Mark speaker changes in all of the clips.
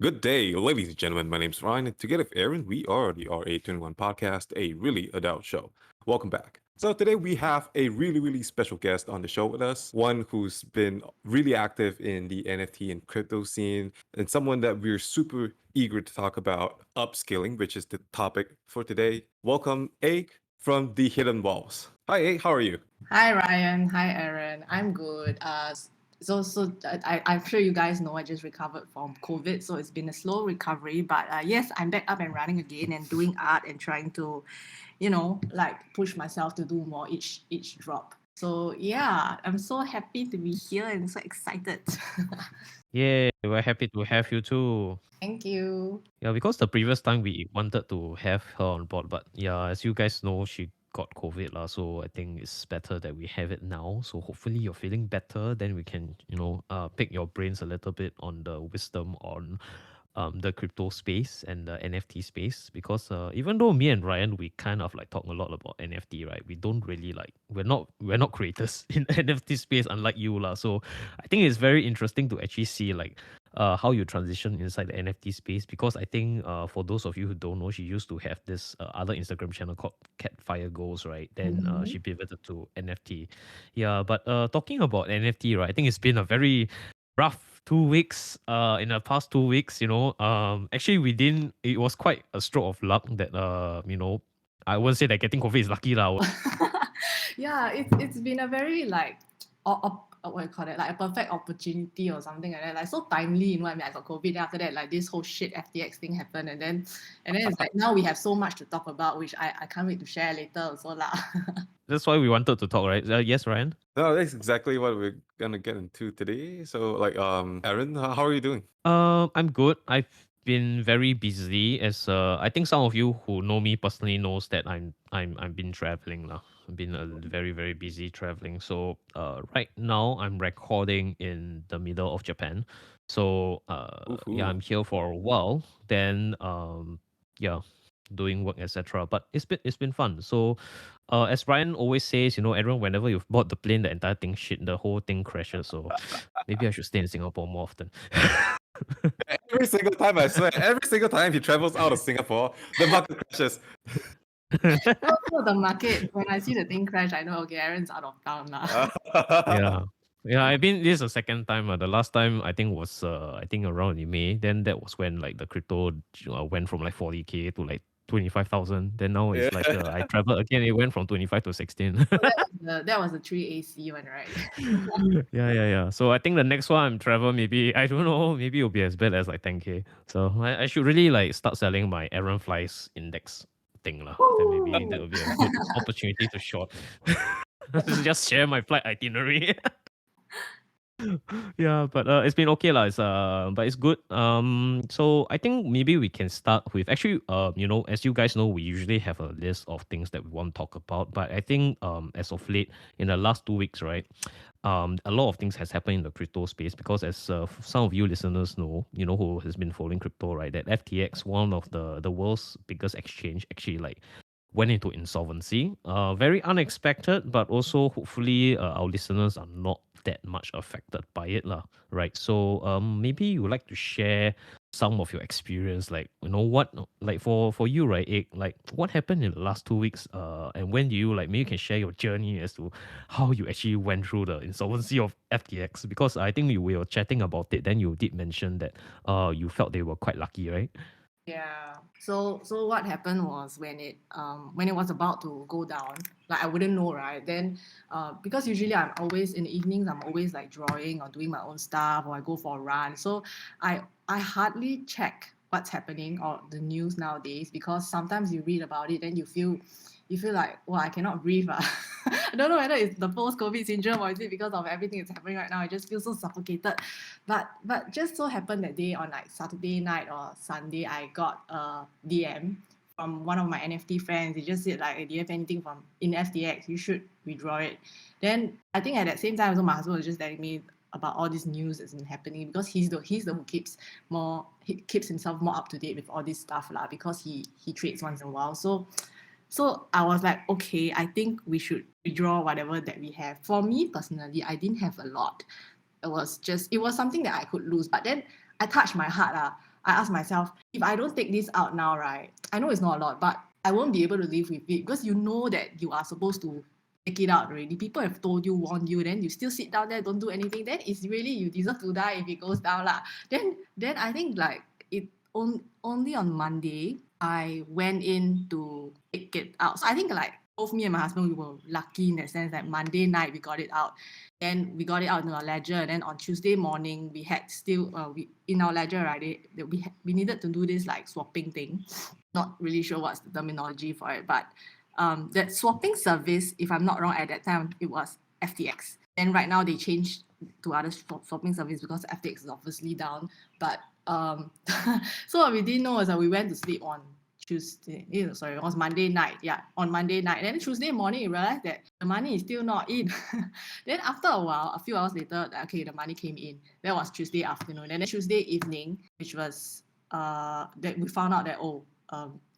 Speaker 1: Good day, ladies and gentlemen. My name's Ryan, and together with Aaron, we are the RA21 podcast, a really adult show. Welcome back. So, today we have a really special guest on the show with us, one who's been really active in the NFT and crypto scene, and someone that we're super eager to talk about upskilling, which is the topic for today. Welcome, Aik from the Hidden Walls. Hi, Aik, how are you?
Speaker 2: Hi Ryan, hi Aaron. I'm good. I'm sure you guys know I just recovered from COVID, so it's been a slow recovery. But yes, I'm back up and running again and doing art and trying to, like push myself to do more each drop. So yeah, I'm so happy to be here and so excited.
Speaker 3: Yeah, we're happy to have you too.
Speaker 2: Thank you.
Speaker 3: Yeah, because the previous time we wanted to have her on board, but yeah, as you guys know, she got COVID lah. So I think it's better that we have it now. So hopefully you're feeling better. Then we can, pick your brains a little bit on the wisdom on the crypto space and the NFT space. Because even though me and Ryan we kind of like talk a lot about NFT, right? We don't really like we're not creators in the NFT space, unlike you lah. So I think it's very interesting to actually see like how you transition inside the NFT space, because I think for those of you who don't know, she used to have this other Instagram channel called Catfire Goals, right? Then she pivoted to NFT. Yeah, but talking about NFT, right? I think it's been a very rough 2 weeks. In the past 2 weeks, actually we didn't. It was quite a stroke of luck that I won't say that getting COVID is lucky lah.
Speaker 2: Yeah, it's been a very like what do you call it, like a perfect opportunity or something like that, like so timely. You know what I mean? I got COVID, then after that like this whole shit FTX thing happened, and then it's like now we have so much to talk about, which I can't wait to share later also lah.
Speaker 3: That's why we wanted to talk, right? Yes, Ryan.
Speaker 1: No, that's exactly what we're gonna get into today. So, Aaron, how are you doing?
Speaker 3: I'm good. I've been very busy, as I think some of you who know me personally knows that I've been traveling lah. I've been very busy traveling. So right now I'm recording in the middle of Japan. So yeah, I'm here for a while. Then yeah, doing work, etc. But it's been fun. So as Ryan always says, everyone, whenever you've bought the plane, the entire thing the whole thing crashes. So maybe I should stay in Singapore more often.
Speaker 1: Every single time, I swear, every single time he travels out of Singapore, the market crashes.
Speaker 2: Also the market, when I see the thing crash, I know okay, Aaron's out of town lah.
Speaker 3: Yeah. I mean, this is the second time. The last time I think was around in May. Then that was when like the crypto went from like 40K to like 25,000. Then now it's like I traveled again. It went from 25 to 16.
Speaker 2: That was the 3AC one, right?
Speaker 3: Yeah. So I think the next one I'm travel, maybe I don't know, maybe it'll be as bad as like 10K. So I should really like start selling my Aaron Flies index thing lah. Then maybe that will be a good opportunity to short. Just share my flight itinerary. Yeah, but it's been okay lah. But it's good. So I think maybe we can start with actually, as you guys know, we usually have a list of things that we want to talk about. But I think as of late, in the last 2 weeks, right, a lot of things has happened in the crypto space, because as some of you listeners know, who has been following crypto, right, that FTX, one of the world's biggest exchange, actually like went into insolvency. Very unexpected, but also hopefully our listeners are not that much affected by it lah, right? So maybe you would like to share some of your experience, like what, like for you, right, like what happened in the last 2 weeks, and when do you like, maybe you can share your journey as to how you actually went through the insolvency of FTX, because I think we were chatting about it, then you did mention that you felt they were quite lucky, right?
Speaker 2: Yeah. So what happened was when it was about to go down, like I wouldn't know, right? Then because usually I'm always in the evenings, I'm always like drawing or doing my own stuff, or I go for a run. So I hardly check what's happening or the news nowadays, because sometimes you read about it, then you feel like, well, I cannot breathe. I don't know whether it's the post-COVID syndrome or is it because of everything that's happening right now. I just feel so suffocated. But just so happened that day on like Saturday night or Sunday, I got a DM from one of my NFT friends. He just said like, hey, do you have anything from in FTX? You should withdraw it. Then I think at that same time, also my husband was just telling me about all this news that's been happening, because he's the who keeps himself more up to date with all this stuff lah, because he trades once in a while. So I was like, okay, I think we should withdraw whatever that we have. For me personally, I didn't have a lot. It was something that I could lose. But then I touched my heart. I asked myself, if I don't take this out now, right? I know it's not a lot, but I won't be able to live with it because you know that you are supposed to take it out already. People have told you, warned you, then you still sit down there, don't do anything. Then it's really you deserve to die if it goes down lah. Then I think like it only on Monday I went in to take it out. So I think like both me and my husband, we were lucky in that sense that Monday night we got it out. Then we got it out in our ledger. And then on Tuesday morning, we had still, we in our ledger, right, we needed to do this like swapping thing. Not really sure what's the terminology for it, but that swapping service, if I'm not wrong, at that time, it was FTX. And right now they changed to other swapping service because FTX is obviously down. But so what we didn't know is that we went to sleep on Tuesday, sorry, it was Monday night. Yeah, on Monday night. Then Tuesday morning, we realized that the money is still not in. Then after a while, a few hours later, okay, the money came in. That was Tuesday afternoon. And then Tuesday evening, which was that we found out that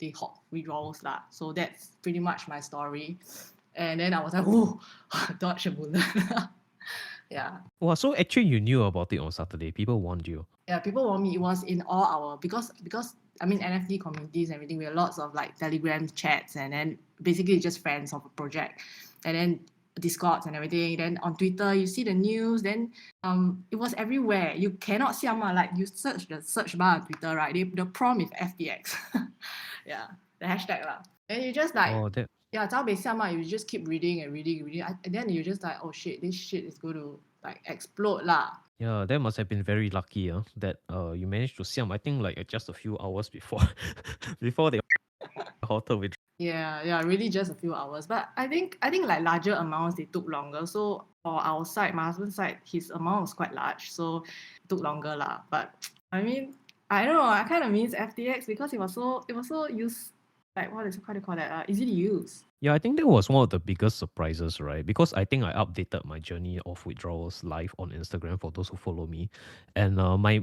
Speaker 2: they hot withdrawals lah. So that's pretty much my story. And then I was like, oh, dodge a bullet. Yeah.
Speaker 3: Wow, so actually you knew about it on Saturday. People warned you.
Speaker 2: Yeah, people warned me. It was in all our because I mean NFT communities and everything. We have lots of like Telegram chats and then basically just friends of a project, and then Discords and everything. Then on Twitter, you see the news. Then it was everywhere. You cannot see like you search the search bar on Twitter, right? The prompt is FTX. Yeah, the hashtag lah. And you just like yeah, you just keep reading and reading. And then you just like, oh shit, this shit is going to like explode lah.
Speaker 3: Yeah, that must have been very lucky that you managed to siam, I think like just a few hours before before they halted with.
Speaker 2: Yeah, really just a few hours. But I think like larger amounts they took longer. So for our side, my husband's side, his amount was quite large, so it took longer lah. But I mean, I don't know. I kind of miss FTX because it was so used. Like how do you call that? Easy to use.
Speaker 3: Yeah, I think that was one of the biggest surprises, right? Because I think I updated my journey of withdrawals live on Instagram for those who follow me. And my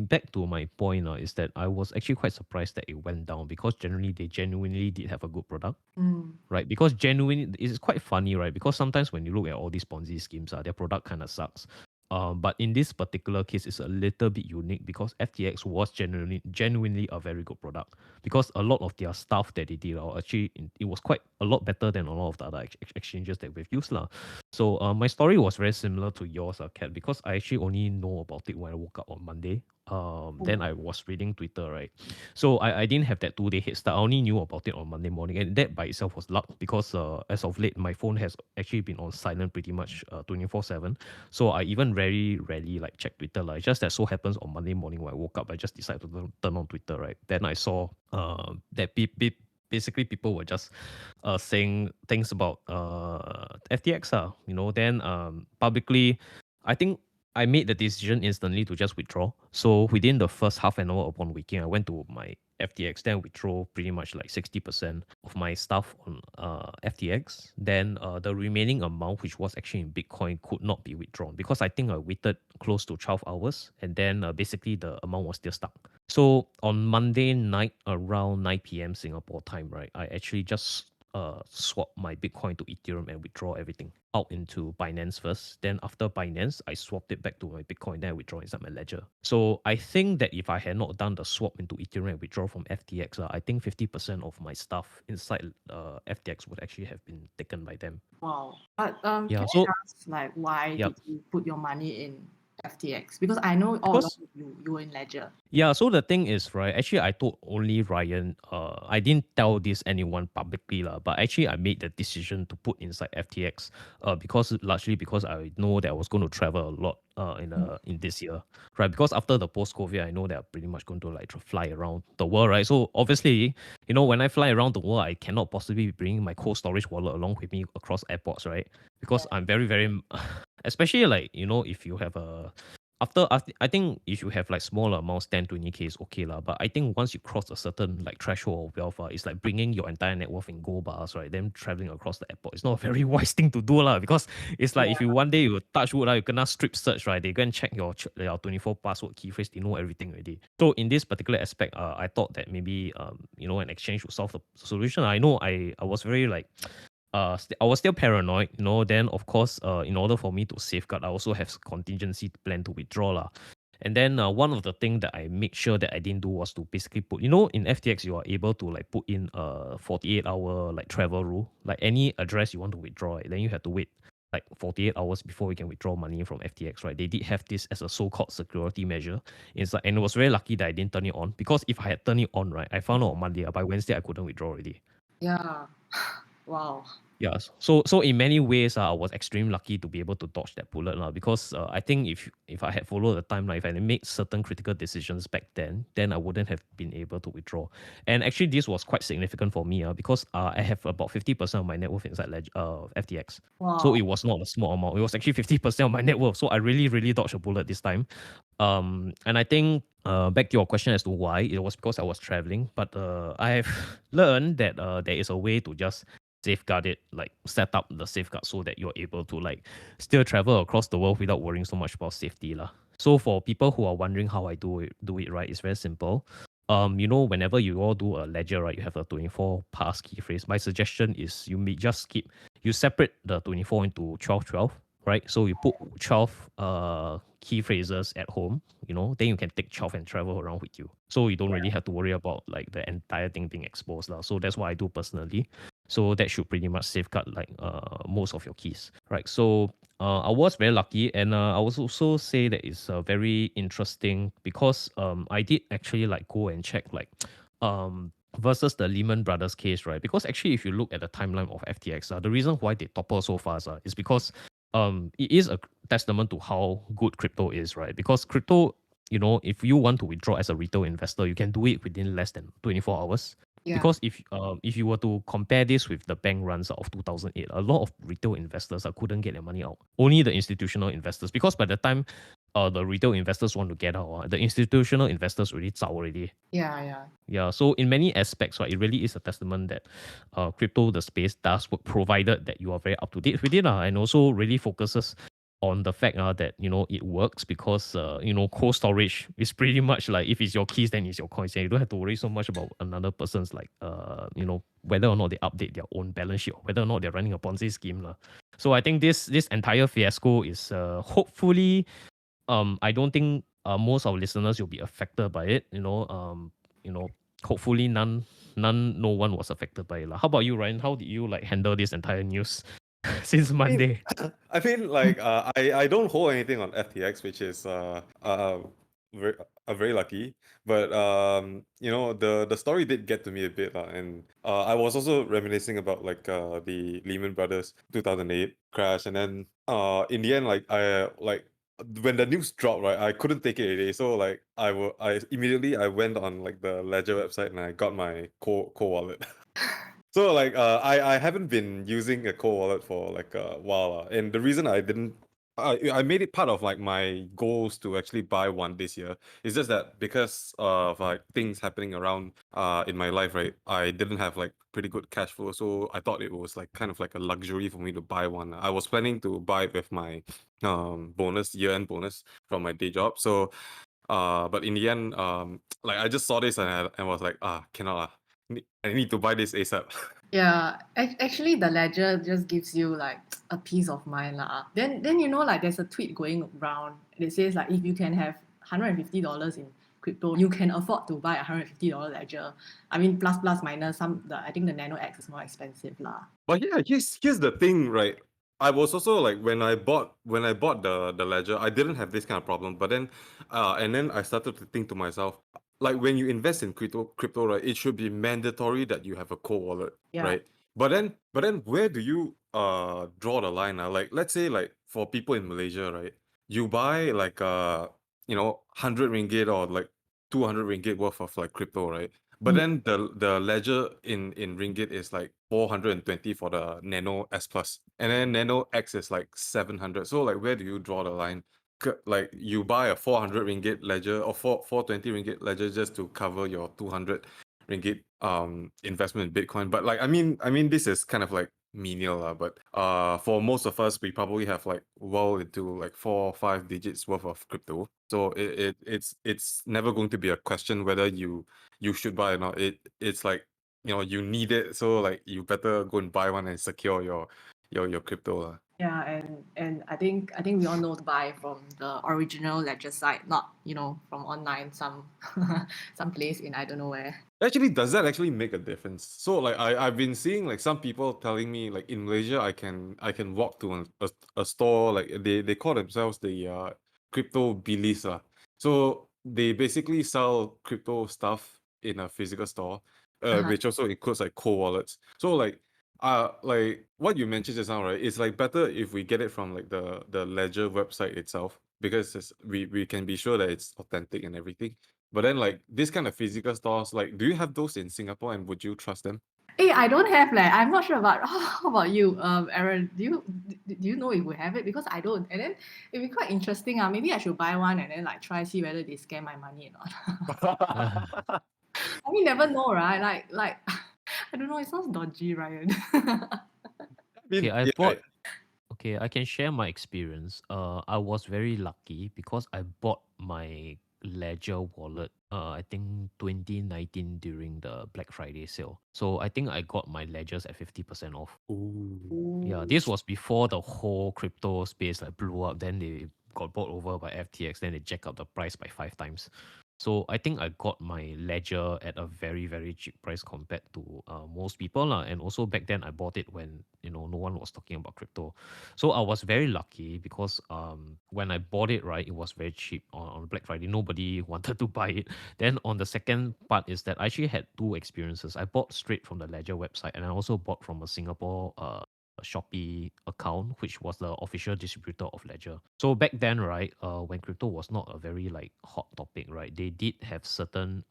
Speaker 3: back to my point is that I was actually quite surprised that it went down because generally they genuinely did have a good product. Right? Because genuinely, it's quite funny, right? Because sometimes when you look at all these Ponzi schemes, their product kind of sucks. But in this particular case, it's a little bit unique because FTX was genuinely a very good product because a lot of their stuff that they did actually it was quite a lot better than a lot of the other exchanges that we've used lah. So my story was very similar to yours, Kat, because I actually only know about it when I woke up on Monday. Then I was reading Twitter, right? So I didn't have that 2-day head start. I only knew about it on Monday morning, and that by itself was luck because as of late, my phone has actually been on silent pretty much 24/7. So I even very rarely like check Twitter. Like just that so happens on Monday morning when I woke up, I just decided to turn on Twitter, right? Then I saw that basically people were just saying things about FTX, then publicly, I think I made the decision instantly to just withdraw. So within the first half an hour upon waking, I went to my FTX, then withdraw pretty much like 60% of my stuff on FTX. Then the remaining amount, which was actually in Bitcoin, could not be withdrawn because I think I waited close to 12 hours and then basically the amount was still stuck. So on Monday night around 9 p.m. Singapore time, right, I actually just swap my Bitcoin to Ethereum and withdraw everything out into Binance first. Then after Binance, I swapped it back to my Bitcoin. Then I withdraw inside my ledger. So I think that if I had not done the swap into Ethereum and withdraw from FTX, I think 50% of my stuff inside FTX would actually have been taken by them.
Speaker 2: Wow. But
Speaker 3: yeah,
Speaker 2: can
Speaker 3: so
Speaker 2: I ask, like, why did you put your money in FTX? Because I know all of you were in Ledger.
Speaker 3: Yeah, so the thing is, right, actually I told only Ryan, I didn't tell this anyone publicly, but actually I made the decision to put inside FTX largely because I know that I was going to travel a lot in this year, right? Because after the post-COVID, I know that I'm pretty much going to like fly around the world, right? So obviously, when I fly around the world, I cannot possibly be bringing my cold storage wallet along with me across airports, right? Because I'm very, very, especially like, if you have I think if you have like smaller amounts, 10, 20K is okay lah. But I think once you cross a certain like threshold of wealth, it's like bringing your entire net worth in gold bars, right? Then traveling across the airport. It's not a very wise thing to do lah, because it's like if you one day you touch wood, you gonna strip search, right? They go and check your 24 password key phrase. They know everything already. So in this particular aspect, I thought that maybe an exchange would solve the solution. I know I was very like. I was still paranoid, Then, of course, in order for me to safeguard, I also have contingency plan to withdraw, lah. And then one of the things that I make sure that I didn't do was to basically put, in FTX you are able to like put in a 48-hour like travel rule. Like any address you want to withdraw, right, then you have to wait like 48 hours before we can withdraw money from FTX, right? They did have this as a so-called security measure. It's like, and it was very lucky that I didn't turn it on, because if I had turned it on, right, I found out on Monday, by Wednesday I couldn't withdraw already.
Speaker 2: Yeah. Wow.
Speaker 3: Yeah, so in many ways, I was extremely lucky to be able to dodge that bullet, because I think if I had followed the timeline, if I had made certain critical decisions back then I wouldn't have been able to withdraw. And actually, this was quite significant for me, because I have about 50% of my net worth inside FTX. So
Speaker 2: Wow.
Speaker 3: it was not a small amount. It was actually 50% of my net worth. So I really, really dodged a bullet this time. And I think back to your question as to why, it was because I was traveling. But I have learned that there is a way to just safeguard it, like set up the safeguard so that you're able to like still travel across the world without worrying so much about safety lah. So for people who are wondering how I do it right, it's very simple. Whenever you all do a ledger, right, you have a 24 pass key phrase. My suggestion is you separate the 24 into 12, right? So you put 12 key phrases at home, then you can take 12 and travel around with you. So you don't really have to worry about like the entire thing being exposed lah. So that's what I do personally. So that should pretty much safeguard like most of your keys, right? So I was very lucky, and I was also say that it's very interesting because I did actually like go and check like versus the Lehman Brothers case, right? Because actually, if you look at the timeline of FTX, the reason why they topple so fast is because it is a testament to how good crypto is, right? Because crypto, if you want to withdraw as a retail investor, you can do it within less than 24 hours.
Speaker 2: Yeah.
Speaker 3: Because if you were to compare this with the bank runs of 2008, a lot of retail investors couldn't get their money out. Only the institutional investors, because by the time the retail investors want to get out, the institutional investors already zao already.
Speaker 2: Yeah.
Speaker 3: Yeah, so in many aspects, right, it really is a testament that crypto, the space, does work, provided that you are very up to date with it, and also really focuses on the fact that it works, because cold storage is pretty much like, if it's your keys, then it's your coins, and you don't have to worry so much about another person's like whether or not they update their own balance sheet, or whether or not they're running a Ponzi scheme lah. So I think this entire fiasco is hopefully, I don't think most of our listeners will be affected by it. Hopefully no one was affected by it lah. How about you, Ryan? How did you like handle this entire news since Monday?
Speaker 1: I mean, like, I don't hold anything on FTX, which is very very lucky. But the story did get to me a bit, and I was also reminiscing about like the Lehman Brothers 2008 crash, and then in the end, like I like when the news dropped, right, I couldn't take it already. So like I immediately I went on like the Ledger website and I got my co wallet. So like I haven't been using a cold wallet for like a while, and the reason I made it part of like my goals to actually buy one this year. It's just that because of like things happening around in my life, right? I didn't have like pretty good cash flow, so I thought it was like kind of like a luxury for me to buy one. I was planning to buy it with my year-end bonus from my day job. So but in the end, like I just saw this and was like, cannot. I need to buy this ASAP.
Speaker 2: Yeah, actually, the ledger just gives you like a peace of mind lah. Then like there's a tweet going around. It says like, if you can have $150 in crypto, you can afford to buy a $150 ledger. I mean, plus minus I think the Nano X is more expensive lah.
Speaker 1: But yeah, here's the thing, right? I was also like when I bought the ledger, I didn't have this kind of problem. But then and then I started to think to myself, like when you invest in crypto, right, it should be mandatory that you have a cold wallet,
Speaker 2: Yeah.
Speaker 1: right? But then where do you draw the line? Like let's say like for people in Malaysia, right, you buy like 100 ringgit or like 200 ringgit worth of like crypto, right? But then the ledger in ringgit is like 420 for the Nano S Plus, and then Nano X is like 700. So like, where do you draw the line? Like you buy a 400 ringgit ledger or 420 ringgit ledger just to cover your 200 ringgit investment in Bitcoin. But like, I mean this is kind of like menial lah. But for most of us, we probably have like well into like 4 or 5 digits worth of crypto. So it's never going to be a question whether you should buy or not. It's like, you need it, so like you better go and buy one and secure your crypto.
Speaker 2: Yeah, and I think we all know to buy from the original ledger site, not from online some place in I don't know where.
Speaker 1: Actually, does that actually make a difference? So like I've been seeing like some people telling me like in Malaysia I can walk to a store, like they call themselves the crypto bilis lah. So they basically sell crypto stuff in a physical store,
Speaker 2: Uh-huh.
Speaker 1: which also includes like cold wallets. So like what you mentioned just now, right? It's like better if we get it from like the ledger website itself, because we can be sure that it's authentic and everything. But then, like this kind of physical stores, like, do you have those in Singapore, and would you trust them?
Speaker 2: Hey, I don't have like I'm not sure about how about you, Aaron? Do you know if we have it? Because I don't. And then it'd be quite interesting. Maybe I should buy one and then like try see whether they scam my money or not. I mean, never know, right? Like I don't know. It sounds dodgy, Ryan.
Speaker 1: I
Speaker 3: Okay,
Speaker 1: mean,
Speaker 3: I
Speaker 1: yeah,
Speaker 3: bought. Okay, I can share my experience. I was very lucky because I bought my Ledger wallet. I think 2019 during the Black Friday sale. So I think I got my ledgers at 50% off.
Speaker 1: ooh,
Speaker 3: Yeah,
Speaker 2: Ooh.
Speaker 3: this was before the whole crypto space like blew up. Then they got bought over by FTX. Then they jack up the price by 5 times. So I think I got my ledger at a very very cheap price compared to most people lah. And also back then I bought it when no one was talking about crypto. So I was very lucky because when I bought it, right, it was very cheap on Black Friday. Nobody wanted to buy it. Then on the second part is that I actually had two experiences. I bought straight from the Ledger website, and I also bought from a Singapore Shopee account, which was the official distributor of Ledger. So back then, right, when crypto was not a very like hot topic, right, they did have certain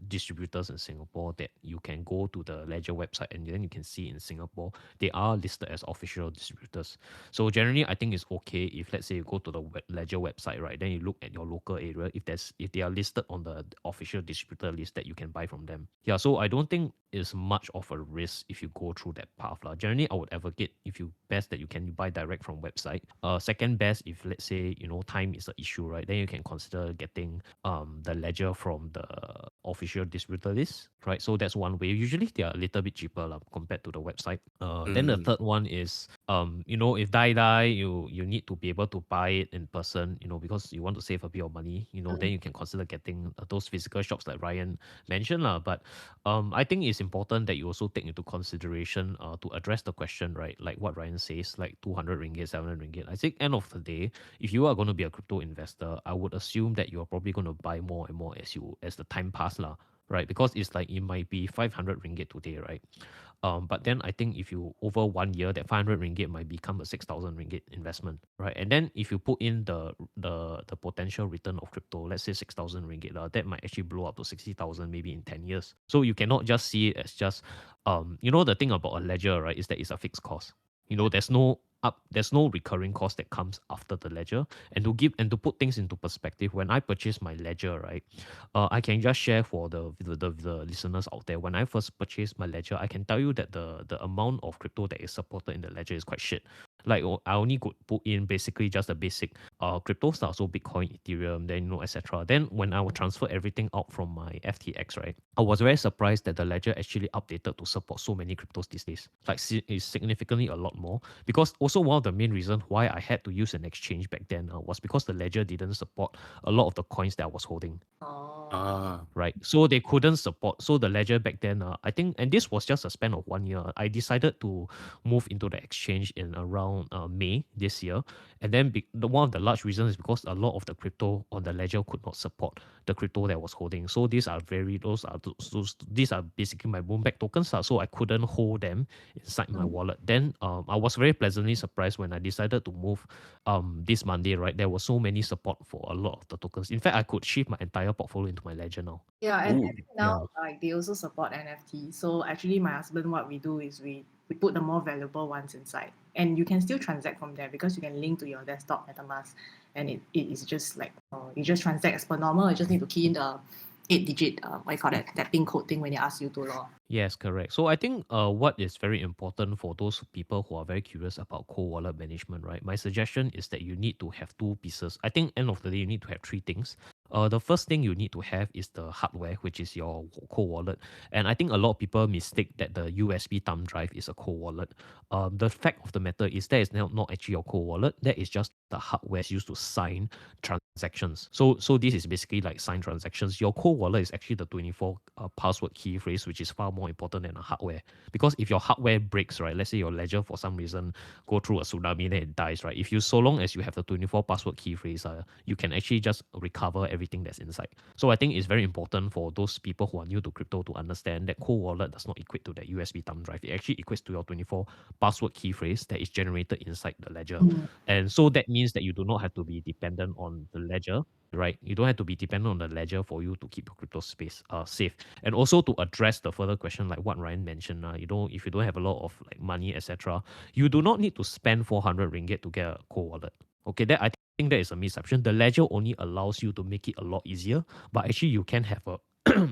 Speaker 3: distributors in Singapore that you can go to the Ledger website and then you can see in Singapore they are listed as official distributors. So generally, I think it's okay if let's say you go to the Ledger website, right, then you look at your local area if they are listed on the official distributor list that you can buy from them. Yeah, so I don't think it's much of a risk if you go through that path lah. Generally, I would advocate if you best that you can buy direct from website. Second best, if let's say time is an issue, right, then you can consider getting the ledger from the official distributor list, right? So that's one way. Usually they are a little bit cheaper lah, compared to the website. Then the
Speaker 1: mm,
Speaker 3: third one is if you need to be able to buy it in person, because you want to save a bit of money, then you can consider getting those physical shops like Ryan mentioned lah. But I think it's important that you also take into consideration to address the question, right? Like what Ryan says, like 200 ringgit, 700 ringgit. I think end of the day, if you are going to be a crypto investor, I would assume that you're probably going to buy more and more as the time pass lah, right? Because it's like it might be 500 ringgit today, right? But then I think if you over 1 year, that 500 ringgit might become a 6,000 ringgit investment, right? And then if you put in the potential return of crypto, let's say 6,000 ringgit, that might actually blow up to 60,000 maybe in 10 years. So you cannot just see it as just, the thing about a ledger, right, is that it's a fixed cost. There's no recurring cost that comes after the ledger. And to put things into perspective, when I purchased my ledger, right, I can just share for the listeners out there. When I first purchased my ledger, I can tell you that the amount of crypto that is supported in the ledger is quite shit. Like I only could put in basically just the basic crypto stuff, so Bitcoin, Ethereum, then etc. Then when I would transfer everything out from my FTX, right, I was very surprised that the ledger actually updated to support so many cryptos these days. Like it's significantly a lot more. Because also one of the main reasons why I had to use an exchange back then was because the ledger didn't support a lot of the coins that I was holding.
Speaker 2: Oh.
Speaker 3: Right. So they couldn't support. So the ledger back then, I think, and this was just a span of 1 year. I decided to move into the exchange in around May this year. And then one of the large reasons is because a lot of the crypto on the ledger could not support the crypto that I was holding. So these are these are basically my Moonback tokens. So I couldn't hold them inside my wallet. Then I was very pleasantly surprised when I decided to move this Monday, right? There was so many support for a lot of the tokens. In fact, I could shift my entire portfolio into my ledger now.
Speaker 2: Yeah, and
Speaker 1: ooh,
Speaker 2: now like they also support NFT. So actually, my husband, what we do is we put the more valuable ones inside, and you can still transact from there because you can link to your desktop MetaMask, and it is just like you just transact as per normal. You just need to key in the 8-digit what you call that PIN code thing when they ask you to log.
Speaker 3: Yes, correct. So I think what is very important for those people who are very curious about cold wallet management, right? My suggestion is that you need to have two pieces. I think end of the day, you need to have three things. The first thing you need to have is the hardware, which is your cold wallet. And I think a lot of people mistake that the USB thumb drive is a cold wallet. The fact of the matter is that is not actually your cold wallet. That is just the hardware used to sign transactions. So this is basically like sign transactions. Your cold wallet is actually the 24 password key phrase, which is far more important than a hardware. Because if your hardware breaks, right, let's say your ledger for some reason go through a tsunami and it dies, right? If you so long as you have the 24 password key phrase, you can actually just recover everything that's inside. So I think it's very important for those people who are new to crypto to understand that cold wallet does not equate to that USB thumb drive. It actually equates to your 24 password key phrase that is generated inside the ledger. And so that means that you do not have to be dependent on the ledger, right? You don't have to be dependent on the ledger for you to keep your crypto space safe. And also to address the further question, like what Ryan mentioned, if you don't have a lot of like money, etc., you do not need to spend 400 ringgit to get a cold wallet. Okay, that I think that is a misconception. The ledger only allows you to make it a lot easier, but actually you can have a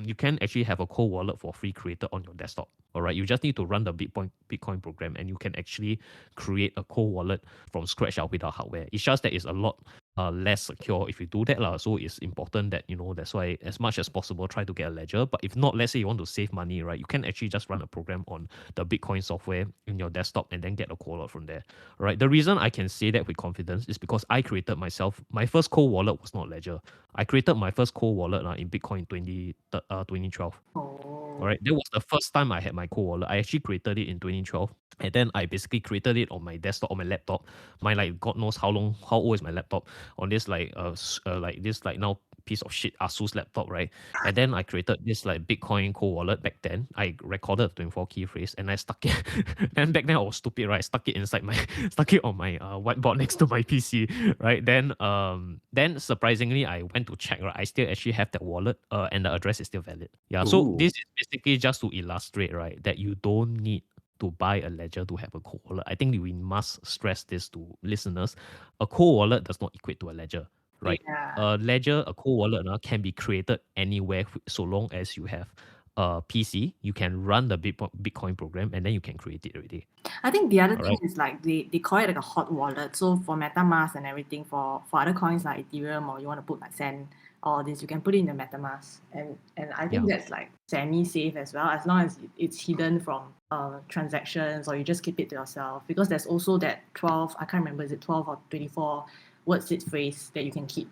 Speaker 3: you can actually have a cold wallet for free created on your desktop. All right, you just need to run the Bitcoin program, and you can actually create a cold wallet from scratch out without hardware. It's just that it's a lot less secure if you do that lah. So it's important that that's why as much as possible try to get a ledger. But if not, let's say you want to save money, right? You can actually just run a program on the Bitcoin software in your desktop and then get a cold wallet from there. Right. The reason I can say that with confidence is because I created myself. My first cold wallet was not ledger. I created my first cold wallet in Bitcoin in 2012. All right, that was the first time I had my cold wallet. I actually created it in 2012, and then I basically created it on my desktop, on my laptop. My like God knows how old is my laptop on this like now piece of shit Asus laptop, right? And then I created this like Bitcoin cold wallet back then. I recorded 24 key phrase and I stuck it. And back then I was stupid, right? Stuck it inside my stuck it on my whiteboard next to my PC, right? Then surprisingly I went to check, right? I still actually have that wallet, and the address is still valid. Yeah. So
Speaker 1: Ooh.
Speaker 3: this is basically just to illustrate, right, that you don't need to buy a ledger to have a cold wallet. I think we must stress this to listeners. A cold wallet does not equate to a ledger, right?
Speaker 2: Yeah.
Speaker 3: A ledger, a cold wallet can be created anywhere so long as you have a PC. You can run the Bitcoin program and then you can create it already.
Speaker 2: I think the other
Speaker 3: All
Speaker 2: thing
Speaker 3: right.
Speaker 2: is like they call it like a hot wallet. So for MetaMask and everything, for other coins like Ethereum, or you want to put like Sand, all this, you can put it in the MetaMask. And I think
Speaker 3: Yeah.
Speaker 2: that's like semi-safe as well, as long as it's hidden from transactions, or you just keep it to yourself. Because there's also that 12, I can't remember, is it 12 or 24 word seed phrase that you can keep.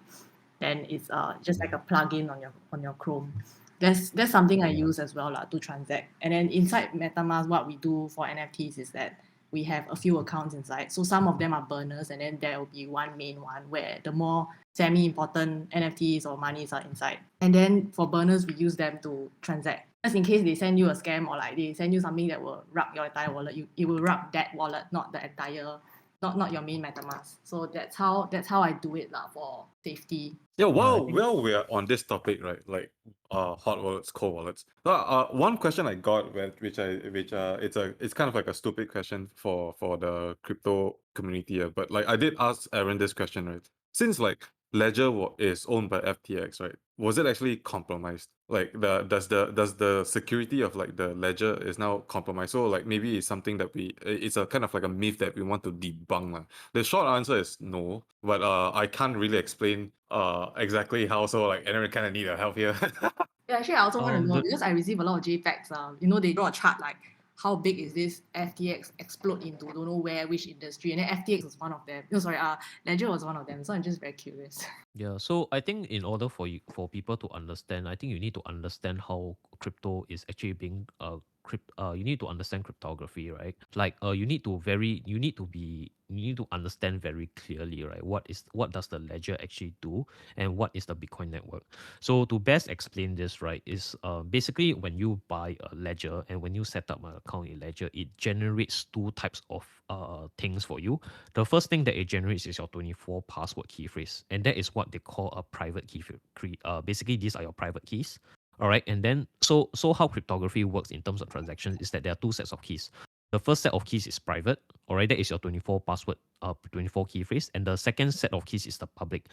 Speaker 2: Then it's just like a plugin on your Chrome. That's something I
Speaker 3: Yeah.
Speaker 2: use as well to transact. And then inside MetaMask, what we do for NFTs is that we have a few accounts inside. So some of them are burners, and then there will be one main one where the more semi-important NFTs or monies are inside. And then for burners, we use them to transact. Just in case they send you a scam, or like they send you something that will rug your entire wallet, it will rug that wallet, not the entire, not your main MetaMask. So that's how I do it for safety.
Speaker 1: Yeah,
Speaker 3: Yeah. I
Speaker 1: while
Speaker 3: think
Speaker 1: we're on this topic, right? Like hot wallets, cold wallets. One question I got which it's kind of like a stupid question for the crypto community, but like I did ask Aaron this question, right? Since like Ledger is owned by FTX, right? Was it actually compromised? Like does the security of like the ledger is now compromised? So like maybe it's something that it's a kind of like a myth that we want to debunk. Lah. The short answer is no, but I can't really explain exactly how. So like Aaron kind of need a help here.
Speaker 2: Yeah, actually, I also want to know,
Speaker 3: the
Speaker 2: because I receive a lot of JPEGs. They draw a chart like how big is this FTX explode into don't know where, which industry, and then FTX was one of them. No, sorry, Ledger was one of them. So I'm just very curious.
Speaker 3: Yeah, so I think in order for people to understand, I think you need to understand how crypto is actually being you need to understand cryptography, right? Like you need to understand very clearly, right? What does the ledger actually do, and what is the Bitcoin network? So to best explain this, right, is basically when you buy a ledger and when you set up an account in ledger, it generates two types of things for you. The first thing that it generates is your 24 password key phrase, and that is what they call a private key. Basically, these are your private keys. All right, and then so how cryptography works in terms of transactions is that there are two sets of keys. The first set of keys is private. All right, that is your 24 password, 24 key phrase, and the second set of keys is the public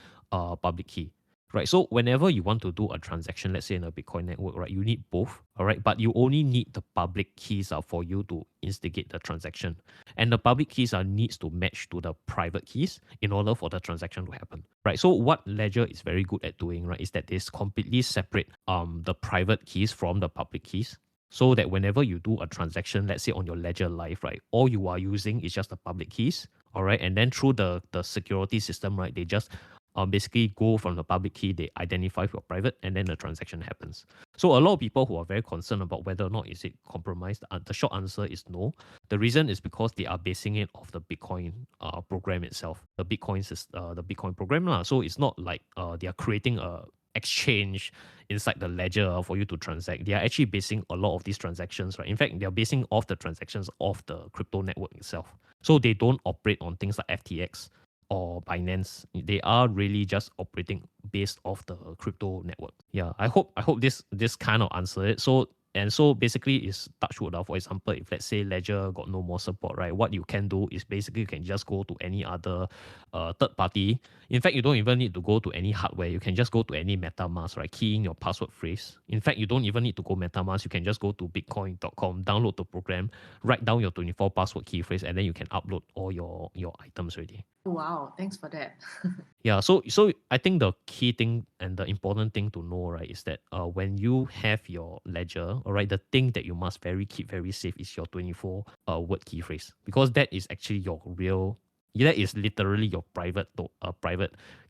Speaker 3: key. right? So whenever you want to do a transaction, let's say in a Bitcoin network, right, you need both, all right? But you only need the public keys for you to instigate the transaction. And the public keys needs to match to the private keys in order for the transaction to happen, right? So what Ledger is very good at doing, right, is that they completely separate the private keys from the public keys. So that whenever you do a transaction, let's say on your Ledger Live, right, all you are using is just the public keys, all right? And then through the security system, right, they just basically go from the public key, they identify your private, and then the transaction happens. So a lot of people who are very concerned about whether or not is it compromised, the short answer is no. The reason is because they are basing it off the Bitcoin program itself, the Bitcoin program lah. So it's not like they are creating a exchange inside the ledger for you to transact. They are actually basing a lot of these transactions, right? In fact, they are basing off the transactions of the crypto network itself. So they don't operate on things like FTX or Binance. They are really just operating based off the crypto network. Yeah, I hope this kind of answer it. So basically is touch wood. For example, if let's say Ledger got no more support, right? What you can do is basically you can just go to any other third party. In fact, you don't even need to go to any hardware. You can just go to any MetaMask, right? Key in your password phrase. In fact, you don't even need to go MetaMask. You can just go to bitcoin.com, download the program, write down your 24 password key phrase, and then you can upload all your items already.
Speaker 2: Wow, thanks for that.
Speaker 3: Yeah, so I think the key thing and the important thing to know, right, is that when you have your ledger, all right, the thing that you must keep very safe is your 24 word key phrase, because that is actually your real. That is literally your private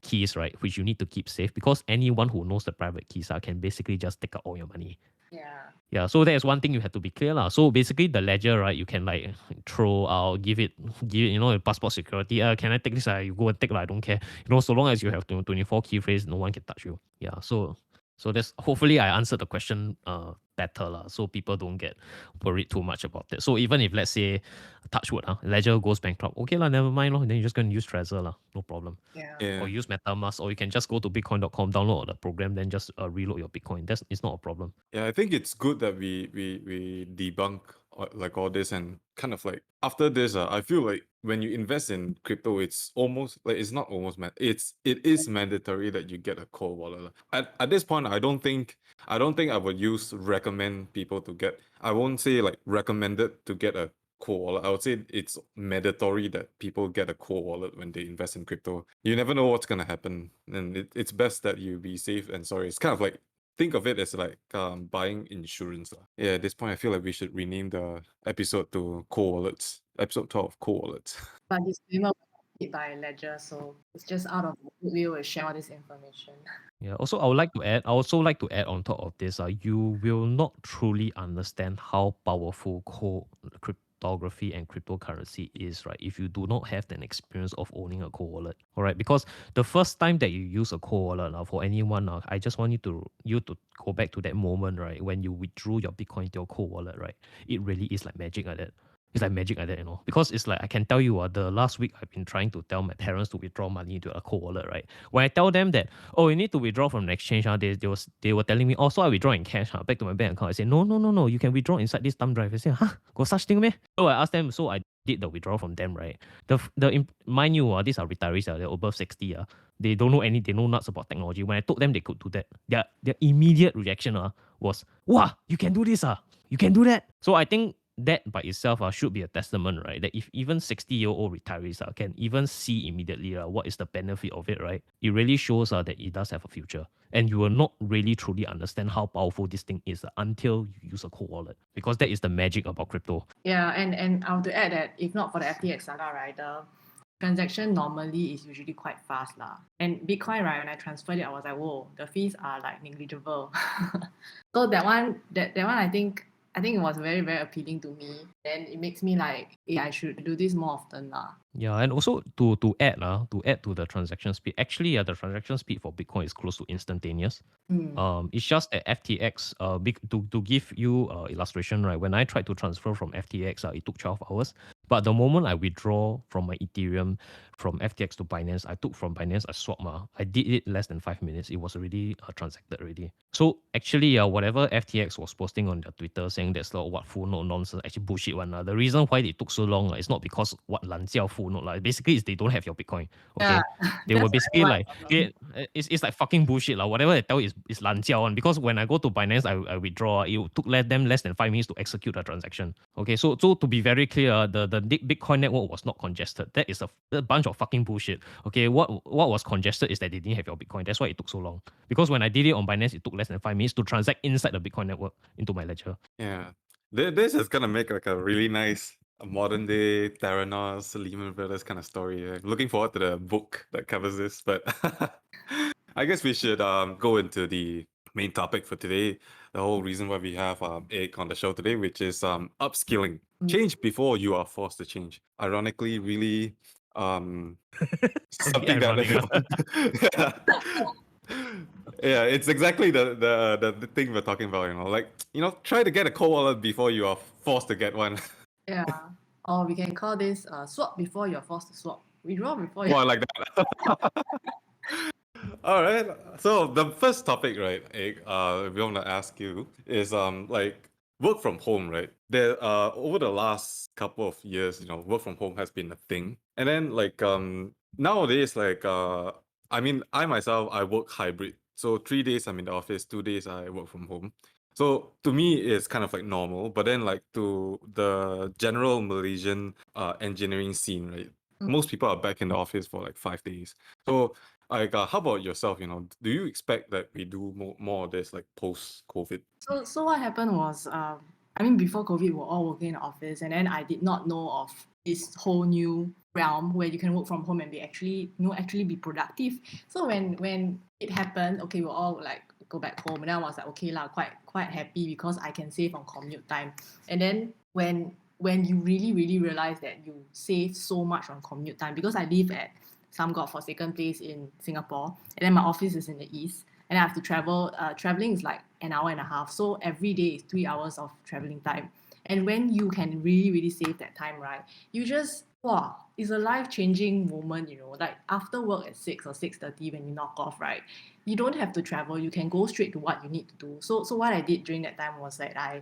Speaker 3: keys, right, which you need to keep safe, because anyone who knows the private keys can basically just take out all your money.
Speaker 2: Yeah.
Speaker 3: Yeah, so that is one thing you have to be clear lah. So basically the ledger, right, you can like throw out, give it, your passport security. Can I take this? You go and take lah. I don't care. So long as you have 24 key phrase, no one can touch you. Yeah, so that's hopefully I answered the question better lah. So people don't get worried too much about it. So even if let's say touch wood, ledger goes bankrupt, okay lah, never mind lah. Then you're just gonna use Trezor lah, no problem.
Speaker 2: Yeah.
Speaker 1: Yeah.
Speaker 3: Or use MetaMask, or you can just go to bitcoin.com, download the program, then just reload your Bitcoin. It's not a problem.
Speaker 1: Yeah, I think it's good that we debunk like all this, and kind of like after this, I feel like when you invest in crypto, it's almost like it's not almost it is mandatory that you get a cold wallet lah. At this point, I don't think I would recommend people to get. I won't say like recommended to get a cold wallet. I would say it's mandatory that people get a cold wallet when they invest in crypto. You never know what's gonna happen, and it's best that you be safe and sorry. It's kind of like think of it as like buying insurance. Yeah, at this point, I feel like we should rename the episode to cold wallets. Episode 12, cold wallets.
Speaker 2: But disclaimer paid by Ledger, so it's just out of goodwill we share all this information.
Speaker 3: Yeah. Also, I would like to add. I also like to add on top of this. You will not truly understand how powerful cryptography and cryptocurrency is, right, if you do not have an experience of owning a cold wallet. All right, because the first time that you use a cold wallet, for anyone, I just want you to go back to that moment, right, when you withdrew your Bitcoin to your cold wallet, right. It really is like magic like that. It's like magic like that, because it's like I can tell you, the last week I've been trying to tell my parents to withdraw money into a cold wallet, right? When I tell them that, you need to withdraw from the exchange, they were telling me, so I withdraw in cash, back to my bank account. I say, no, you can withdraw inside this thumb drive. I say, got such thing, meh? So I asked them, so I did the withdrawal from them, right? Mind you, these are retirees, they're above 60, they don't know they know nuts about technology. When I told them they could do that, their immediate reaction was, wow, you can do this, you can do that. So I think that by itself should be a testament, right? That if even 60-year-old retirees can even see immediately what is the benefit of it, right? It really shows that it does have a future. And you will not really truly understand how powerful this thing is until you use a cold wallet, because that is the magic about crypto.
Speaker 2: Yeah, and I want to add that if not for the FTX saga, right, the transaction normally is usually quite fast lah. And Bitcoin, right, when I transferred it, I was like, whoa, the fees are like negligible. So that one, I think it was very, very appealing to me. Then it makes me like, I should do this more often lah.
Speaker 3: Yeah, and also to add to the transaction speed, actually, the transaction speed for Bitcoin is close to instantaneous. It's just that FTX, to give you illustration, right? When I tried to transfer from FTX, it took 12 hours. But the moment I withdraw from my Ethereum from FTX to Binance, I took from Binance a swap. I did it less than 5 minutes. It was already transacted already. So actually, whatever FTX was posting on their Twitter saying that's what full node nonsense, actually bullshit one. The reason why they took so long is not because what 懒觉 full node. Basically, is they don't have your Bitcoin. Okay, they were
Speaker 2: That's
Speaker 3: basically
Speaker 2: what
Speaker 3: like, okay, it's like fucking bullshit. Whatever they tell you is 懒觉 one. Because when I go to Binance, I withdraw. It took them less than 5 minutes to execute a transaction. Okay, so to be very clear, the Bitcoin network was not congested. That is a bunch of fucking bullshit. Okay, what was congested is that they didn't have your Bitcoin. That's why it took so long. Because when I did it on Binance, it took less than 5 minutes to transact inside the Bitcoin network into my ledger.
Speaker 1: Yeah. This is gonna make like a really nice modern day Theranos, Lehman Brothers kind of story. Looking forward to the book that covers this, but I guess we should go into the main topic for today. The whole reason why we have Egg on the show today, which is upskilling. Change before you are forced to change. Ironically, really something that
Speaker 3: ironic,
Speaker 1: yeah. Yeah, it's exactly the thing we're talking about, like, try to get a cold wallet before you are forced to get one.
Speaker 2: Yeah. Or we can call this swap before you're forced to swap. Withdraw before
Speaker 1: Oh,
Speaker 2: you
Speaker 1: I like that. All right. So the first topic, right, Egg, we want to ask you is like work from home, right? There over the last couple of years, work from home has been a thing. And then like nowadays, like I mean, I myself I work hybrid. So 3 days I'm in the office, 2 days I work from home. So to me it's kind of like normal, but then like to the general Malaysian engineering scene, right? Most people are back in the office for like 5 days. So like, how about yourself? Do you expect that we do more of this like post-COVID?
Speaker 2: So what happened was, I mean, before COVID, we were all working in the office, and then I did not know of this whole new realm where you can work from home and be actually be productive. So when it happened, okay, we'll all like go back home, and then I was like, okay lah, quite happy because I can save on commute time. And then when you really realize that you save so much on commute time, because I live at some godforsaken place in Singapore, and then my office is in the east, and I have to travel. Traveling is like an hour and a half, so every day is 3 hours of traveling time. And when you can really save that time, right, you just it's a life-changing moment, like after work at 6 or 6:30 when you knock off, right, you don't have to travel, you can go straight to what you need to do. So what I did during that time was that I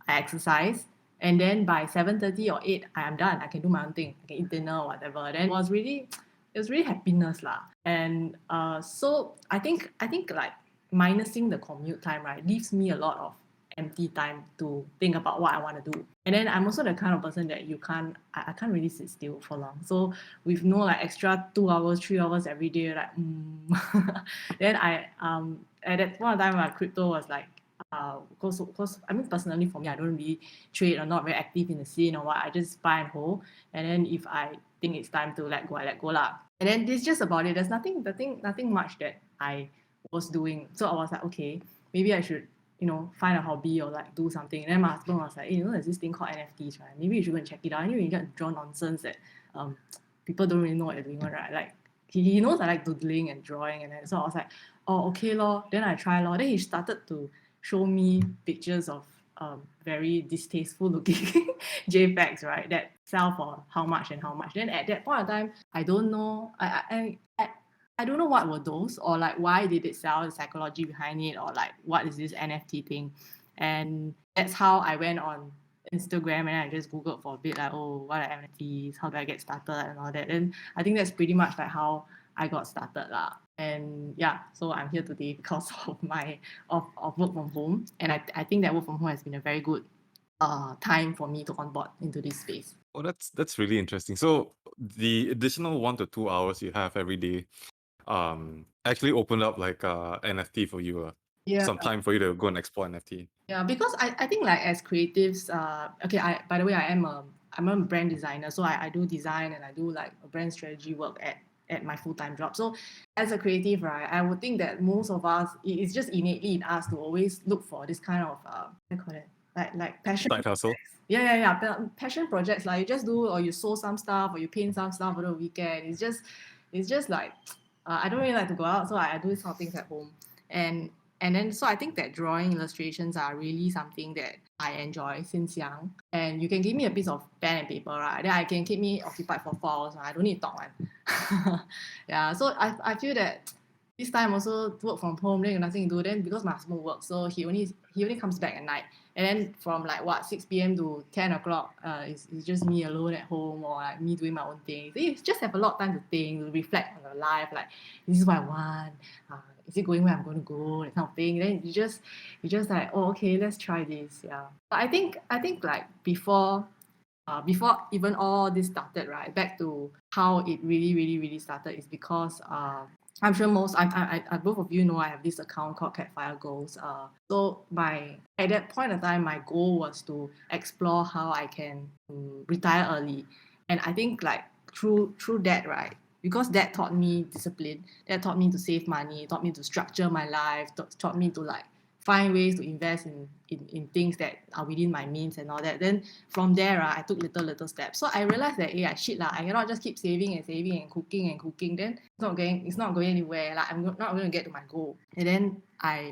Speaker 2: exercised, and then by 7:30 or 8 I am done. I can do my own thing, I can eat dinner or whatever. Then it was really happiness lah. And so I think like minusing the commute time, right, leaves me a lot of empty time to think about what I want to do. And then I'm also the kind of person that I can't really sit still for long. So with no like extra 2 hours, 3 hours every day, like then I at that point of time my crypto was like because I mean, personally for me, I don't really trade or not very active in the scene or what. I just buy and hold, and then if I think it's time to let go, I let go lah. And then this is just about it. There's nothing much that I was doing. So I was like, okay, maybe I should find a hobby or like do something. And then my husband was like, hey, there's this thing called NFTs, right? Maybe you should go and check it out. Anyway, you get draw nonsense that people don't really know what you're doing, right? Like he knows I like doodling and drawing, and then so I was like, oh, okay lor. Then I try lor. Then he started to show me pictures of very distasteful looking JPEGs, right, that sell for how much. Then at that point of time, I don't know, I don't know what were those, or like why did it sell, the psychology behind it, or like what is this NFT thing. And that's how I went on Instagram, and I just googled for a bit, like, oh, what are NFTs, how do I get started and all that. And I think that's pretty much like how I got started lah. And yeah, so I'm here today because of my of work from home. And I think that work from home has been a very good time for me to onboard into this space.
Speaker 1: Oh, that's really interesting. So the additional 1 to 2 hours you have every day actually opened up like NFT for you,
Speaker 2: Yeah.
Speaker 1: some time for you to go and explore NFT.
Speaker 2: Yeah, because I think like as creatives, okay, by the way, I'm a brand designer, so I do design and I do like brand strategy work at my full-time job. So as a creative, right, I would think that most of us, it's just innately in us to always look for this kind of what do you call it, like passion
Speaker 1: Side hustle.
Speaker 2: yeah passion projects, like you just do, or you sew some stuff, or you paint some stuff over the weekend. It's just like I don't really like to go out, so I do these sort of things at home. And And then, so I think that drawing illustrations are really something that I enjoy since young. And you can give me a piece of pen and paper, right? Then I can keep me occupied for 4 hours. I don't need to talk, man. Yeah, so I feel that this time also work from home, then you nothing to do. Then because my husband works, so he only comes back at night. And then from like what 6 p.m. to 10 o'clock, it's just me alone at home or like me doing my own thing. So you just have a lot of time to think, to reflect on your life, like this is what I want. Is it going where I'm going to go? That kind of thing. Then you just like, oh, okay, let's try this. Yeah. But I think like before even all this started, right? Back to how it really, really, really started is because I'm sure both of you know I have this account called Catfire Goals. So at that point of time, my goal was to explore how I can retire early, and I think like through that, right? Because that taught me discipline, that taught me to save money, taught me to structure my life, taught me to like find ways to invest in things that are within my means and all that. Then from there, I took little steps. So I realized that, yeah, shit lah, I cannot just keep saving and saving and cooking. Then it's not going anywhere. Like I'm not going to get to my goal. And then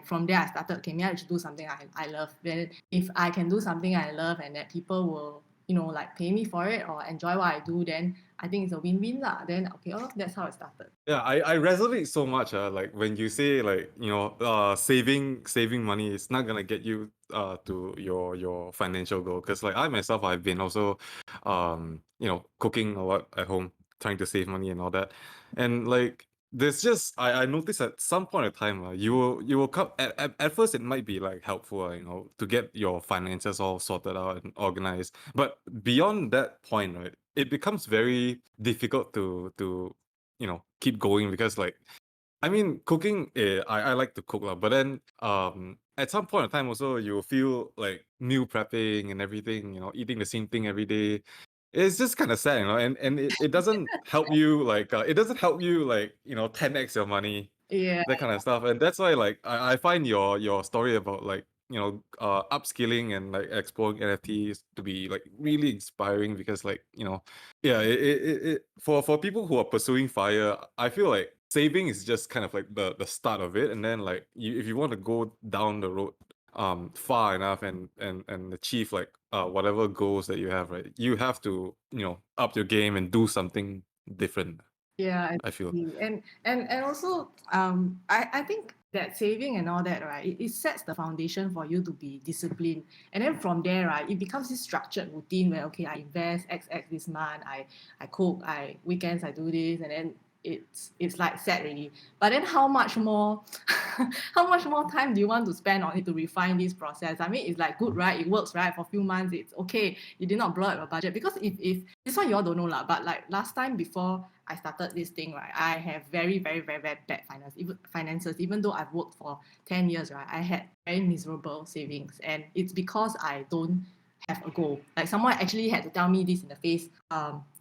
Speaker 2: from there I started, okay, maybe I should do something I love. Then if I can do something I love and that people will, like pay me for it or enjoy what I do, then I think it's a win-win lah. Then okay, that's how it started.
Speaker 1: Yeah, I resonate so much. Like when you say like saving money is not gonna get you to your financial goal. Because like I myself, I've been also cooking a lot at home, trying to save money and all that. And like there's just I noticed at some point of time, you will come at first it might be like helpful, to get your finances all sorted out and organized. But beyond that point, right, it becomes very difficult to keep going because like I mean cooking, I like to cook lah, but then at some point in time also you will feel like meal prepping and everything, eating the same thing every day. It's just kind of sad, and it doesn't help you like 10x your money,
Speaker 2: Yeah.
Speaker 1: that kind of stuff. And that's why like I find your story about like upskilling and like exploring NFTs to be like really inspiring because like yeah, for people who are pursuing fire, I feel like saving is just kind of like the start of it, and then like if you want to go down the road far enough and achieve like whatever goals that you have, right, you have to up your game and do something different,
Speaker 2: Yeah,
Speaker 1: I feel.
Speaker 2: exactly. And also I think that saving and all that, right, it sets the foundation for you to be disciplined. And then from there, right, it becomes this structured routine where okay, I invest X this month, I cook, I weekends I do this, and then it's like set already. But then how much more how much more time do you want to spend on it to refine this process? I mean, it's like good, right? It works, right? For a few months, it's okay. You did not blow up your budget. Because if this one you all don't know lah, but like last time before I started this thing, right, I have very, very, very, very bad finances. Even though I've worked for 10 years, right, I had very miserable savings. And it's because I don't have a goal. Like someone actually had to tell me this in the face,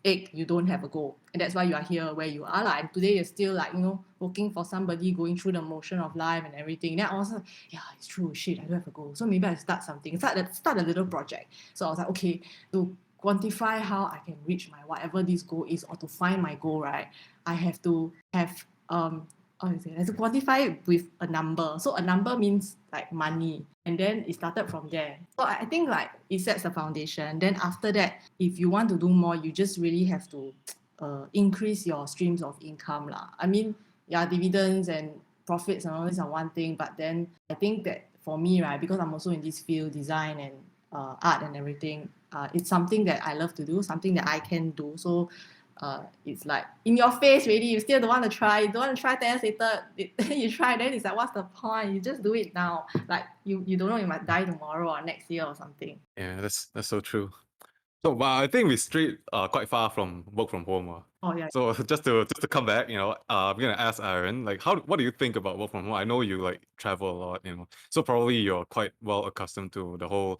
Speaker 2: Egg, you don't have a goal. And that's why you are here where you are. And today you're still like, working for somebody, going through the motion of life and everything. Then I was like, yeah, it's true, shit, I don't have a goal. So maybe I start something. Start a little project. So I was like, okay, to quantify how I can reach my whatever this goal is or to find my goal, right, I have to have I have to quantify it with a number. So a number means like money. And then it started from there. So I think like it sets the foundation. Then after that, if you want to do more, you just really have to increase your streams of income lah. I mean, yeah, dividends and profits and all this are one thing, but then I think that for me, right, because I'm also in this field, design and art and everything, it's something that I love to do, something that I can do. So it's like in your face already, you still don't want to try. You don't want to try 10 years later, you try, then it's like, what's the point? You just do it now. Like you don't know, you might die tomorrow or next year or something.
Speaker 1: Yeah, that's so true. So, but I think we strayed quite far from work from home.
Speaker 2: Oh yeah.
Speaker 1: So just to come back, I'm gonna ask Aaron, like, what do you think about work from home? I know you like travel a lot, so probably you're quite well accustomed to the whole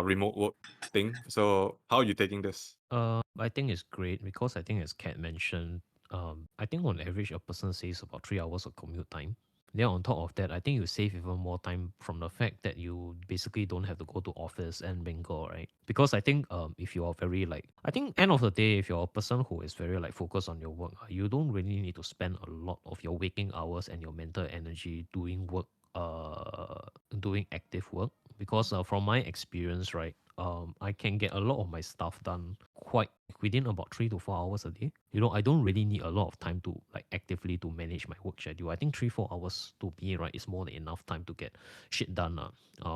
Speaker 1: remote work thing. So, how are you taking this?
Speaker 3: I think it's great because I think as Kat mentioned, I think on average a person saves about 3 hours of commute time. Then on top of that, I think you save even more time from the fact that you basically don't have to go to office and mingle, right? Because I think if you are very like, I think end of the day, if you're a person who is very like focused on your work, you don't really need to spend a lot of your waking hours and your mental energy doing work doing active work because from my experience, right, I can get a lot of my stuff done quite within about 3 to 4 hours a day. I don't really need a lot of time to like actively to manage my work schedule. I think 3 4 hours to me, right, is more than enough time to get shit done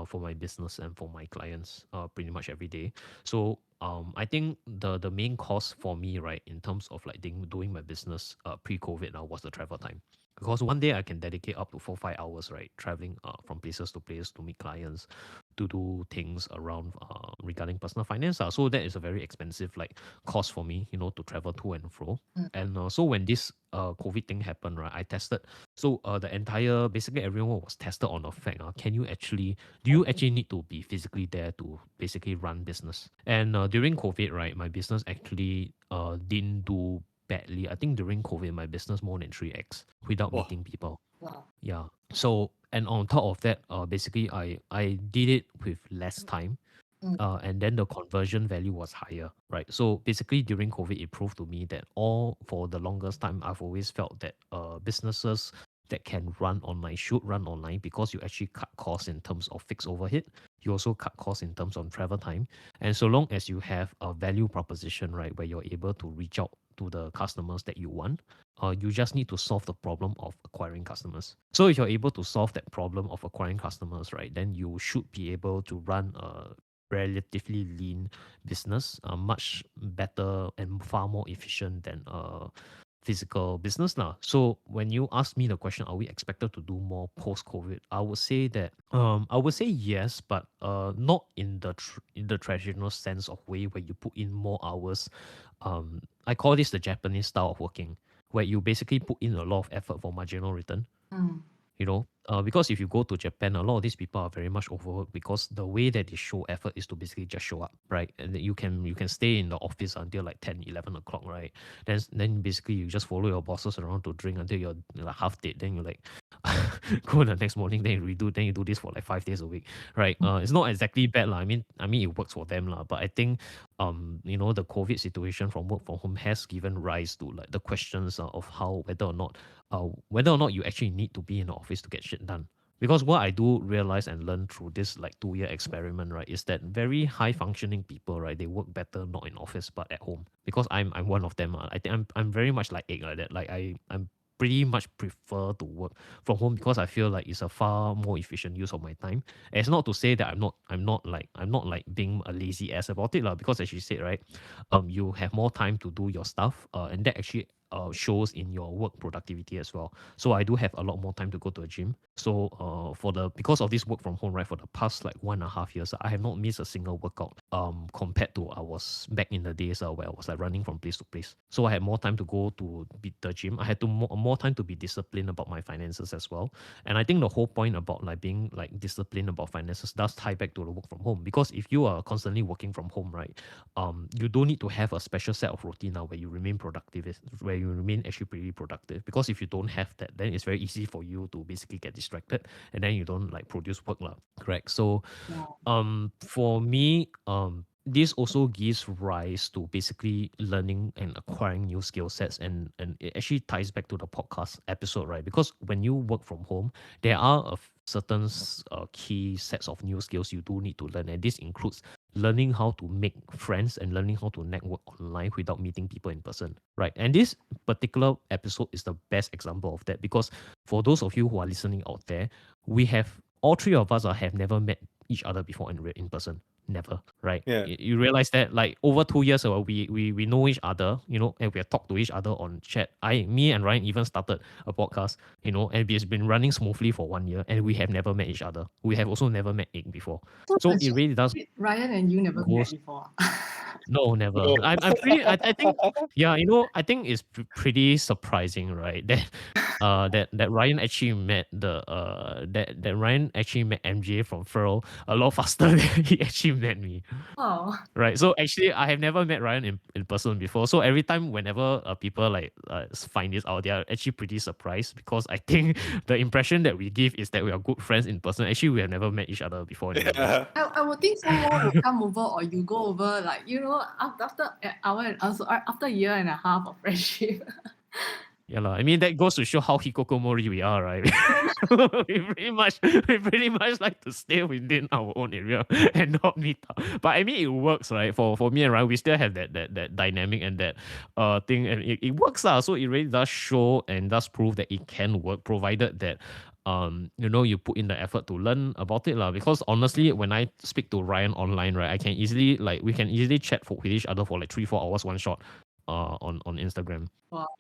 Speaker 3: for my business and for my clients pretty much every day. So I think the main cost for me, right, in terms of like doing my business pre-COVID now was the travel time. Because one day I can dedicate up to 4 5 hours, right, traveling from places to place to meet clients, to do things around regarding personal finance. So that is a very expensive like cost for me, to travel to and fro.
Speaker 2: Mm.
Speaker 3: And so when this COVID thing happened, right, I tested. So the entire basically everyone was tested on the fact, do you actually need to be physically there to basically run business? And during COVID, right, my business actually didn't do badly. I think during COVID, my business more than 3x without
Speaker 1: Wow.
Speaker 3: meeting people.
Speaker 2: Wow.
Speaker 3: Yeah. So and on top of that, basically I did it with less time.
Speaker 2: Mm.
Speaker 3: And then the conversion value was higher, right? So basically during COVID, it proved to me that for the longest time, I've always felt that businesses that can run online should run online because you actually cut costs in terms of fixed overhead. You also cut costs in terms of travel time. And so long as you have a value proposition, right, where you're able to reach out to the customers that you want, you just need to solve the problem of acquiring customers. So if you're able to solve that problem of acquiring customers, right, then you should be able to run a relatively lean business, much better and far more efficient than physical business now. So when you ask me the question, are we expected to do more post COVID? I would say yes, but not in the traditional sense of way where you put in more hours. I call this the Japanese style of working, where you basically put in a lot of effort for marginal return.
Speaker 2: Mm.
Speaker 3: Because if you go to Japan, a lot of these people are very much overworked because the way that they show effort is to basically just show up, right? And then you can stay in the office until like 10, 11 o'clock, right? Then basically you just follow your bosses around to drink until you're like half dead. Then you like go the next morning, then you redo, then you do this for like 5 days a week, right? It's not exactly bad, lah. I mean it works for them, lah. But I think the COVID situation from work from home has given rise to like the questions of how whether or not you actually need to be in the office to get shit done. Because what I do realize and learn through this like 2 year experiment, right, is that very high functioning people, right, they work better not in office but at home. Because I'm one of them. I think I'm very much like egg like that. Like I'm pretty much prefer to work from home because I feel like it's a far more efficient use of my time. And it's not to say that I'm not like being a lazy ass about it, lah. Because as you said, right, you have more time to do your stuff, and that actually shows in your work productivity as well. So I do have a lot more time to go to a gym. So because of this work from home, right, for the past like 1.5 years, I have not missed a single workout compared to I was back in the days where I was like running from place to place. So I had more time to go to the gym. I had to more time to be disciplined about my finances as well. And I think the whole point about like being like disciplined about finances does tie back to the work from home. Because if you are constantly working from home, right, you don't need to have a special set of routine now where you remain productive, where you remain actually pretty productive. Because if you don't have that, then it's very easy for you to basically get distracted and then you don't like produce work, lah. Correct. So
Speaker 2: Yeah.
Speaker 3: for me, this also gives rise to basically learning and acquiring new skill sets, and it actually ties back to the podcast episode, right? Because when you work from home, there are certain key sets of new skills you do need to learn, and this includes learning how to make friends and learning how to network online without meeting people in person, right? And this particular episode is the best example of that, because for those of you who are listening out there, all three of us have never met each other before in person. Never, right?
Speaker 1: Yeah.
Speaker 3: You realize that like over 2 years ago, we know each other, and we have talked to each other on chat. Me and Ryan even started a podcast, and it's been running smoothly for 1 year, and we have never met each other. We have also never met Ig before. So it really does
Speaker 2: Ryan and you never
Speaker 3: go.
Speaker 2: met before.
Speaker 3: No, never.
Speaker 1: No.
Speaker 3: I'm pretty. I think. Yeah, I think it's pretty surprising, right? That Ryan actually met that Ryan actually met MJ from Furl a lot faster than he actually met me.
Speaker 2: Oh.
Speaker 3: Right. So actually, I have never met Ryan in person before. So every time, whenever people like find this out, they are actually pretty surprised, because I think the impression that we give is that we are good friends in person. Actually, we have never met each other before in real life.
Speaker 1: Yeah.
Speaker 2: I would think someone will come over, or you go over, like after an hour and also after a year and a half of friendship.
Speaker 3: Yeah, lah. I mean, that goes to show how hikokomori we are, right? we pretty much like to stay within our own area and not meet up. But I mean, it works, right? For me and Ryan, we still have that dynamic and that thing, and it works, so it really does show and does prove that it can work, provided that you put in the effort to learn about it, lah. Because honestly, when I speak to Ryan online, right, we can easily chat with each other for like 3-4 hours one shot on Instagram.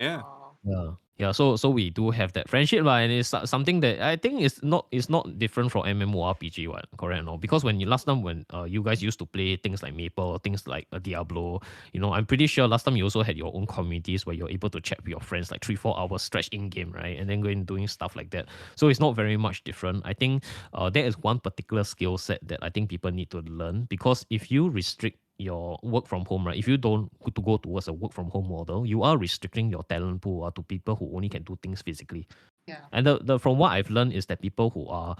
Speaker 1: Yeah.
Speaker 2: Wow.
Speaker 3: Yeah. So we do have that friendship, lah, and it's something that I think is not different from MMORPG, what, correct or not? Because last time when you guys used to play things like Maple, things like Diablo, I'm pretty sure last time you also had your own communities where you're able to chat with your friends like 3-4 hours stretch in game, right? And then going doing stuff like that. So it's not very much different. I think that is one particular skill set that I think people need to learn, because if you restrict your work from home, right? If you don't to go towards a work from home model, you are restricting your talent pool to people who only can do things physically.
Speaker 2: Yeah.
Speaker 3: And the from what I've learned is that people who are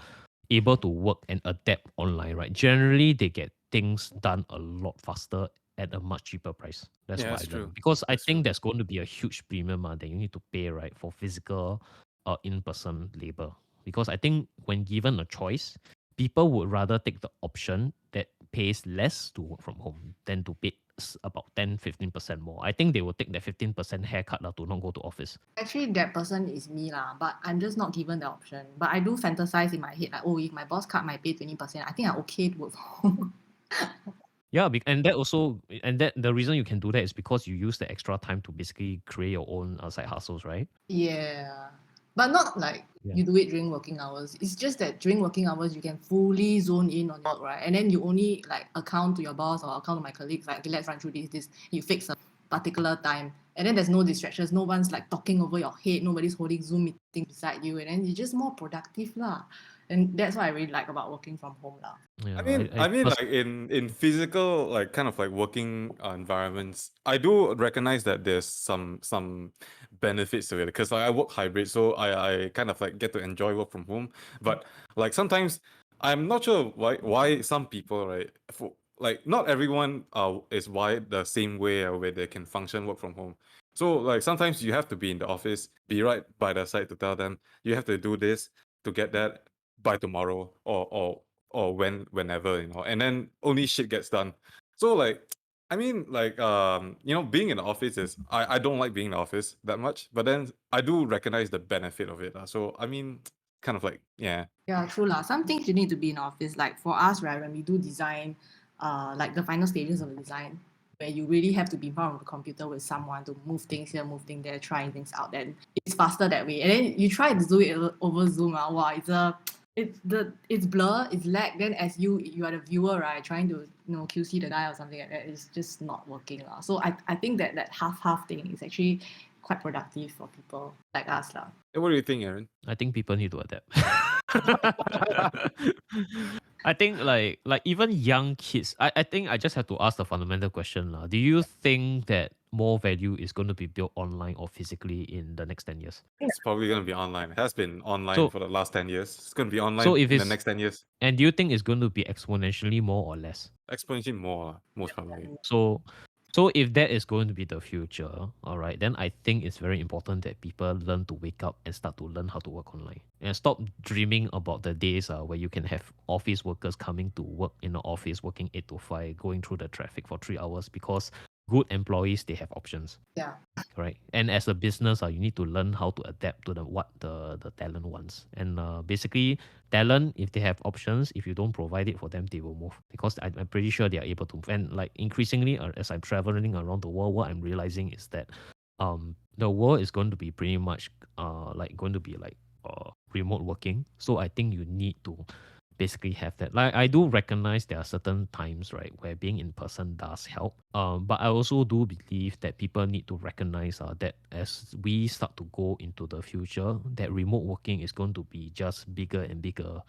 Speaker 3: able to work and adapt online, right? Generally, they get things done a lot faster at a much cheaper price. That's
Speaker 1: Yeah,
Speaker 3: what
Speaker 1: that's
Speaker 3: I learned.
Speaker 1: true.
Speaker 3: Because I
Speaker 1: That's
Speaker 3: think
Speaker 1: true.
Speaker 3: there's going to be a huge premium that you need to pay, right, for physical in-person labor. Because I think when given a choice, people would rather take the option that pays less to work from home than to pay about 10-15% more. I think they will take that 15% haircut to not go to office.
Speaker 2: Actually, that person is me lah, but I'm just not given the option. But I do fantasize in my head like, oh, if my boss cut my pay 20%, I think I'm okay to work from home.
Speaker 3: Yeah, and that the reason you can do that is because you use the extra time to basically create your own side hustles, right?
Speaker 2: Yeah, but not like
Speaker 3: Yeah.
Speaker 2: you do it during working hours. It's just that during working hours, you can fully zone in on work, right? And then you only like account to your boss or account to my colleagues, like, okay, let's run through this. You fix a particular time. And then there's no distractions. No one's like talking over your head. Nobody's holding Zoom meetings beside you. And then you're just more productive lah. And that's what I really like about working from home lah.
Speaker 3: Yeah,
Speaker 1: I mean, like in physical, like kind of like working environments, I do recognize that there's some benefits to it, because I work hybrid, so I kind of like get to enjoy work from home. But like sometimes I'm not sure why some people, right, like not everyone is wired the same way where they can function work from home. So like sometimes you have to be in the office, be right by their side to tell them you have to do this to get that by tomorrow or whenever, and then only shit gets done. So like I mean, like being in the office is I don't like being in the office that much, but then I do recognize the benefit of it. So I mean, kind of like yeah.
Speaker 2: Yeah, true lah. Some things you need to be in office. Like for us, right, when we do design, like the final stages of the design, where you really have to be in front of the computer with someone to move things here, move things there, trying things out. Then it's faster that way. And then you try to do it over Zoom. Wow, it's blur, it's lag. Then as you are the viewer, right, trying to QC the guy or something like that, it's just not working lah. So I think that half thing is actually quite productive for people like us lah.
Speaker 1: What do you think, Aaron?
Speaker 3: I think people need to adapt. I think like even young kids, I think I just have to ask the fundamental question lah. Do you think that more value is going to be built online or physically in the next 10 years?
Speaker 1: It's probably going to be online. It has been online
Speaker 3: So-
Speaker 1: for the last 10 years. It's going to be online
Speaker 3: So if
Speaker 1: in the
Speaker 3: it's-
Speaker 1: next 10 years.
Speaker 3: And do you think it's going to be exponentially more or less?
Speaker 1: Exponentially more, most probably.
Speaker 3: So if that is going to be the future, all right, then I think it's very important that people learn to wake up and start to learn how to work online and stop dreaming about the days where you can have office workers coming to work in the office, working 8 to 5, going through the traffic for 3 hours, because good employees, they have options.
Speaker 2: Yeah.
Speaker 3: Right. And as a business, you need to learn how to adapt to what the talent wants. And basically, talent, if they have options, if you don't provide it for them, they will move, because I'm pretty sure they are able to. And like increasingly, as I'm traveling around the world, what I'm realizing is that the world is going to be pretty much remote working. So I think you need to basically have that. Like I do recognize there are certain times, right, where being in person does help. But I also do believe that people need to recognize that as we start to go into the future, that remote working is going to be just bigger and bigger.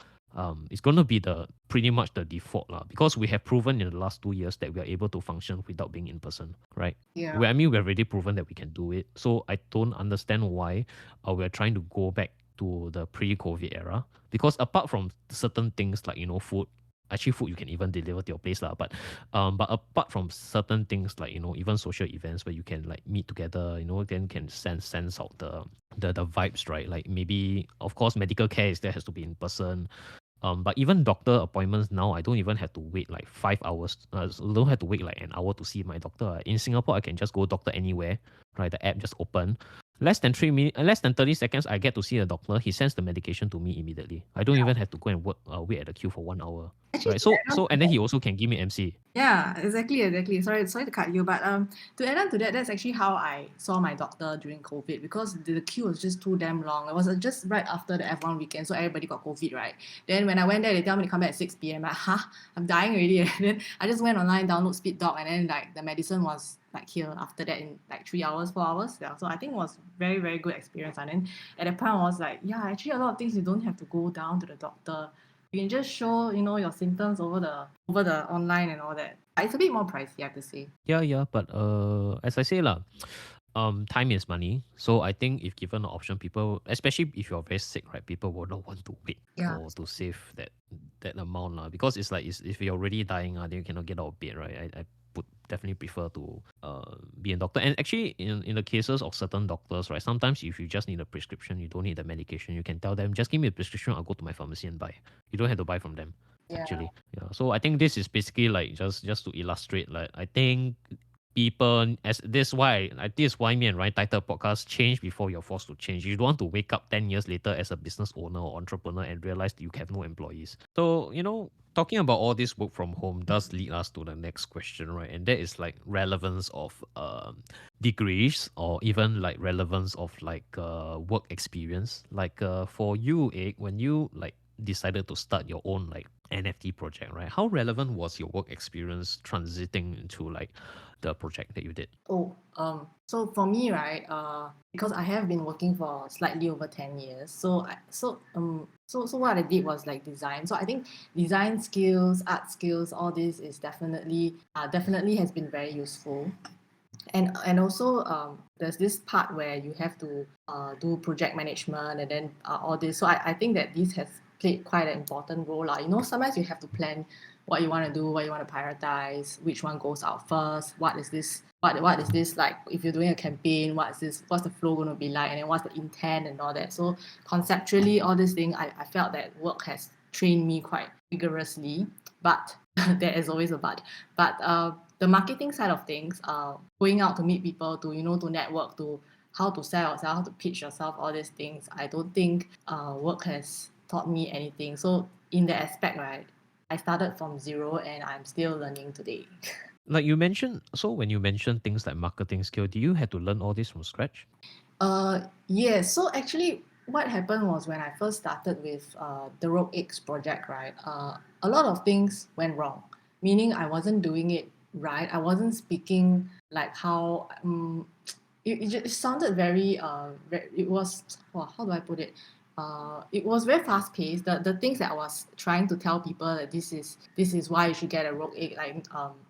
Speaker 3: It's going to be pretty much the default because we have proven in the last 2 years that we are able to function without being in person, right?
Speaker 2: Yeah.
Speaker 3: I mean, we've already proven that we can do it. So I don't understand why we're trying to go back to the pre-COVID era, because apart from certain things like food, actually food you can even deliver to your place lah. But apart from certain things like even social events where you can like meet together, then can sense out the vibes, right? Like maybe of course medical care is there has to be in person. But even doctor appointments now, I don't even have to wait like 5 hours. Don't have to wait like an hour to see my doctor. In Singapore, I can just go doctor anywhere, right? The app just open. Less than 3 minutes, less than 30 seconds, I get to see a doctor. He sends the medication to me immediately. I don't even have to go and wait at the queue for 1 hour,
Speaker 2: Actually,
Speaker 3: right?
Speaker 2: to
Speaker 3: So
Speaker 2: add on to
Speaker 3: and then
Speaker 2: that,
Speaker 3: he also can give me MC.
Speaker 2: yeah, exactly. Sorry to cut you, but to add on to that, that's actually how I saw my doctor during COVID because the queue was just too damn long. It was just right after the F1 weekend, so everybody got COVID, right? Then when I went there, they tell me to come back at 6 p.m. Like, I'm dying already. And then I just went online, download Speed Doc, and then like the medicine was like here after that in like 3 hours, 4 hours. Yeah, so I think it was very, very good experience. And then at that point, I was like, yeah, actually a lot of things you don't have to go down to the doctor. You can just show, your symptoms over the online and all that. It's a bit more pricey, I have to say.
Speaker 3: Yeah, but as I say lah, time is money. So I think if given the option, people, especially if you're very sick, right, people will not want to wait
Speaker 2: Yeah.
Speaker 3: to save that amount lah. Because it's like if you're already dying, then you cannot get out of bed, right? I would definitely prefer to be a doctor. And actually, in the cases of certain doctors, right, sometimes if you just need a prescription, you don't need the medication, you can tell them just give me a prescription, I'll go to my pharmacy and buy. You don't have to buy from them.
Speaker 2: Yeah.
Speaker 3: Actually, yeah. So I think this is basically like just to illustrate, like I think people this is why me and Ryan title podcast change before you're forced to change. You don't want to wake up 10 years later as a business owner or entrepreneur and realize that you have no employees. So talking about all this work from home does lead us to the next question, right? And that is like relevance of degrees, or even like relevance of like work experience. Like for you, Ig, when you like decided to start your own like NFT project, right? How relevant was your work experience transiting into like the project that you did?
Speaker 2: So for me, right, because I have been working for slightly over 10 years, so what I did was like design. So I think design skills, art skills, all this is definitely has been very useful. And also there's this part where you have to do project management and then all this. So I think that this has played quite an important role. Sometimes you have to plan what you want to do, what you want to prioritize, which one goes out first, what is this like if you're doing a campaign, what's the flow going to be like, and then what's the intent and all that. So conceptually, all this thing, I felt that work has trained me quite vigorously, but there is always a but. But the marketing side of things, going out to meet people, to network, to how to sell yourself, how to pitch yourself, all these things, I don't think work has taught me anything. So in that aspect, right, I started from zero and I'm still learning today.
Speaker 3: Like you mentioned, so when you mentioned things like marketing skill, do you have to learn all this from scratch?
Speaker 2: Yes. So actually, what happened was when I first started with the Rogue X project, right? A lot of things went wrong. Meaning, I wasn't doing it right. I wasn't speaking like how. It sounded very. It was. Well, how do I put it? It was very fast paced. The things that I was trying to tell people that this is why you should get a Rogue Egg, like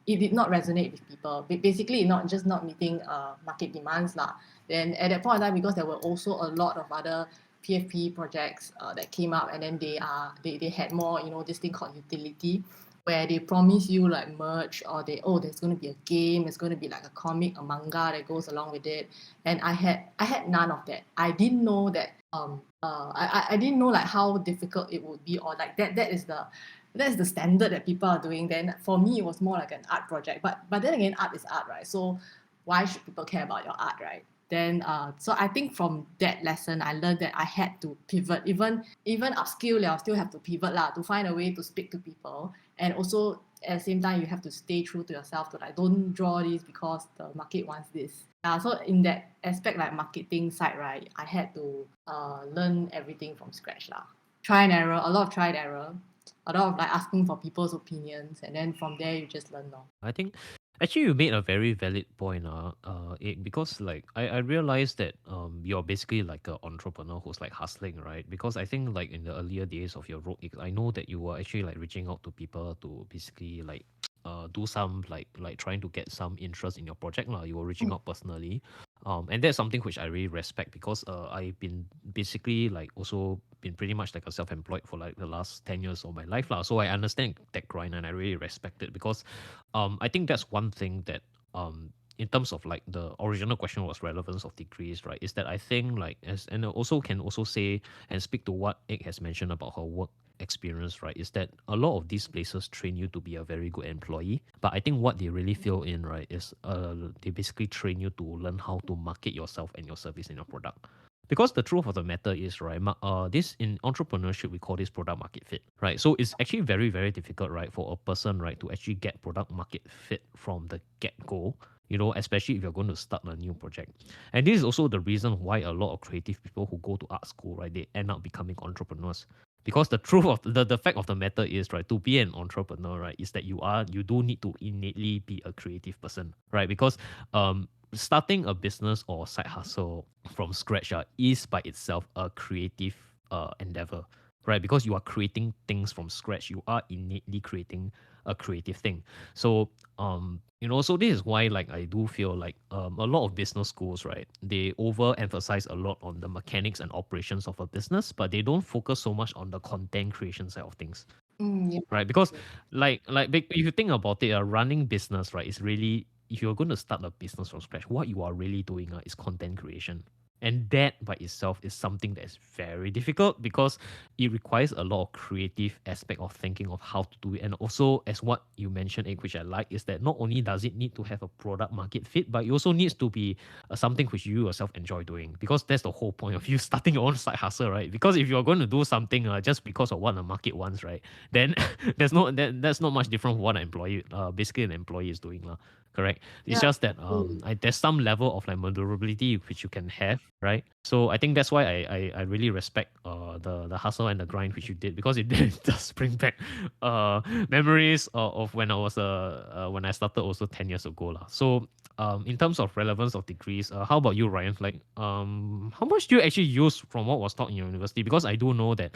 Speaker 2: it did not resonate with people. Basically, not meeting market demands lah. Then at that point in time, because there were also a lot of other PFP projects that came up, and then they had more, this thing called utility, where they promise you like merch, or there's going to be a game, there's going to be like a comic, a manga that goes along with it. And I had none of that. I didn't know that I didn't know like how difficult it would be, or like that is the standard that people are doing. Then for me it was more like an art project, but then again, art is art, right? So why should people care about your art, right? Then so I think from that lesson I learned that I had to pivot. Even upskill, I'll still have to pivot lah, to find a way to speak to people. And also at the same time you have to stay true to yourself, to like don't draw this because the market wants this. So in that aspect, like marketing side, right, I had to learn everything from scratch lah. Try and error, a lot of try and error, a lot of like asking for people's opinions, and then from there you just learn lor.
Speaker 3: I think actually you made a very valid point, because like I realized that you're basically like an entrepreneur who's like hustling, right? Because I think like in the earlier days of your road, I know that you were actually like reaching out to people to basically like do some like trying to get some interest in your project lah. You were reaching out personally. And that's something which I really respect because I've been basically like also been pretty much like a self-employed for like the last 10 years of my life lah. So I understand that grind and I really respect it because I think that's one thing that in terms of like the original question was relevance of degrees, right? Is that I think like as and also can also say and speak to what Egg has mentioned about her work experience, right? Is that a lot of these places train you to be a very good employee. But I think what they really feel in, right, is they basically train you to learn how to market yourself and your service and your product. Because the truth of the matter is, right, this in entrepreneurship, we call this product market fit, right? So it's actually very, very difficult, right, for a person, right, to actually get product market fit from the get go, especially if you're going to start a new project. And this is also the reason why a lot of creative people who go to art school, right, they end up becoming entrepreneurs. Because the truth of the fact of the matter is, right, to be an entrepreneur, right, is that you do need to innately be a creative person, right? Because starting a business or side hustle from scratch is by itself a creative endeavor, right? Because you are creating things from scratch, you are innately creating a creative thing. So so this is why like I do feel like a lot of business schools, right, they overemphasize a lot on the mechanics and operations of a business, but they don't focus so much on the content creation side of things,
Speaker 2: Yeah.
Speaker 3: right? Because if you think about it, running business, right, is really, if you're going to start a business from scratch, what you are really doing is content creation. And that by itself is something that is very difficult because it requires a lot of creative aspect of thinking of how to do it. And also, as what you mentioned, Egg, which I like, is that not only does it need to have a product market fit, but it also needs to be something which you yourself enjoy doing. Because that's the whole point of you starting your own side hustle, right? Because if you're going to do something just because of what the market wants, right, then that's not much different from what basically an employee is doing, correct? It's
Speaker 2: Yeah.
Speaker 3: just that there's some level of like maneuverability which you can have, right? So I think that's why I really respect the hustle and the grind which you did, because it does bring back memories of when when I started also 10 years ago lah. So in terms of relevance of degrees, how about you, Ryan? Like how much do you actually use from what was taught in your university? Because I do know that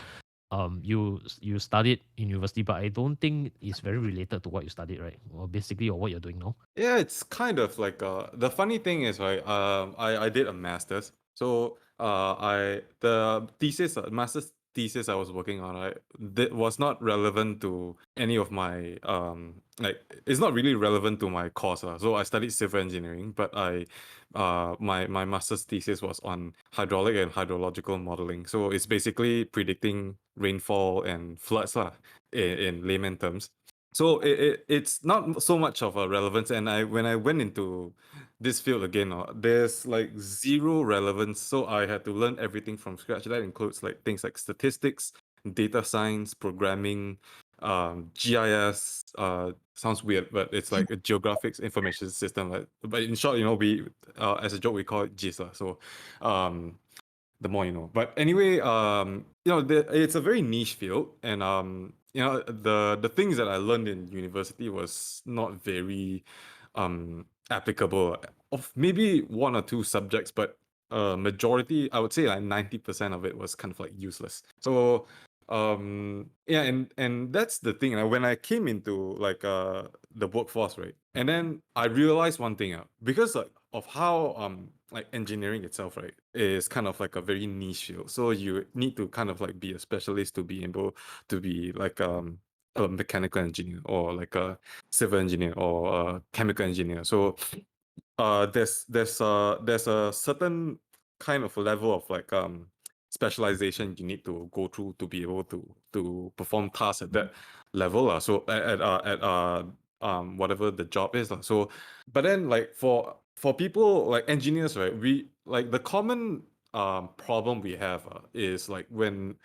Speaker 3: you studied in university, but I don't think it's very related to what you studied, right? Or basically, or what you're doing now.
Speaker 1: Yeah, it's kind of like the funny thing is, right, I did a master's. So I the thesis master's thesis I was working on, right, that was not relevant to any of my like it's not really relevant to my course. So I studied civil engineering, but my master's thesis was on hydraulic and hydrological modeling. So it's basically predicting rainfall and floods in layman terms. So it's not so much of a relevance. And when I went into this field again, there's like zero relevance. So I had to learn everything from scratch. That includes like things like statistics, data science, programming, GIS. Sounds weird, but it's like a geographic information system. But in short, we as a joke we call it GIS. So the more you know. But anyway, it's a very niche field, and the things that I learned in university was not very applicable. Of maybe one or two subjects, but majority, I would say like 90% of it was kind of like useless. So yeah, and that's the thing. When I came into like the workforce, right, and then I realized one thing, because like of how like engineering itself, right, is kind of like a very niche field. So you need to kind of like be a specialist to be able to be like a mechanical engineer or like a civil engineer or a chemical engineer. So there's a certain kind of level of like specialization you need to go through to be able to perform tasks at that level. So whatever the job is. So but then like for people like engineers, right, we like the common problem we have is like when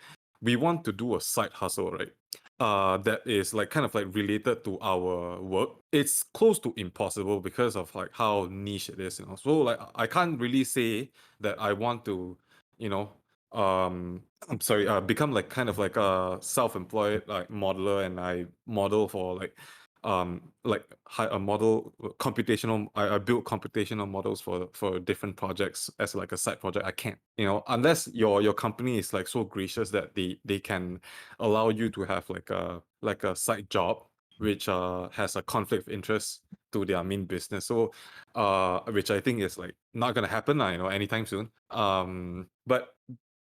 Speaker 1: we want to do a side hustle, right, that is like kind of like related to our work, it's close to impossible because of like how niche it is. So like I can't really say that I want to, you know I'm sorry, become like kind of like a self-employed like modeler, and I model for like a model computational. I build computational models for different projects as like a side project. I can't, unless your company is like so gracious that they can allow you to have like a side job which has a conflict of interest to their main business. So, which I think is like not gonna happen, anytime soon. But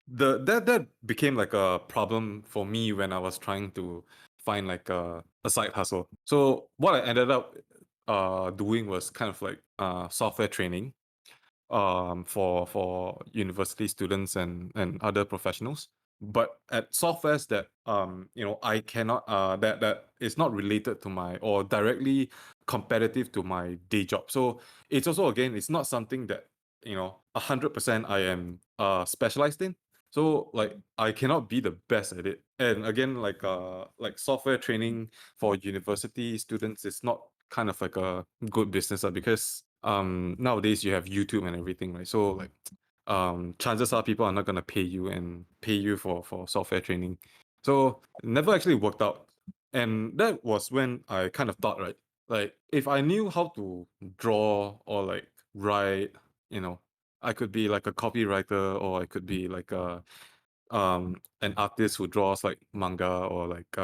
Speaker 1: that became like a problem for me when I was trying to find like a side hustle. So what I ended up doing was kind of like software training for university students and other professionals, but at softwares that I cannot that is not related to my or directly competitive to my day job. So it's also, again, it's not something that 100% I am specialized in. So like I cannot be the best at it. And again, like software training for university students is not kind of like a good business, because nowadays you have YouTube and everything, right? So like chances are people are not gonna pay you and pay you for software training. So it never actually worked out. And that was when I kind of thought, right, like if I knew how to draw or like write, I could be like a copywriter, or I could be like an artist who draws like manga, or like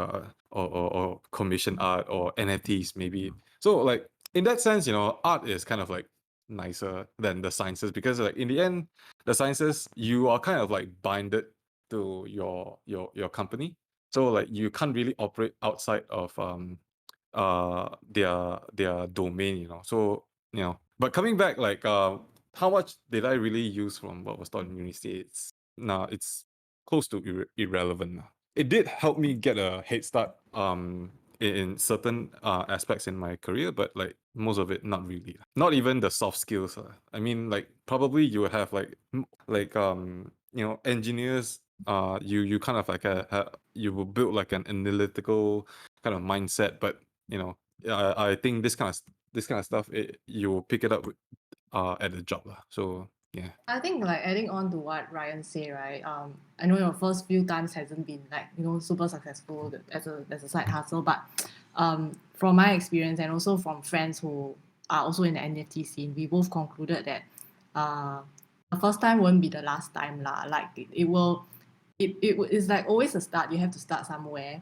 Speaker 1: or commission art, or NFTs maybe. So like in that sense, art is kind of like nicer than the sciences, because like in the end, the sciences, you are kind of like binded to your company. So like you can't really operate outside of their domain, So but coming back, like how much did I really use from what was taught in university? It's close to irrelevant now. It did help me get a head start in certain aspects in my career, but like most of it not really. Not even the soft skills. I mean, like probably you would have like engineers. You kind of like you will build like an analytical kind of mindset, but I think this kind of stuff, you will pick it up at the job lah. So yeah.
Speaker 2: I think like adding on to what Ryan said, right? I know your first few times hasn't been like super successful as a side hustle, but from my experience and also from friends who are also in the NFT scene, we both concluded that the first time won't be the last time lah. Like it will, it's like always a start. You have to start somewhere,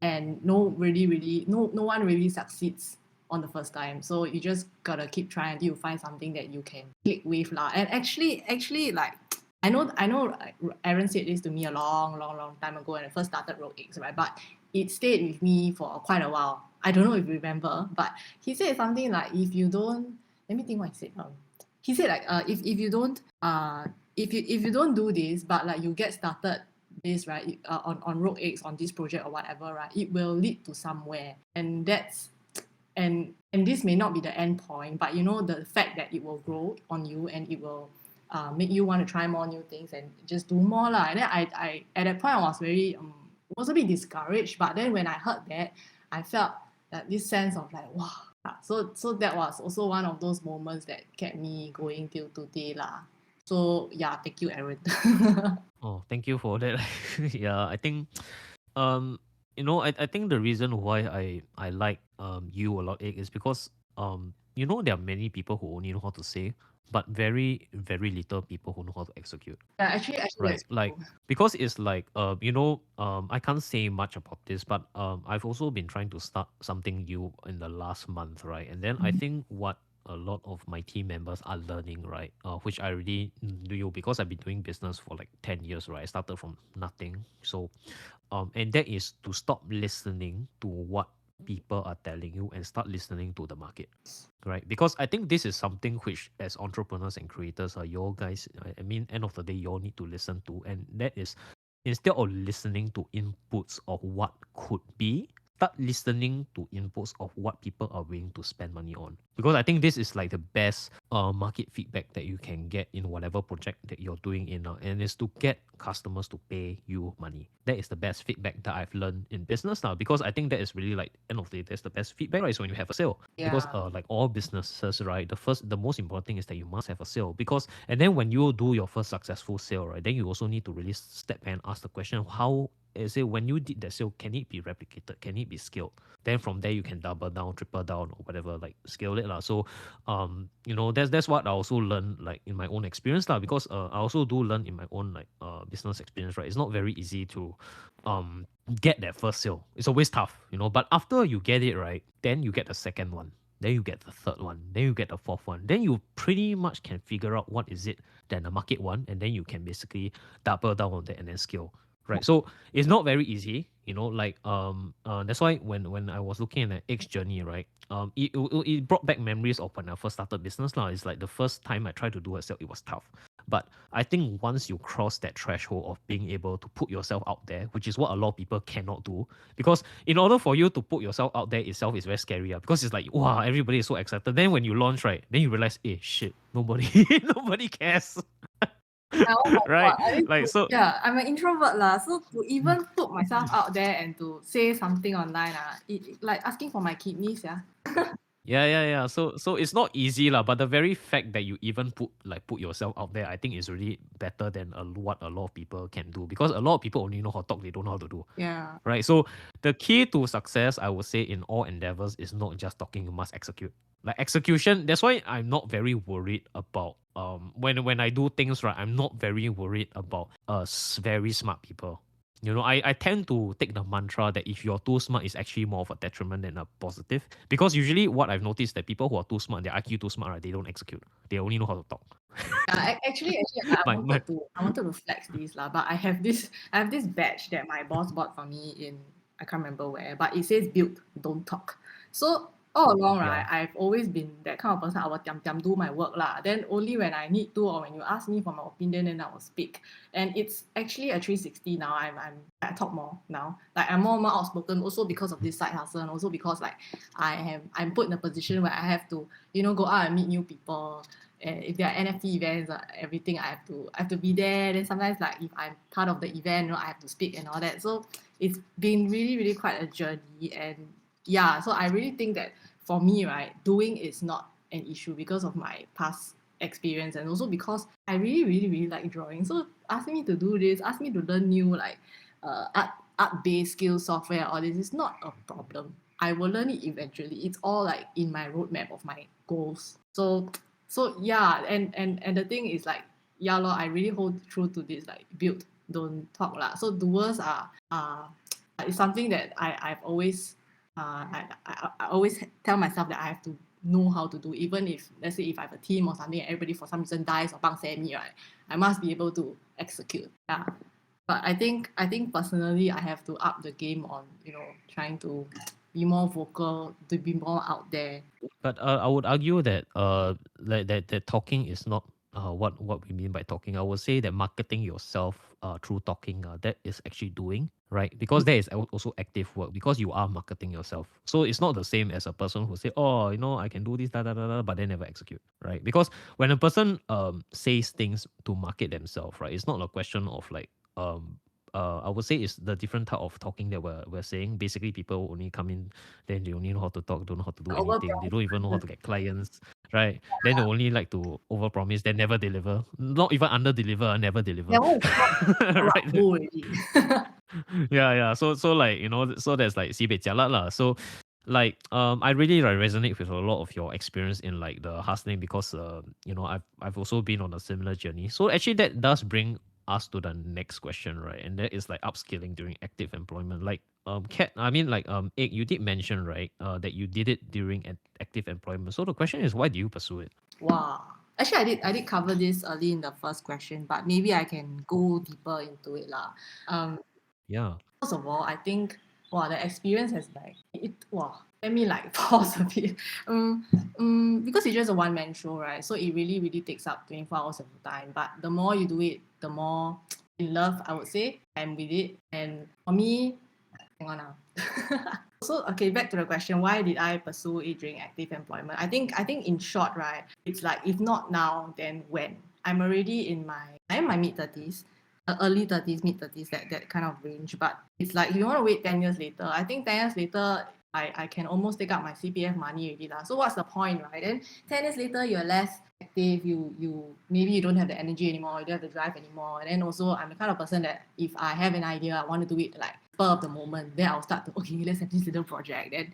Speaker 2: and no one really succeeds on the first time. So you just gotta keep trying until you find something that you can click with lah. And actually, like I know like, Aaron said this to me a long time ago when I first started Rogue X, right? But it stayed with me for quite a while. I don't know if you remember, but he said something like, if you don't, let me think what he said. He said like if you don't if you don't do this, but like you get started this, right, on Rogue X, on this project or whatever, right, it will lead to somewhere. And that's and this may not be the end point, but the fact that it will grow on you, and it will make you want to try more new things and just do more lah. And then I at that point I was very was a bit discouraged, but then when I heard that, I felt that this sense of like, wow. So that was also one of those moments that kept me going till today lah. So yeah, thank you, Aaron.
Speaker 3: Oh, thank you for that. Yeah, I think I think the reason why I like you a lot, Egg, is because there are many people who only know how to say, but very very little people who know how to execute.
Speaker 2: Yeah, actually
Speaker 3: Right.
Speaker 2: that's
Speaker 3: Like
Speaker 2: true.
Speaker 3: because it's like I can't say much about this, but I've also been trying to start something new in the last month, right? And then I think what a lot of my team members are learning, right? Which I already knew because I've been doing business for like 10 years, right? I started from nothing. So and that is to stop listening to what people are telling you and start listening to the market, right? Because I think this is something which, as entrepreneurs and creators, are your guys. I mean, end of the day, you all need to listen to, and that is instead of listening to inputs of what could be, start listening to inputs of what people are willing to spend money on. Because I think this is like the best market feedback that you can get in whatever project that you're doing in, and is to get customers to pay you money. That is the best feedback that I've learned in business now, because I think that is really like end of the day, that's the best feedback, right? Is when you have a sale. Because
Speaker 2: Yeah.
Speaker 3: like all businesses, right, the most important thing is that you must have a sale. Because and then when you do your first successful sale, right, then you also need to really step and ask the question, how is it when you did that sale, can it be replicated, can it be scaled? Then from there you can double down, triple down, or whatever, like scale it lah. So that's what I also learned like in my own experience lah. Because I also do learn in my own like business experience, right? It's not very easy to get that first sale. It's always tough, but after you get it right, then you get the second one. then you get the third one, then you get the fourth one. Then you pretty much can figure out what is it that the market want, and then you can basically double down on that and then scale. Right. So it's not very easy, like that's why when I was looking at X journey, right? It brought back memories of when I first started business. It's like the first time I tried to do it, so it was tough. But I think once you cross that threshold of being able to put yourself out there, which is what a lot of people cannot do, because in order for you to put yourself out there itself is very scary, because it's like, wow, everybody is so excited. Then when you launch, right, then you realize, shit, nobody nobody cares.
Speaker 2: Oh my
Speaker 3: Right?
Speaker 2: God. I mean,
Speaker 3: Like, so
Speaker 2: yeah, I'm an introvert lah. So to even put myself out there and to say something online, like asking for my kidneys, yeah.
Speaker 3: yeah. So it's not easy lah, but the very fact that you even put yourself out there, I think is really better than what a lot of people can do, because a lot of people only know how to talk, they don't know how to do.
Speaker 2: Yeah.
Speaker 3: Right? So the key to success, I would say, in all endeavors is not just talking, you must execute. Like execution, that's why I'm not very worried about when I do things, right, I'm not very worried about very smart people. I tend to take the mantra that if you're too smart, it's actually more of a detriment than a positive. Because usually what I've noticed that people who are too smart, their IQ too smart, right, they don't execute. They only know how to talk.
Speaker 2: Yeah, actually, I
Speaker 3: My
Speaker 2: wanted to flex this lah, but I have this badge that my boss bought for me in, I can't remember where, but it says build, don't talk. So all along, right,
Speaker 3: Yeah.
Speaker 2: I've always been that kind of person. I will do my work lah. Then only when I need to, or when you ask me for my opinion, then I will speak. And it's actually a 360 now. I talk more now. Like I'm more outspoken, also because of this side hustle, and also because like I'm put in a position where I have to, go out and meet new people. And if there are NFT events or everything, I have to be there. Then sometimes, like if I'm part of the event, I have to speak and all that. So it's been really, really quite a journey. And yeah, so I really think that for me, right, doing is not an issue because of my past experience, and also because I really, really, really like drawing. So asking me to do this, ask me to learn new like art-based skill software, all this is not a problem. I will learn it eventually. It's all like in my roadmap of my goals. So yeah, and the thing is like, yeah, lor, I really hold true to this like build, don't talk lah. So doers are it's something that I've always I always tell myself that I have to know how to do. Even if, let's say, if I have a team or something and everybody for some reason dies or bang me, right, I must be able to execute. Yeah. But I think personally I have to up the game on, trying to be more vocal, to be more out there.
Speaker 3: But I would argue that that talking is not what we mean by talking. I would say that marketing yourself through talking, that is actually doing, right? Because there is also active work, because you are marketing yourself. So it's not the same as a person who say, oh, I can do this, but they never execute, right? Because when a person says things to market themselves, right, it's not a question of like I would say it's the different type of talking that we're saying. Basically, people only come in, then they only know how to talk, don't know how to do anything. They don't even know how to get clients, right? Then they only like to overpromise, then never deliver. Not even under-deliver, never deliver.
Speaker 2: That one is
Speaker 3: Right?
Speaker 2: already.
Speaker 3: Yeah. So like, so there's like sibei jialat lah. So like I really like resonate with a lot of your experience in like the hustling, because I've also been on a similar journey. So actually that does bring us to the next question, right? And that is like upskilling during active employment. Like Kat, I mean like Egg, you did mention, right, that you did it during active employment. So the question is, why do you pursue it?
Speaker 2: Wow. Actually, I did cover this early in the first question, but maybe I can go deeper into it lah.
Speaker 3: Yeah.
Speaker 2: First of all, I think the experience has like let me like pause a bit. Because it's just a one-man show, right? So it really, really takes up 24 hours of your time. But the more you do it, the more in love, I would say, I'm with it. And for me, hang on now. So okay, back to the question, why did I pursue it during active employment? I think in short, right, it's like, if not now, then when? I'm already in my mid-30s, early 30s, mid-30s, that kind of range. But it's like, if you want to wait 10 years later, I think 10 years later, I can almost take out my CPF money already lah. So what's the point, right? Then 10 years later, you're less active, you maybe you don't have the energy anymore, you don't have the drive anymore. And then also, I'm the kind of person that if I have an idea, I want to do it like spur of the moment, then I'll start to, okay, let's have this little project, then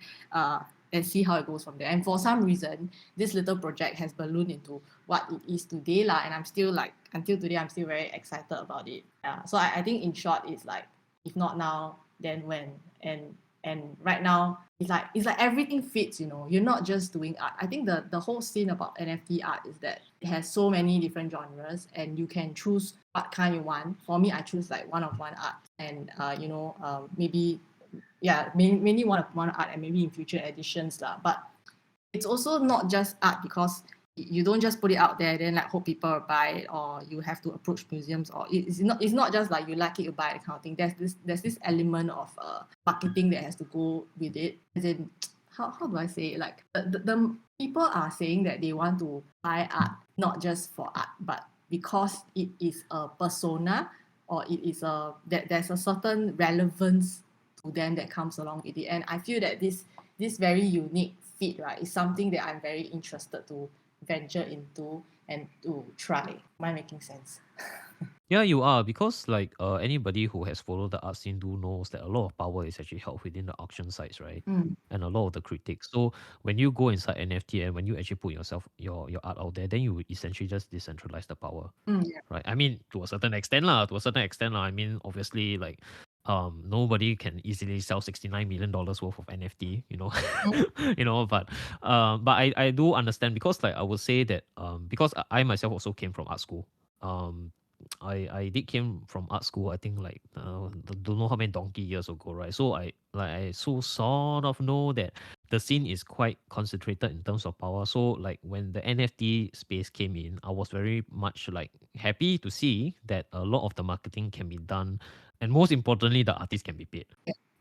Speaker 2: and see how it goes from there. And for some reason, this little project has ballooned into what it is today lah. And I'm still like, until today, I'm still very excited about it. Yeah. So I think in short, it's like, if not now, then when? And And right now, it's like everything fits, You're not just doing art. I think the whole scene about NFT art is that it has so many different genres, and you can choose what kind you want. For me, I choose like one of one art, and maybe mainly one of one art, and maybe in future editions lah. But it's also not just art, because you don't just put it out there then like hope people will buy it, or you have to approach museums, or it's not just like you like it, you buy it kind of thing. There's this element of marketing that has to go with it, as in how do I say it? Like the people are saying that they want to buy art not just for art, but because it is a persona, or it is that there's a certain relevance to them that comes along with it. And I feel that this very unique fit, right, is something that I'm very interested to venture into and to try. Am I making sense?
Speaker 3: Yeah, you are, because like anybody who has followed the art scene do knows that a lot of power is actually held within the auction sites, right?
Speaker 2: Mm.
Speaker 3: And a lot of the critics. So when you go inside NFT and when you actually put your art out there, then you essentially just decentralize the power,
Speaker 2: Yeah.
Speaker 3: right? I mean, to a certain extent lah. I mean, obviously, like nobody can easily sell $69 million worth of NFT, but I do understand, because like I would say that because I myself also came from art school. Um I did came from art school, I think like don't know how many donkey years ago, right? So I so sort of know that the scene is quite concentrated in terms of power. So like when the NFT space came in, I was very much like happy to see that a lot of the marketing can be done, and most importantly, the artists can be paid.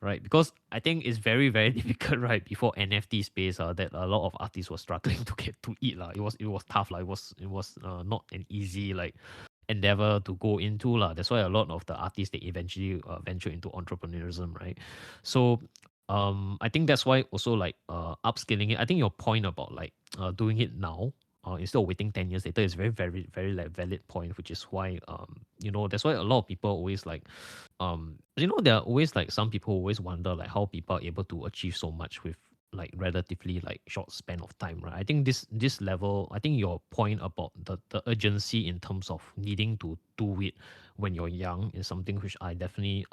Speaker 3: Right, because I think it's very very difficult, right, before NFT space that a lot of artists were struggling to get to eat lah. It was tough lah. It was not an easy like endeavor to go into lah. That's why a lot of the artists, they eventually venture into entrepreneurism, right? So I think that's why also like upskilling it. I think your point about like doing it now instead of waiting 10 years later is very very very like valid point, which is why that's why a lot of people always like there are always like some people always wonder like how people are able to achieve so much with like relatively like short span of time, right? I think this level, I think your point about the urgency in terms of needing to do it when you're young is something which I definitely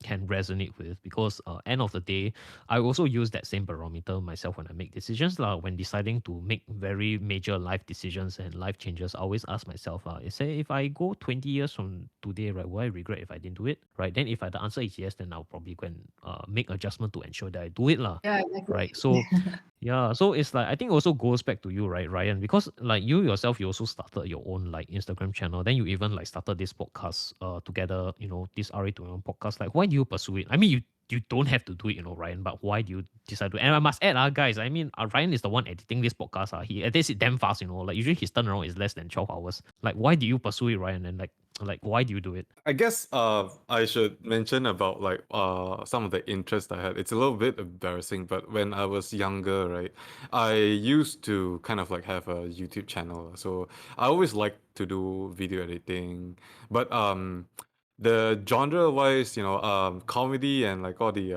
Speaker 3: can resonate with, because end of the day, I also use that same barometer myself when I make decisions lah. When deciding to make very major life decisions and life changes, I always ask myself say if I go 20 years from today, right, will I regret if I didn't do it? Right? Then if the answer is yes, then I'll probably go and make adjustment to ensure that I do it lah.
Speaker 2: Yeah, exactly.
Speaker 3: Right? So yeah, so it's like I think also goes back to you, right, Ryan? Because like you yourself, you also started your own like Instagram channel. Then you even like started this podcast together, this RA21 podcast. Like, why do you pursue it? I mean, you don't have to do it, Ryan, but why do you decide to? And I must add, guys, I mean, Ryan is the one editing this podcast. He edits it damn fast, like usually his turnaround is less than 12 hours. Like, why do you pursue it, Ryan? And like why do you do it?
Speaker 1: I guess I should mention about like some of the interests I had. It's a little bit embarrassing, but when I was younger, right, I used to kind of like have a YouTube channel. So I always liked to do video editing, but the genre wise, comedy and like all the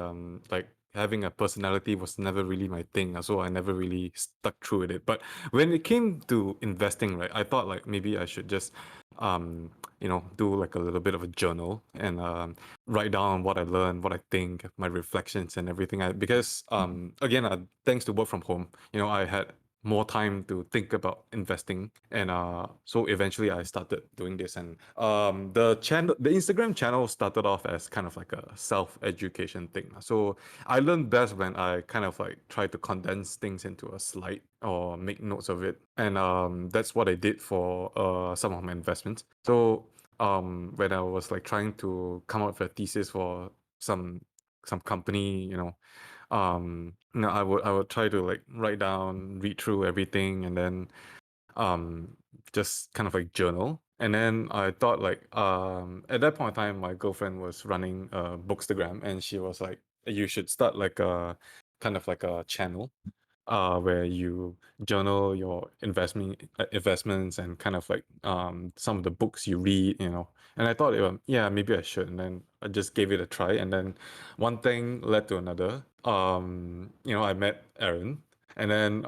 Speaker 1: like having a personality was never really my thing. So I never really stuck through with it. But when it came to investing, right, I thought like maybe I should just do like a little bit of a journal and write down what I learned, what I think, my reflections and everything. Because again, thanks to work from home, I had more time to think about investing, and so eventually I started doing this. And the Instagram channel started off as kind of like a self-education thing. So I learned best when I kind of like try to condense things into a slide or make notes of it, and that's what I did for some of my investments. So when I was like trying to come up with a thesis for some company, I would try to like write down, read through everything, and then just kind of like journal. And then I thought like at that point in time, my girlfriend was running Bookstagram, and she was like, you should start like a kind of like a channel where you journal your investments and kind of like some of the books you read, And I thought, yeah, maybe I should. And then I just gave it a try. And then one thing led to another. I met Aaron. And then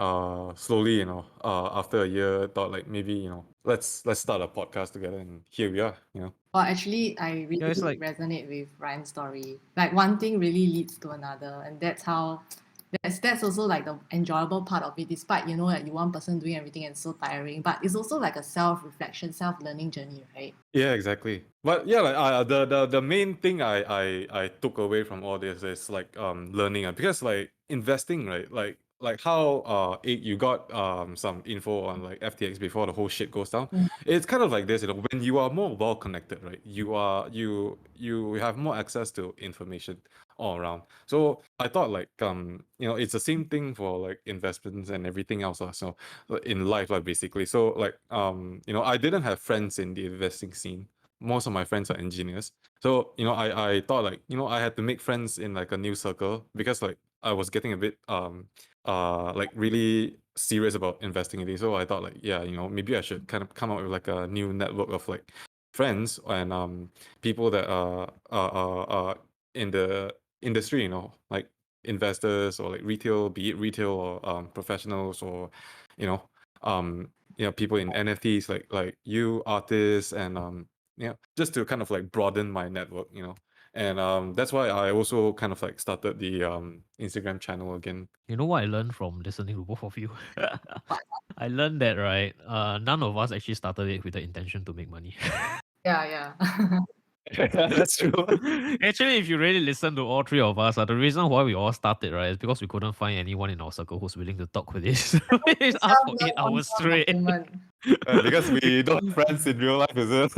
Speaker 1: slowly, after a year, thought like maybe, let's start a podcast together. And here we are.
Speaker 2: Well, actually, I
Speaker 3: Yeah,
Speaker 2: really
Speaker 3: it's like
Speaker 2: resonate with Ryan's story. Like one thing really leads to another, and that's how that's also like the enjoyable part of it. Despite like you one person doing everything and so tiring, but it's also like a self-reflection, self-learning journey, right?
Speaker 1: Yeah, exactly. But yeah, like the main thing I took away from all this is like learning, because like investing, right? Like how you got some info on like FTX before the whole shit goes down.
Speaker 2: Mm.
Speaker 1: It's kind of like this, when you are more well connected, right? You have more access to information all around. So I thought like it's the same thing for like investments and everything else also in life, like basically. So like I didn't have friends in the investing scene. Most of my friends are engineers. So I thought like I had to make friends in like a new circle, because like I was getting a bit like really serious about investing in it. So I thought like, yeah, maybe I should kind of come up with like a new network of like friends and people that are in the industry, like investors or like retail, be it retail or professionals, or you know um people in NFTs, like you artists, and just to kind of like broaden my network, and that's why I also kind of like started the Instagram channel again.
Speaker 3: you know what I learned from listening to both of you. I learned that right, none of us actually started it with the intention to make money.
Speaker 2: Yeah, yeah.
Speaker 1: That's true.
Speaker 3: Actually, if you really listen to all three of us, the reason why we all started, right, is because we couldn't find anyone in our circle who's willing to talk with us. It's us for 8 hours straight.
Speaker 1: Because we don't have friends in real life, is it?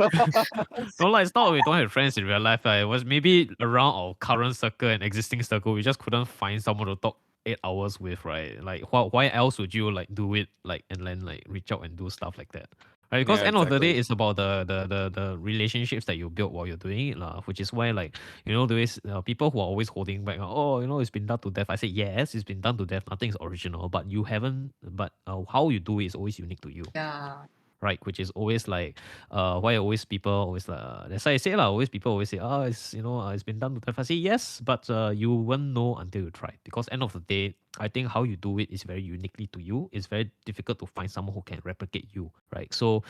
Speaker 3: No, like, it's not we don't have friends in real life. It was maybe around our current circle and existing circle. We just couldn't find someone to talk 8 hours with, right? Like, why else would you like do it, like, and then like reach out and do stuff like that? Right? Because
Speaker 1: Yeah,
Speaker 3: end of the day,
Speaker 1: exactly.
Speaker 3: it's about the relationships that you build while you're doing it, lah. Which is why, like, there is people who are always holding back. Oh, it's been done to death. I say yes, it's been done to death. Nothing is original, but you haven't. But how you do it is always unique to you,
Speaker 2: Yeah.
Speaker 3: right? Which is always like why always people always that's why I say lah, always people always say, it's it's been done to death. I say yes, but you won't know until you try, because end of the day, I think how you do it is very uniquely to you. It's very difficult to find someone who can replicate you, right? So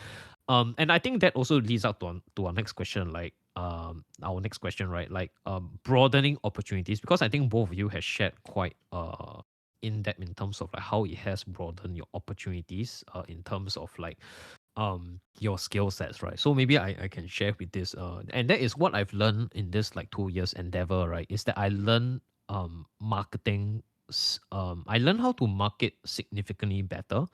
Speaker 3: and I think that also leads up to our next question, like our next question, right? Like broadening opportunities, because I think both of you have shared quite in depth in terms of like how it has broadened your opportunities in terms of like your skill sets, right? So maybe I can share with this and that is what I've learned in this like 2 years endeavor, right? Is that I learned marketing. I learned how to market significantly better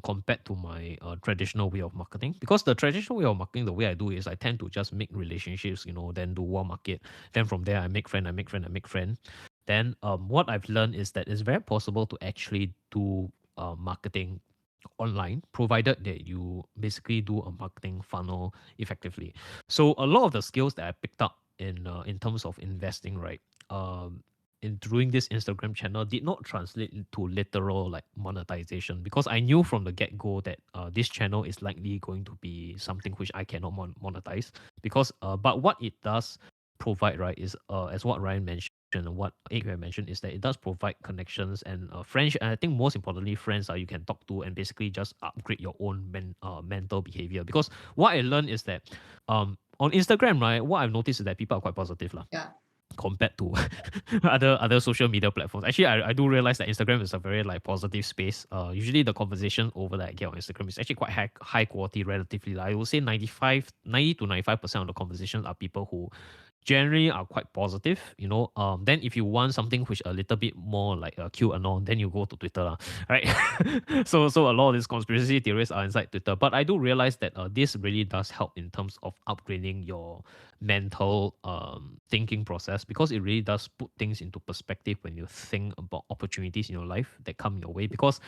Speaker 3: compared to my traditional way of marketing, because the traditional way of marketing, the way I do is I tend to just make relationships, then do warm market, then from there I make friend, then what I've learned is that it's very possible to actually do marketing online, provided that you basically do a marketing funnel effectively. So a lot of the skills that I picked up in terms of investing, right, in doing this Instagram channel did not translate into literal like monetization, because I knew from the get go that this channel is likely going to be something which I cannot monetize, because but what it does provide, right, is as what Ryan mentioned and what Igor mentioned, is that it does provide connections and friends, and I think most importantly friends you can talk to and basically just upgrade your own mental behavior. Because what I learned is that on Instagram, right, what I've noticed is that people are quite positive lah,
Speaker 2: Yeah.
Speaker 3: compared to other social media platforms. Actually, I do realize that Instagram is a very like positive space. Usually the conversation over that I get on Instagram is actually quite high quality relatively. Like, I would say 90 to 95% of the conversations are people who generally are quite positive, then if you want something which a little bit more like a QAnon, then you go to Twitter lah, right? So a lot of these conspiracy theories are inside Twitter, but I do realize that this really does help in terms of upgrading your mental thinking process, because it really does put things into perspective when you think about opportunities in your life that come your way. Because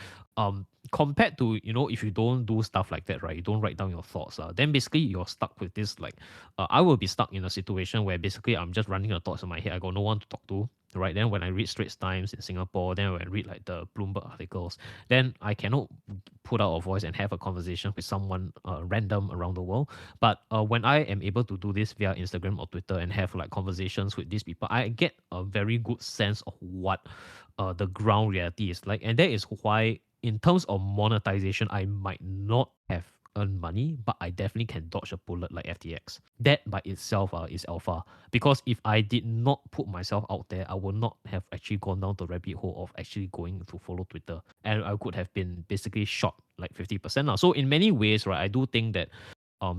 Speaker 3: compared to, if you don't do stuff like that, right, you don't write down your thoughts, then basically you're stuck with this like I will be stuck in a situation where basically I'm just running the thoughts in my head. I got no one to talk to, right? Then when I read Straits Times in Singapore, then when I read like the Bloomberg articles, then I cannot put out a voice and have a conversation with someone random around the world. But when I am able to do this via Instagram or Twitter and have like conversations with these people, I get a very good sense of what the ground reality is like. And that is why in terms of monetization, I might not have earn money, but I definitely can dodge a bullet like FTX. That by itself is alpha. Because if I did not put myself out there, I would not have actually gone down the rabbit hole of actually going to follow Twitter. And I could have been basically shot like 50%. Now. So in many ways, right, I do think that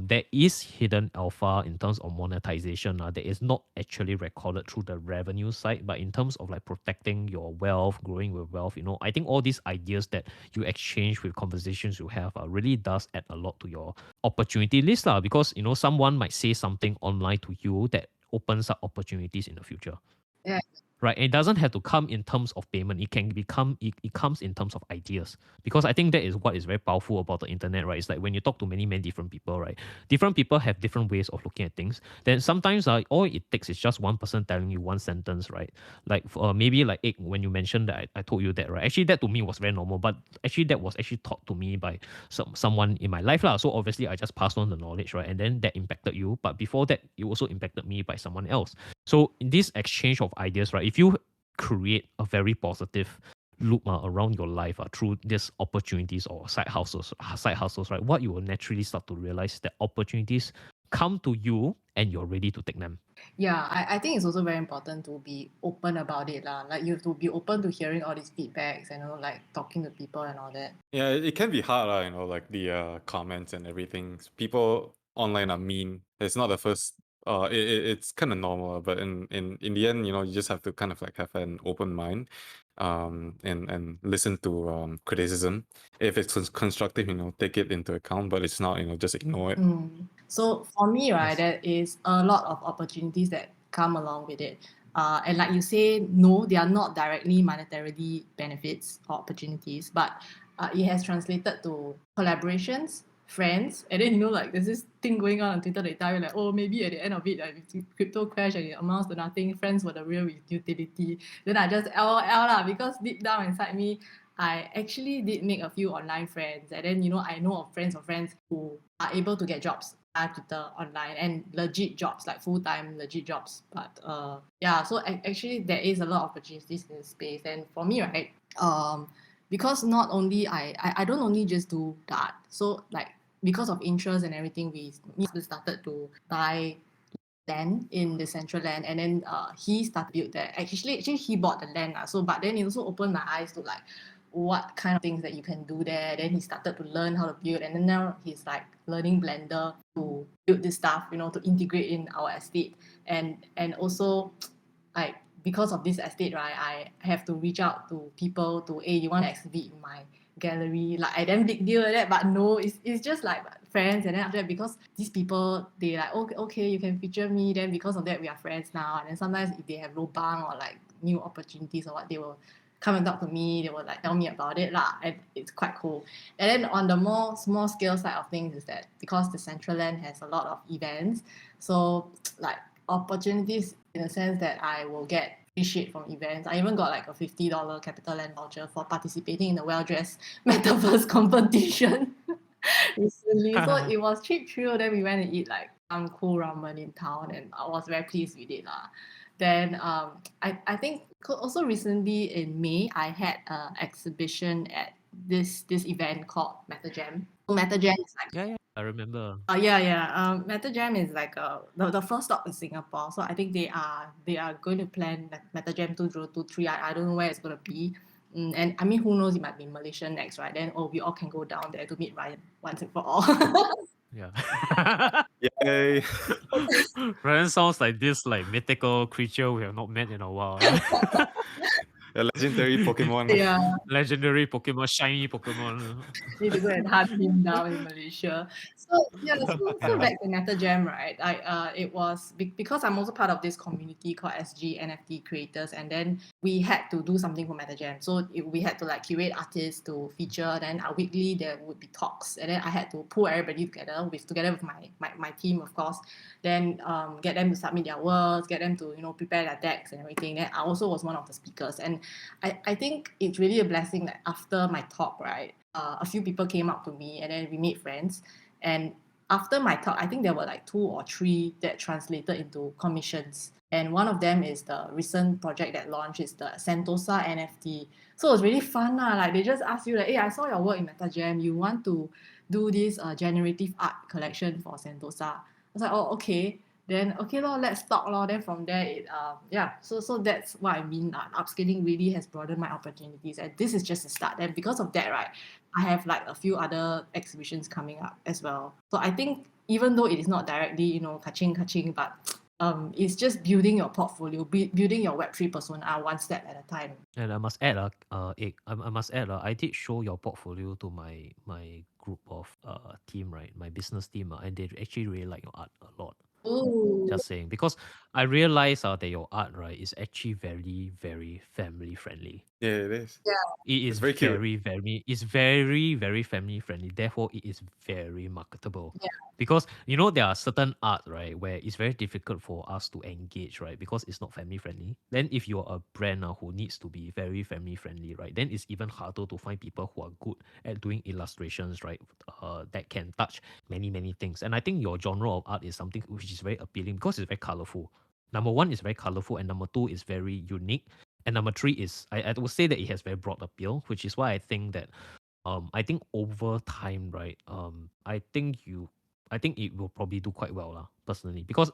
Speaker 3: there is hidden alpha in terms of monetization that is not actually recorded through the revenue side, but in terms of like protecting your wealth, growing with wealth, I think all these ideas that you exchange with conversations you have really does add a lot to your opportunity list because someone might say something online to you that opens up opportunities in the future.
Speaker 2: Yeah.
Speaker 3: Right. It doesn't have to come in terms of payment. It can become it comes in terms of ideas. Because I think that is what is very powerful about the internet, right? It's like when you talk to many, many different people, right? Different people have different ways of looking at things. Then sometimes all it takes is just one person telling you one sentence, right? Like maybe like when you mentioned that I told you that, right? Actually that to me was very normal, but actually that was actually taught to me by someone in my life. So obviously I just passed on the knowledge, right? And then that impacted you. But before that, it also impacted me by someone else. So in this exchange of ideas, right, if you create a very positive loop around your life through these opportunities or side hustles, right, what you will naturally start to realize is that opportunities come to you and you're ready to take them.
Speaker 2: Yeah, I think it's also very important to be open about it lah. Like you have to be open to hearing all these feedbacks and like talking to people and all that.
Speaker 1: Yeah, it can be hard, like the comments and everything. People online are mean. It's not the first. It's kind of normal, but in the end, you just have to kind of like have an open mind, and listen to criticism. If it's constructive, take it into account. But it's not, just ignore it.
Speaker 2: So for me, right,
Speaker 3: Yes.
Speaker 2: there is a lot of opportunities that come along with it. And like you say, no, they are not directly monetarily benefits or opportunities, but it has translated to collaborations, friends, and then like there's this thing going on Twitter that tell you like, oh, maybe at the end of it, like, if crypto crash and it amounts to nothing, friends were the real utility. Then I just LOL lah, because deep down inside me, I actually did make a few online friends, and then I know of friends who are able to get jobs at Twitter online and legit jobs, like full-time legit jobs. But yeah, so actually there is a lot of opportunities in this space. And for me, right, because not only I don't only just do that. So like because of interest and everything, we started to buy land in the central land, and then he started to build that. Actually he bought the land. So but then it also opened my eyes to like what kind of things that you can do there. Then he started to learn how to build, and then now he's like learning Blender to build this stuff, to integrate in our estate. And also like because of this estate, right, I have to reach out to people to, hey, you want to exhibit in my gallery? Like I damn big deal like that, but no, it's just like friends. And then after that, because these people, they like, okay, you can feature me, then because of that we are friends now. And then sometimes if they have lobang or like new opportunities or what, they will come and talk to me, they will like tell me about it lah, and it's quite cool. And then on the more small scale side of things is that because the central land has a lot of events, so like opportunities in the sense that I will get free shit from events. I even got like a $50 Capital Land voucher for participating in the well-dressed metaverse competition recently. So it was cheap thrill. Then we went to eat like some cool ramen in town, and I was very pleased with it lah. Then I think also recently in May, I had an exhibition at this event called MetaJam. MetaJam is like
Speaker 3: Yeah, I remember.
Speaker 2: MetaJam is like the first stop in Singapore. So I think they are going to plan MetaJam 2023. I don't know where it's going to be. And I mean, who knows, it might be Malaysia next, right? Then we all can go down there to meet Ryan once and for all.
Speaker 3: Yeah.
Speaker 1: Yay!
Speaker 3: Ryan sounds like this like mythical creature we have not met in a while.
Speaker 1: A legendary Pokemon.
Speaker 2: Yeah.
Speaker 3: Legendary Pokemon, shiny Pokemon.
Speaker 2: Need to go and hunt him down in Malaysia. So yeah, so back to MetaJam, right? It was because I'm also part of this community called SG NFT creators, and then we had to do something for MetaJam. So we had to like curate artists to feature. Then weekly there would be talks, and then I had to pull everybody together with my team, of course. Then get them to submit their works, get them to prepare their decks and everything. Then I also was one of the speakers, and I think it's really a blessing that after my talk, right, a few people came up to me, and then we made friends. And after my talk, I think there were like 2 or 3 that translated into commissions. And one of them is the recent project that launched is the Sentosa NFT. So it was really fun lah. Like they just asked you like, hey, I saw your work in MetaJam. You want to do this generative art collection for Sentosa? I was like, oh, okay. Then okay lor, let's talk lor. Then from there, so that's what I mean. Upskilling really has broadened my opportunities, and this is just a start. And because of that, right, I have like a few other exhibitions coming up as well. So I think even though it is not directly, kaching, but it's just building your portfolio, building your Web3 persona one step at a time.
Speaker 3: And I must add, I must add, I did show your portfolio to my group of team, right? My business team, and they actually really like your art a lot.
Speaker 2: Oh,
Speaker 3: Just saying, because I realize that your art, right, is actually very, very family friendly.
Speaker 1: Yeah, it is.
Speaker 2: yeah,
Speaker 3: It
Speaker 1: It's
Speaker 3: is
Speaker 1: very cute.
Speaker 3: very, very family friendly. Therefore, it is very marketable.
Speaker 2: yeah,
Speaker 3: Because there are certain art, right, where it's very difficult for us to engage, right, because it's not family friendly. Then if you're a brand who needs to be very family friendly, right, then it's even harder to find people who are good at doing illustrations, right, that can touch many, many things. And I think your genre of art is something which is very appealing because it's very colorful. Number one is very colorful, and number two is very unique. And number three is I would say that it has very broad appeal, which is why I think that I think over time, right, I think it will probably do quite well lah, personally, because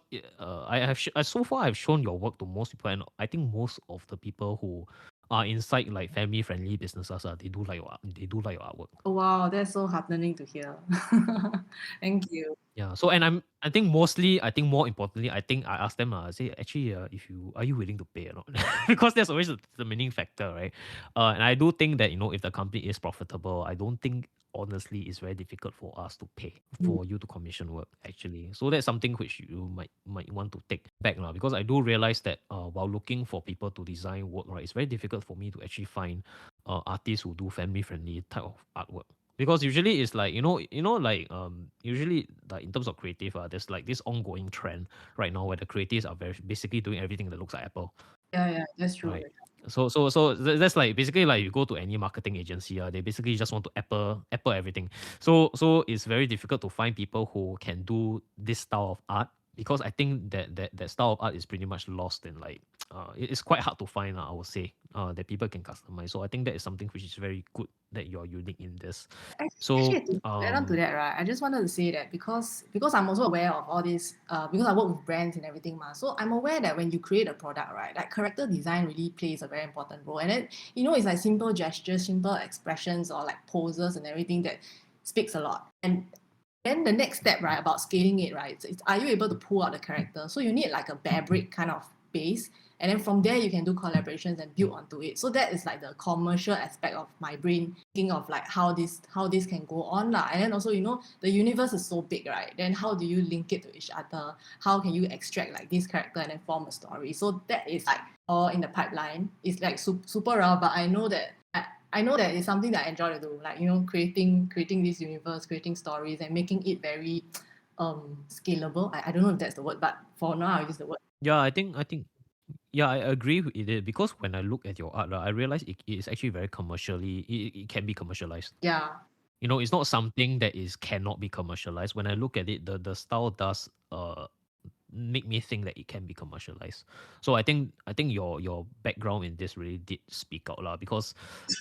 Speaker 3: so far I've shown your work to most people, and I think most of the people who are inside like family friendly businesses, they do like your artwork.
Speaker 2: Oh, wow, that's so heartening to hear. Thank you.
Speaker 3: Yeah. So I think mostly, I think more importantly, I think I asked them, I say, actually, if are you willing to pay or not? Because that's always the determining factor, right? And I do think that, if the company is profitable, I don't think honestly it's very difficult for us to pay for you to commission work, actually. So that's something which you might want to take back now, because I do realize that while looking for people to design work, right, it's very difficult for me to actually find artists who do family friendly type of artwork. Because usually it's like like usually like in terms of creative, there's like this ongoing trend right now where the creatives are basically doing everything that looks like Apple,
Speaker 2: Yeah, that's true.
Speaker 3: right? So that's like basically like you go to any marketing agency, they basically just want to Apple everything. So it's very difficult to find people who can do this style of art, because I think that style of art is pretty much lost in like it's quite hard to find, I would say, that people can customize. So I think that is something which is very good that you're unique in this. So
Speaker 2: Actually, to add on to that, right, I just wanted to say that because I'm also aware of all this, because I work with brands and everything, so I'm aware that when you create a product, right, like character design really plays a very important role. And then, it's like simple gestures, simple expressions, or like poses and everything that speaks a lot. And then the next step, right, about scaling it, right, it's are you able to pull out the character? So you need like a fabric kind of base, and then from there you can do collaborations and build onto it. So that is like the commercial aspect of my brain, thinking of like how this can go on lah. And then also, the universe is so big, right? Then how do you link it to each other? How can you extract like this character and then form a story? So that is like all in the pipeline. It's like super raw, but I know that it's something that I enjoy to do, like creating this universe, creating stories, and making it very scalable. I don't know if that's the word, but for now I use the word.
Speaker 3: yeah, I think yeah, I agree with it, because when I look at your art, I realize it is actually very commercially, it can be commercialized.
Speaker 2: Yeah,
Speaker 3: It's not something that cannot be commercialized. When I look at it, the style does make me think that it can be commercialized. So I think your background in this really did speak out lah, because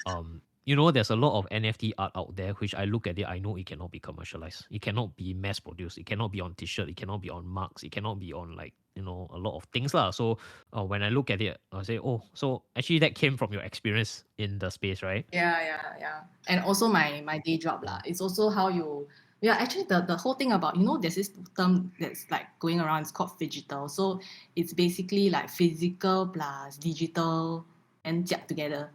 Speaker 3: there's a lot of NFT art out there which I look at it, I know it cannot be commercialized. It cannot be mass produced. It cannot be on t-shirt. It cannot be on mugs. It cannot be on like a lot of things lah. So when I look at it, I say, oh, so actually that came from your experience in the space, right?
Speaker 2: yeah. And also my day job lah. It's also how you. Yeah, actually the whole thing about, there's this term that's like going around, it's called phygital. So it's basically like physical plus digital and together.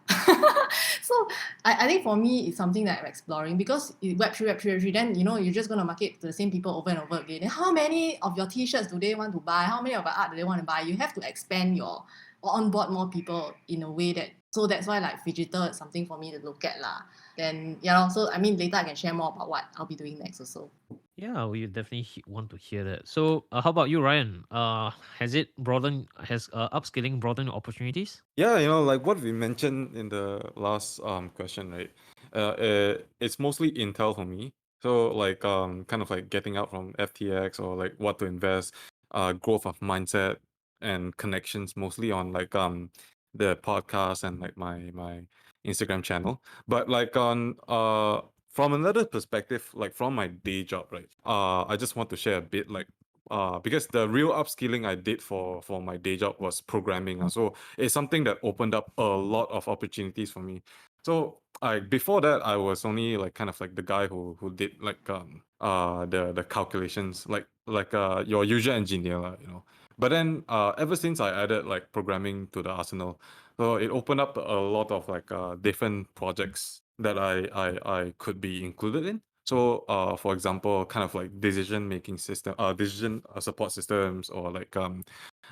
Speaker 2: So I think for me it's something that I'm exploring, because Web3, then you're just gonna market to the same people over and over again. Then how many of your t-shirts do they want to buy? How many of your art do they want to buy? You have to expand or onboard more people in a way that, so that's why like phygital is something for me to look at lah. Then so I mean later I can share more about what I'll be doing next also.
Speaker 3: Yeah, we definitely want to hear that. So, how about you, Ryan? Has upskilling broadened your opportunities?
Speaker 1: Yeah, like what we mentioned in the last question, right? It's mostly Intel for me. So like kind of like getting out from FTX or like what to invest, growth of mindset and connections mostly on like the podcast and like my Instagram channel. But like on from another perspective, like from my day job, right? I just want to share a bit like because the real upskilling I did for my day job was programming. So it's something that opened up a lot of opportunities for me. So I before that I was only like kind of like the guy who did like the calculations like your usual engineer you know. But then ever since I added like programming to the arsenal, so it opened up a lot of like different projects that I could be included in. So for example, kind of like decision making system, decision support systems, or like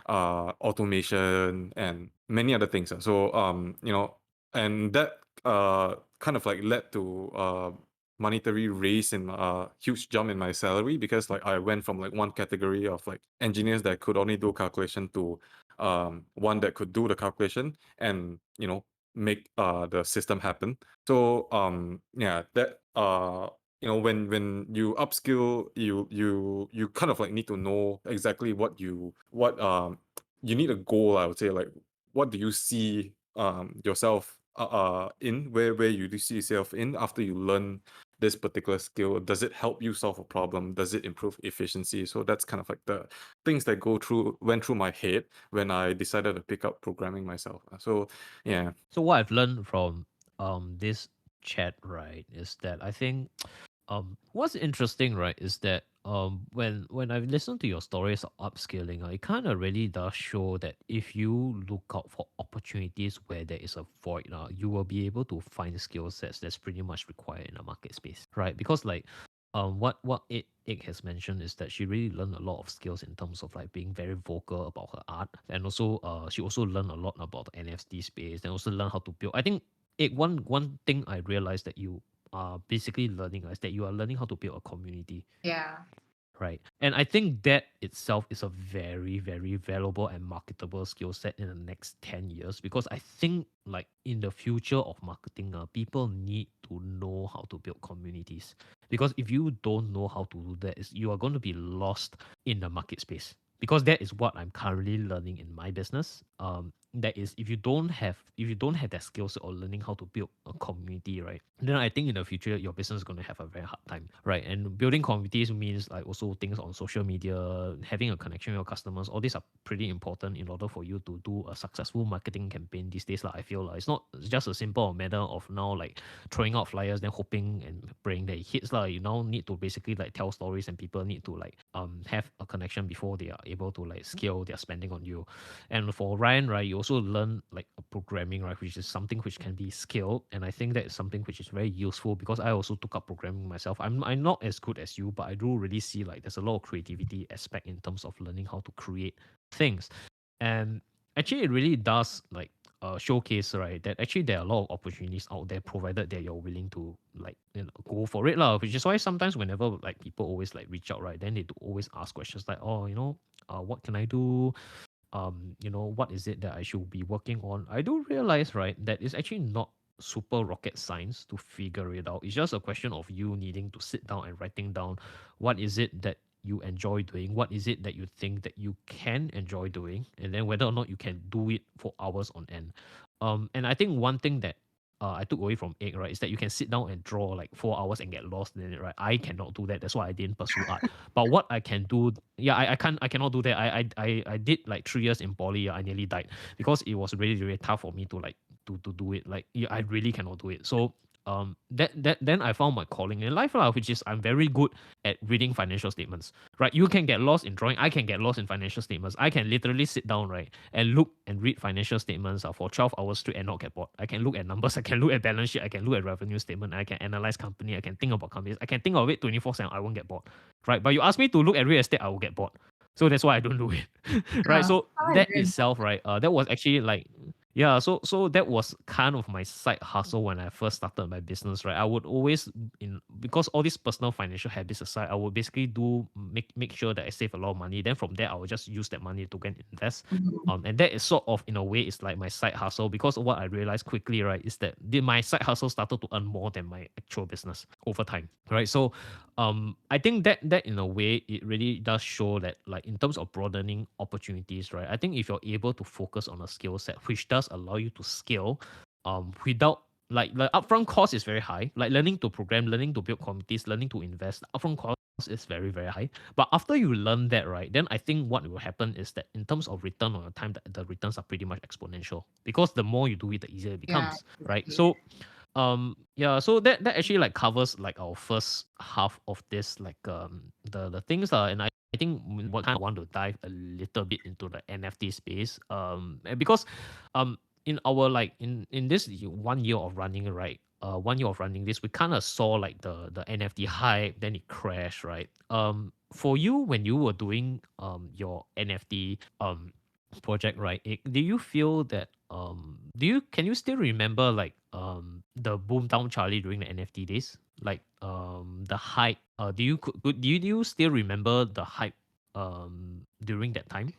Speaker 1: automation and many other things. So you know, and that kind of like led to monetary raise in huge jump in my salary, because like I went from like one category of like engineers that could only do calculation to one that could do the calculation and you know make the system happen. So yeah, that you know, when you upskill, you kind of like need to know exactly what you need a goal, I would say. Like what do you see yourself in, where you do see yourself in after you learn this particular skill? Does it help you solve a problem? Does it improve efficiency? So that's kind of like the things that went through my head when I decided to pick up programming myself. So yeah.
Speaker 3: So what I've learned from this chat, right, is that I think what's interesting, right, is that when I listen to your stories of upscaling, it kind of really does show that if you look out for opportunities where there is a void, you will be able to find skill sets that's pretty much required in a market space, right? Because like what it has mentioned is that she really learned a lot of skills in terms of like being very vocal about her art, and also she also learned a lot about the NFT space, and also learn how to build. I think one thing I realized that you are basically learning is that you are learning how to build a community,
Speaker 2: Yeah.
Speaker 3: right? And I think that itself is a very, very valuable and marketable skill set in the next 10 years, because I think like in the future of marketing, people need to know how to build communities. Because if you don't know how to do that, you are going to be lost in the market space. Because that is what I'm currently learning in my business. That is, if you don't have that skill set or learning how to build a community, right, then I think in the future your business is going to have a very hard time, right? And building communities means like also things on social media, having a connection with your customers. All these are pretty important in order for you to do a successful marketing campaign these days. Like I feel like it's not just a simple matter of now like throwing out flyers, then hoping and praying that it hits. Like you now need to basically like tell stories, and people need to like have a connection before they are able to like scale their spending on you. And for Ryan, right, you also learn like a programming, right, which is something which can be scaled. And I think that is something which is very useful, because I also took up programming myself. I'm not as good as you, but I do really see like there's a lot of creativity aspect in terms of learning how to create things. And actually it really does like showcase, right, that actually there are a lot of opportunities out there, provided that you're willing to like go for it lah. Which is why sometimes whenever like people always like reach out, right, then they do always ask questions like, oh, what can I do, what is it that I should be working on? I do realize, right, that it's actually not super rocket science to figure it out. It's just a question of you needing to sit down and writing down what is it that you enjoy doing, what is it that you think that you can enjoy doing, and then whether or not you can do it for hours on end. And I think one thing that I took away from Egg, right, is that you can sit down and draw like 4 hours and get lost in it, right? I cannot do that. That's why I didn't pursue art. But what I can do, yeah, I cannot do that. I did like 3 years in poly. I nearly died because it was really, really tough for me to like to do it. Like yeah, I really cannot do it. So that then I found my calling in life lah, which is I'm very good at reading financial statements. Right? You can get lost in drawing. I can get lost in financial statements. I can literally sit down, right, and look and read financial statements for 12 hours straight and not get bored. I can look at numbers. I can look at balance sheet. I can look at revenue statement. I can analyze company. I can think about companies. I can think of it 24/7. I won't get bored. Right? But you ask me to look at real estate, I will get bored. So that's why I don't do it. Right? So
Speaker 2: I
Speaker 3: that
Speaker 2: agree.
Speaker 3: itself, right, that was actually like yeah, so that was kind of my side hustle when I first started my business, right? I would always because all these personal financial habits aside, I will basically do make sure that I save a lot of money. Then from there, I will just use that money to go and invest. And that is sort of in a way it's like my side hustle, because what I realized quickly, right, is that my side hustle started to earn more than my actual business over time, right? So I think that in a way it really does show that, like, in terms of broadening opportunities, right, I think if you're able to focus on a skill set which does allow you to scale without, like, the upfront cost is very high, like learning to program, learning to build communities, learning to invest, upfront cost is very, very high. But after you learn that, right, then I think what will happen is that in terms of return on your time, the returns are pretty much exponential, because the more you do it, the easier it
Speaker 2: Yeah,
Speaker 3: becomes, right?
Speaker 2: exactly.
Speaker 3: So yeah, so that actually like covers like our first half of this, like the things, and I think what kind of want to dive a little bit into the NFT space, and because in our, like, in this 1 year of running, right, 1 year of running this, we kind of saw like the NFT hype, then it crashed, right? For you, when you were doing your NFT project, right, do you feel that can you still remember, like, the Boomtown Charlie during the NFT days, like, the hype, do you still remember the hype during that time?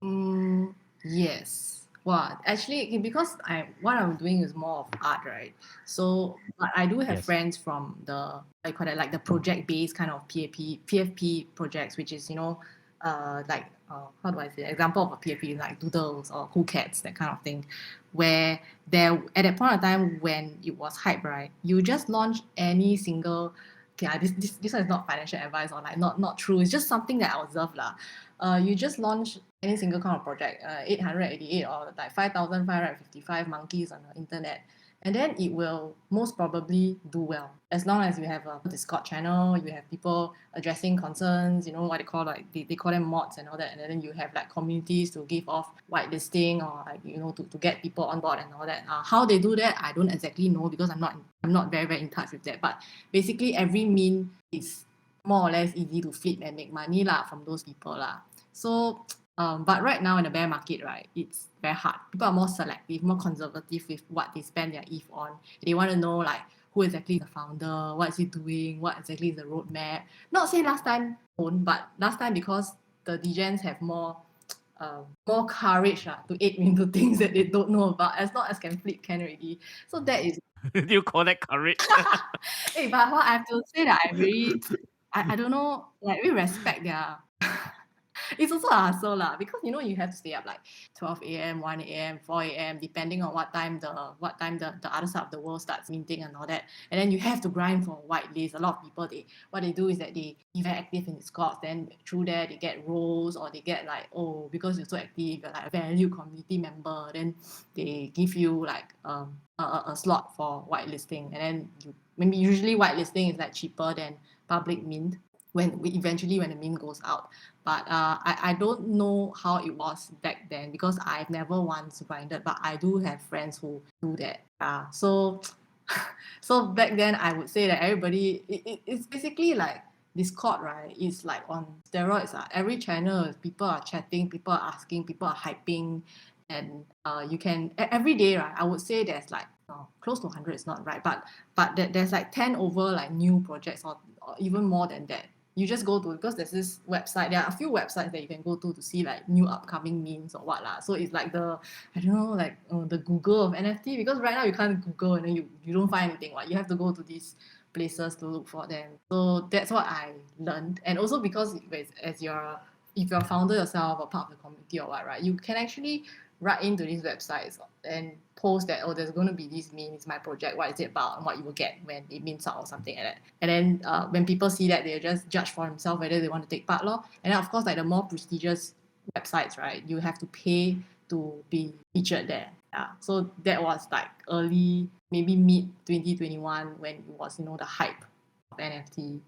Speaker 2: Mm, yes. Well, actually, because what I'm doing is more of art, right? So, but I do have
Speaker 3: Yes.
Speaker 2: friends from the, I call it like the project-based kind of PFP projects, which is, like, how do I say? Example of a PFP, like Doodles or Cool Cats, that kind of thing, where there at that point of time when it was hype, right? You just launch any single. Okay, this one is not financial advice, or like not true. It's just something that I observed lah. You just launch any single kind of project, 888 or like 5,555 monkeys on the internet, and then it will most probably do well, as long as you have a Discord channel, you have people addressing concerns, what they call, like, they call them mods and all that, and then you have like communities to give off whitelisting, or like, to get people on board and all that. How they do that, I don't exactly know, because I'm not very very in touch with that. But basically every meme is more or less easy to flip and make money lah from those people lah. So, but right now in the bear market, right, it's very hard. People are more selective, more conservative with what they spend their ETH on. They want to know, like, who exactly is the founder, what is he doing, what exactly is the roadmap. Not say last time don't, but last time, because the degens have more courage to aid into things that they don't know about. As long as can flip, can already. So that is.
Speaker 3: Do you call that courage?
Speaker 2: Hey, but what I have to say, that I really, I don't know, like, we respect their. It's also a hustle lah, because you have to stay up like 12 a.m., 1 a.m., 4 a.m., depending on what time the other side of the world starts minting and all that. And then you have to grind for a whitelist. A lot of people, what they do is that they be very active in Discord, then through there they get roles, or they get like, oh, because you're so active, you're like a valued community member, then they give you like a slot for whitelisting. And then maybe usually whitelisting is like cheaper than public mint when the meme goes out. But I don't know how it was back then, because I've never once grinded, but I do have friends who do that. So so back then I would say that everybody, it's basically like Discord, right? It's like on steroids. Every channel, people are chatting, people are asking, people are hyping, and you can every day, right? I would say there's like close to 100 is not right, but there's like 10 over like new projects, or even more than that. You just go to, because there's this website, there are a few websites that you can go to see like new upcoming memes or what lah. So it's like the, I don't know, like the Google of NFT, because right now you can't Google and then you don't find anything. You have to go to these places to look for them. So that's what I learned. And also because if you're a founder yourself or part of the community or what, right, you can actually write into these websites and post that, oh, there's going to be this meme, it's my project, what is it about, and what you will get when it mints out or something like that. And then when people see that, they just judge for themselves whether they want to take part lor. And then of course, like the more prestigious websites, right, you have to pay to be featured there. So that was like early, maybe mid 2021, when it was the hype of NFT.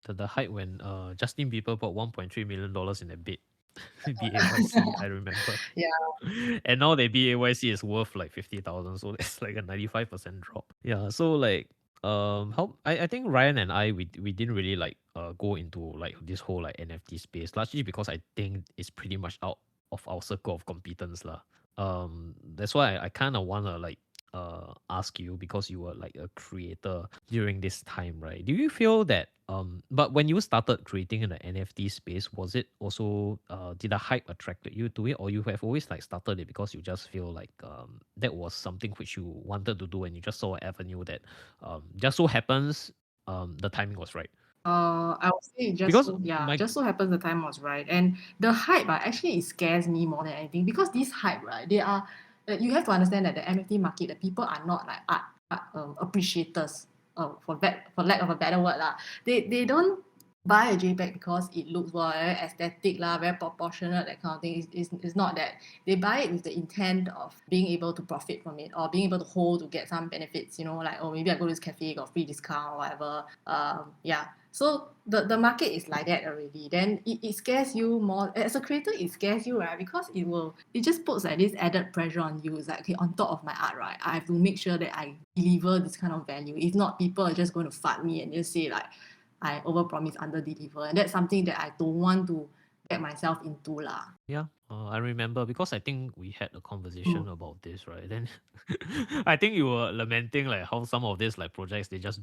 Speaker 3: The hype when Justin Bieber bought $1.3 million in a bit. BAYC, I remember.
Speaker 2: Yeah.
Speaker 3: And now the BAYC is worth like 50,000, so that's like a 95% drop. Yeah, so like how I think Ryan and I, we didn't really like go into like this whole like NFT space, largely because I think it's pretty much out of our circle of competence lah. That's why I kind of wanna like ask you, because you were like a creator during this time, right? Do you feel that but when you started creating in the NFT space, was it also did the hype attracted you to it, or you have always like started it because you just feel like that was something which you wanted to do and you just saw an avenue that just so happens the timing was right?
Speaker 2: I would say
Speaker 3: Because my
Speaker 2: just so happens the time was right. And the hype, actually, it scares me more than anything because this hype, right, they are, you have to understand that the NFT market, the people are not like art appreciators, for lack of a better word, lah. They don't buy a JPEG because it looks well, very aesthetic, lah, very proportionate, that kind of thing. It's not that. They buy it with the intent of being able to profit from it or being able to hold to get some benefits, like, oh, maybe I go to this cafe, got free discount or whatever. Yeah. So the market is like that already. Then it scares you more. As a creator, it scares you, right? Because it just puts like this added pressure on you. It's like, okay, on top of my art, right, I have to make sure that I deliver this kind of value. If not, people are just going to fart me and just say like I overpromise, underdeliver. And that's something that I don't want to get myself into, lah.
Speaker 3: Yeah, I remember because I think we had a
Speaker 2: Mm.
Speaker 3: conversation about this, right? Then I think you were lamenting like how some of these like projects they just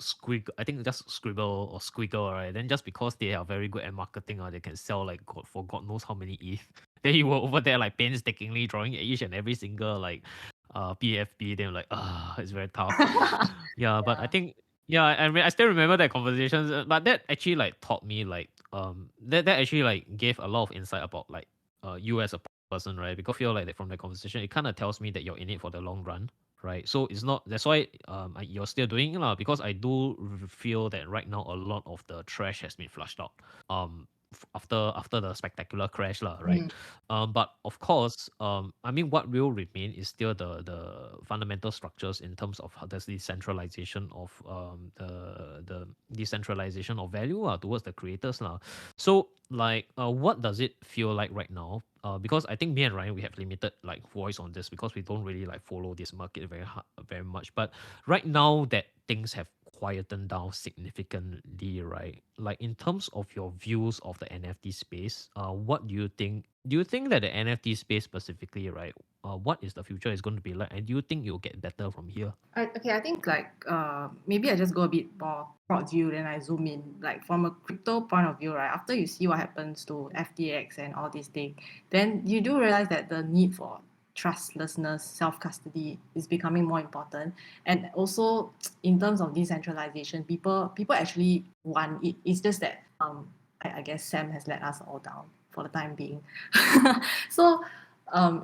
Speaker 3: squiggle, I think just scribble or squiggle, right? Then just because they are very good at marketing, or they can sell like for God knows how many ETH. Then you were over there like painstakingly drawing each and every single like PFP. Then like it's very tough. Yeah, but I
Speaker 2: Yeah.
Speaker 3: think yeah, I still remember that conversation, but that actually like taught me like that actually like gave a lot of insight about like you as a person, right? Because I feel like that from the conversation, it kind of tells me that you're in it for the long run, right? So it's not, that's why you're still doing it lah, because I do feel that right now a lot of the trash has been flushed out after the spectacular crash lah, right?
Speaker 2: Mm.
Speaker 3: But of course, I mean, what will remain is still the fundamental structures in terms of how there's decentralization of the decentralization of value towards the creators lah. So like, what does it feel like right now? Because I think me and Ryan, we have limited like voice on this because we don't really like follow this market very much. But right now that things have quietened down significantly, right? Like in terms of your views of the NFT space, what do you think? Do you think that the NFT space specifically, right? What is the future is going to be like, and do you think you'll get better from here?
Speaker 2: I think like maybe I just go a bit more broad view, then I zoom in. Like from a crypto point of view, right? After you see what happens to FTX and all these things, then you do realize that the need for trustlessness, self-custody is becoming more important. And also in terms of decentralization, people actually want it. It's just that I guess Sam has let us all down for the time being. So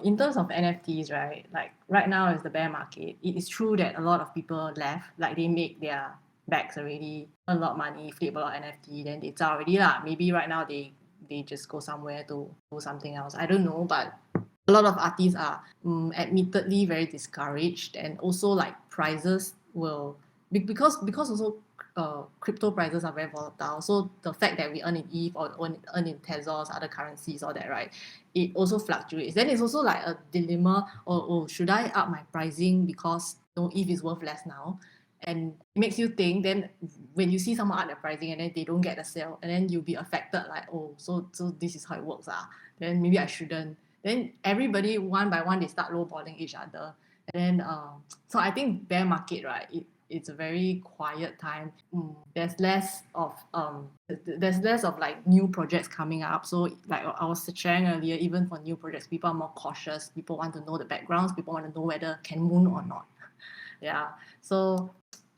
Speaker 2: in terms of NFTs, right? Like right now is the bear market. It is true that a lot of people left, like they make their bags already, earn a lot of money, flip a lot of NFT, then it's already lah. Maybe right now they just go somewhere to do something else. I don't know, but a lot of artists are admittedly very discouraged, and also like prices will because also crypto prices are very volatile. So the fact that we earn in ETH or earn in Tezos, other currencies, all that, right? It also fluctuates. Then it's also like a dilemma. Oh, should I up my pricing because ETH is worth less now? And it makes you think. Then when you see someone up their pricing and then they don't get the sale, and then you'll be affected. Like, oh, so this is how it works. Then maybe I shouldn't. Then everybody one by one they start lowballing each other. And then so I think bear market, right? It's a very quiet time. There's less of like new projects coming up. So like I was sharing earlier, even for new projects, people are more cautious. People want to know the backgrounds. People want to know whether can moon or not. Yeah. So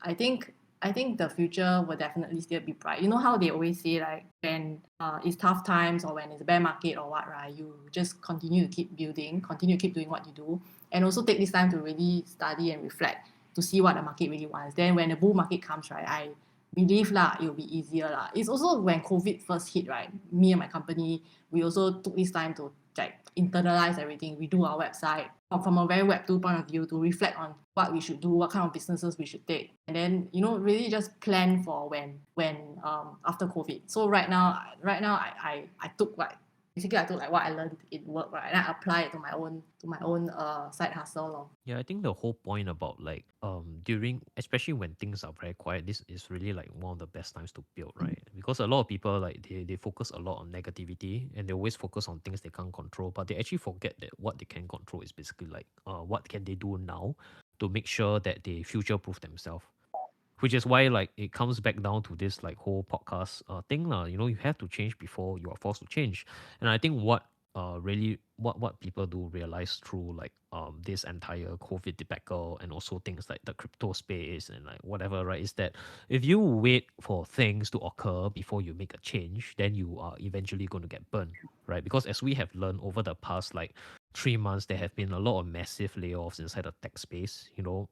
Speaker 2: I think the future will definitely still be bright. You know how they always say like when it's tough times or when it's a bear market or what, right? You just continue to keep building, continue to keep doing what you do, and also take this time to really study and reflect to see what the market really wants. Then when the bull market comes, right, I believe it will be easier It's also when COVID first hit, right? Me and my company, we also took this time to like internalize everything. We do our website from a very Web 2 point of view to reflect on what we should do, what kind of businesses we should take, and then really just plan for when after COVID. So right now I took like basically I took like what I learned in work, right, and I apply it to my own side hustle lor.
Speaker 3: Yeah, I think the whole point about like during, especially when things are very quiet, this is really like one of the best times to build, right? Because a lot of people like they focus a lot on negativity and they always focus on things they can't control, but they actually forget that what they can control is basically like what can they do now to make sure that they future proof themselves. Which is why like it comes back down to this like whole podcast thing lah. You know, you have to change before you are forced to change. And I think what really what people do realize through like this entire COVID debacle and also things like the crypto space and like whatever, right, is that if you wait for things to occur before you make a change, then you are eventually going to get burned, right? Because as we have learned over the past like 3 months, there have been a lot of massive layoffs inside the tech space. You know,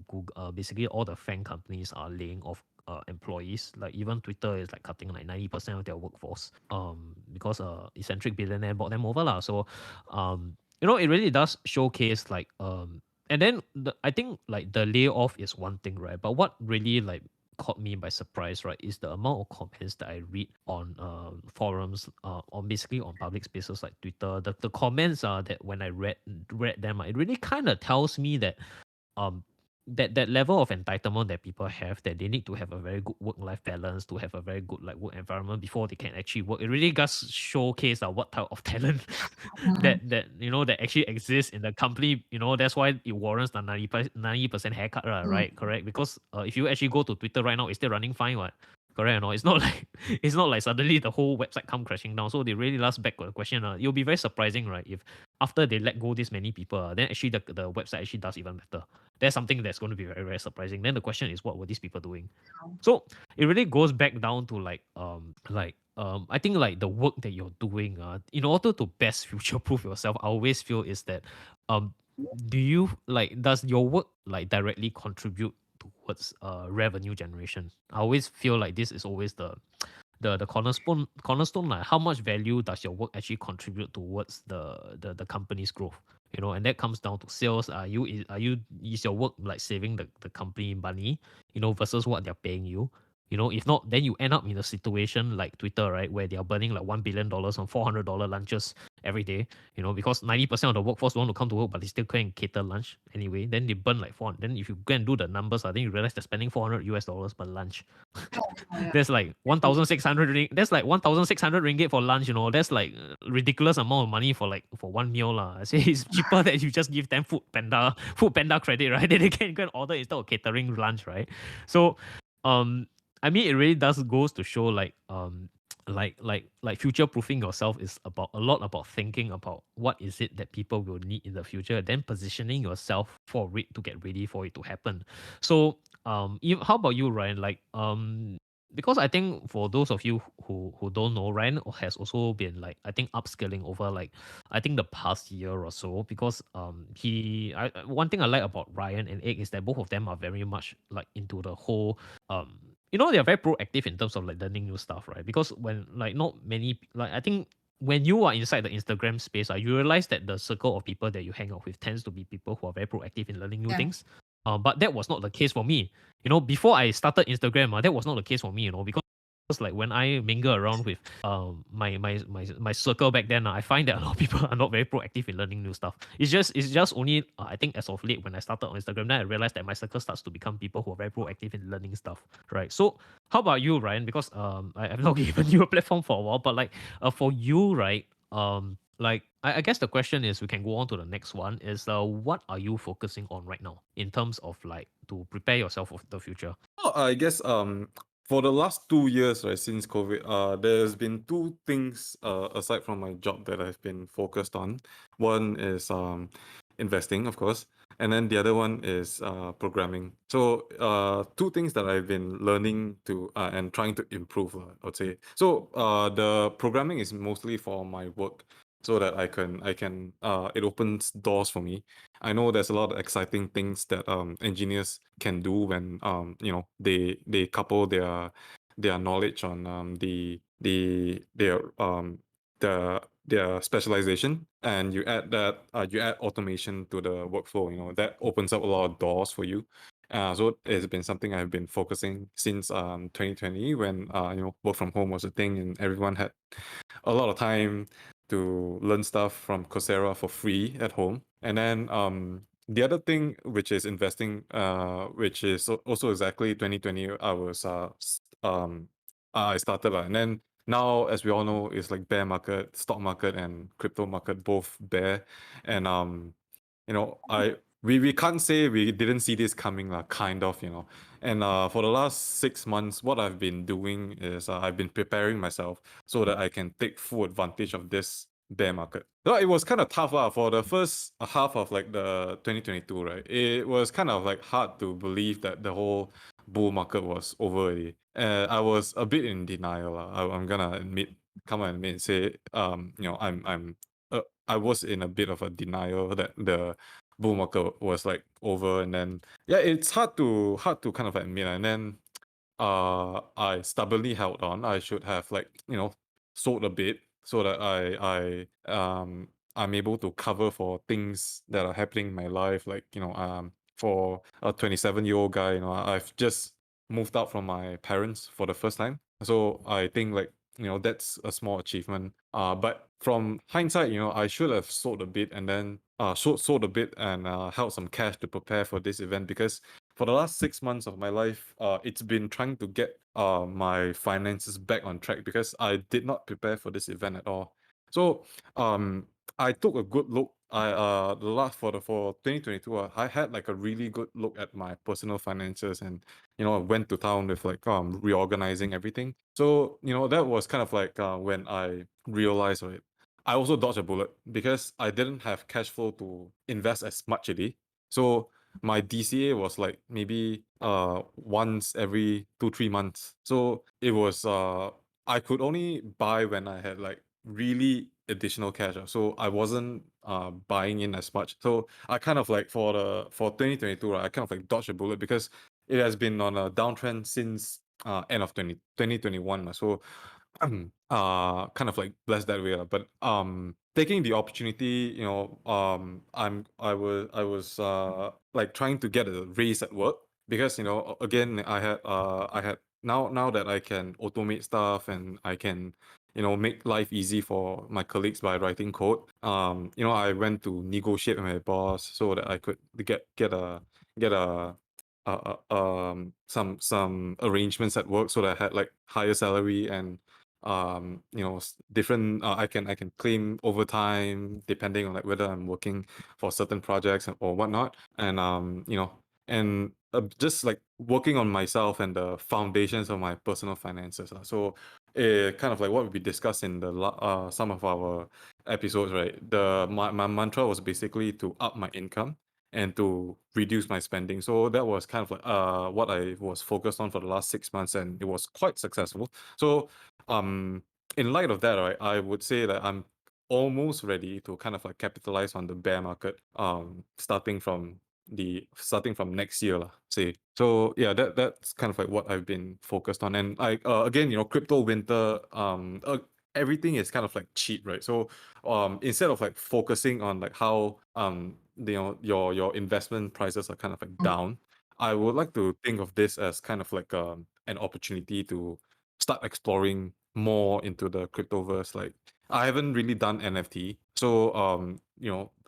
Speaker 3: Google, basically all the FANG companies are laying off employees. Like even Twitter is like cutting like 90% of their workforce. Because eccentric billionaire bought them over lah. So, you know, it really does showcase like and then I think like the layoff is one thing, right? But what really like caught me by surprise, right, is the amount of comments that I read on forums, on basically on public spaces like Twitter. The comments are that when I read them, it really kind of tells me that um that level of entitlement that people have, that they need to have a very good work-life balance, to have a very good like work environment before they can actually work. It really does showcase what type of talent that you know that actually exists in the company. You know, that's why it warrants the 90% haircut, right? Correct? Because if you actually go to Twitter right now, it's still running fine, what? Correct or not? It's not like it's not like suddenly the whole website come crashing down. So they really last back to the question. It'll be very surprising, right? If after they let go this many people, then actually the website actually does even better. That's something that's going to be very, very surprising. Then the question is, what were these people doing? So it really goes back down to I think like the work that you're doing, in order to best future proof yourself, I always feel is that do you like, does your work like directly contribute towards revenue generation? I always feel like this is always the cornerstone, like how much value does your work actually contribute towards the company's growth? You know, and that comes down to sales. Is your work like saving the company money, you know, versus what they're paying you? You know, if not, then you end up in a situation like Twitter, right, where they are burning like $1 billion on $400 lunches every day. You know, because 90% of the workforce want to come to work, but they still can't cater lunch anyway. Then they burn like 400. Then if you go and do the numbers, then you realize they're spending $400 per lunch. That's like 1,600 that's like 1,600 ringgit for lunch, you know. That's like ridiculous amount of money for one meal lah. I say it's cheaper that you just give them food panda credit, right? Then they can go and order instead of catering lunch, right? So I mean, it really does goes to show like future proofing yourself is about a lot about thinking about what is it that people will need in the future, then positioning yourself for it to get ready for it to happen. So how about you, Ryan? Like because I think for those of you who don't know, Ryan has also been like, I think, upskilling over like I think the past year or so, because one thing I like about Ryan and Egg is that both of them are very much like into the whole you know, they're very proactive in terms of like learning new stuff, right? Because when like not many like I think when you are inside the Instagram space, you realize that the circle of people that you hang out with tends to be people who are very proactive in learning new
Speaker 2: Yeah.
Speaker 3: things. But that was not the case for me. You know, before I started Instagram, that was not the case for me. You know, because like when I mingle around with my circle back then, I find that a lot of people are not very proactive in learning new stuff. It's just only I think as of late when I started on Instagram, then I realized that my circle starts to become people who are very proactive in learning stuff, right? So how about you, Ryan? Because I've not given you a platform for a while, but like for you, right? Like I guess the question is, we can go on to the next one, is what are you focusing on right now in terms of like to prepare yourself for the future?
Speaker 1: Well, I guess for the last 2 years, right, since COVID, there's been two things aside from my job that I've been focused on. One is investing, of course, and then the other one is programming. So two things that I've been learning to and trying to improve, I would say. So the programming is mostly for my work, so that I can it opens doors for me. I know there's a lot of exciting things that engineers can do when they couple their knowledge on their specialization, and you add automation to the workflow. You know, that opens up a lot of doors for you. So it's been something I've been focusing since 2020, when work from home was a thing and everyone had a lot of time to learn stuff from Coursera for free at home. And then the other thing, which is investing, which is also exactly 2020, I started, and then now, as we all know, it's like bear market, stock market, and crypto market both bear, and we can't say we didn't see this coming, kind of, and for the last 6 months, what I've been doing is I've been preparing myself so that I can take full advantage of this bear market. So it was kind of tough for the first half of like the 2022, right? It was kind of like hard to believe that the whole bull market was over already. I was a bit in denial. I'm gonna come and admit, and say, I was in a bit of a denial that the bull market was like over, and then yeah, it's hard to kind of admit, and then I stubbornly held on. I should have, like, sold a bit so that I'm able to cover for things that are happening in my life, like, for a 27-year-old guy, I've just moved out from my parents for the first time. So I think, like, that's a small achievement. But from hindsight, I should have sold a bit, and then sold a bit and held some cash to prepare for this event, because for the last 6 months of my life, it's been trying to get my finances back on track, because I did not prepare for this event at all. So I took a good look. The last for 2022, I had like a really good look at my personal finances, and I went to town with, like, reorganizing everything. So that was kind of like when I realized, right, I also dodged a bullet because I didn't have cash flow to invest as much already. So my DCA was like maybe once every 2-3 months. So it was I could only buy when I had like really additional cash. So I wasn't buying in as much. So I kind of like, for 2022, right, I kind of like dodged a bullet, because it has been on a downtrend since end of 2021. So kind of like blessed that way, but taking the opportunity, I was like trying to get a raise at work, because again, I had now that I can automate stuff, and I can make life easy for my colleagues by writing code. I went to negotiate with my boss so that I could get a some arrangements at work, so that I had like higher salary, and different, I can claim overtime depending on like whether I'm working for certain projects or whatnot, and and just like working on myself and the foundations of my personal finances. So kind of like what we discussed in some of our episodes, right? My mantra was basically to up my income and to reduce my spending. So that was kind of like what I was focused on for the last 6 months, and it was quite successful. So um in light of that, right, I would say that I'm almost ready to kind of like capitalize on the bear market, starting from next year lah, say. So yeah, that's kind of like what I've been focused on. And I again, crypto winter, everything is kind of like cheap, right? So instead of like focusing on like how your investment prices are kind of like
Speaker 2: Mm.
Speaker 1: down, I would like to think of this as kind of like an opportunity to start exploring more into the cryptoverse. Like, I haven't really done NFT, so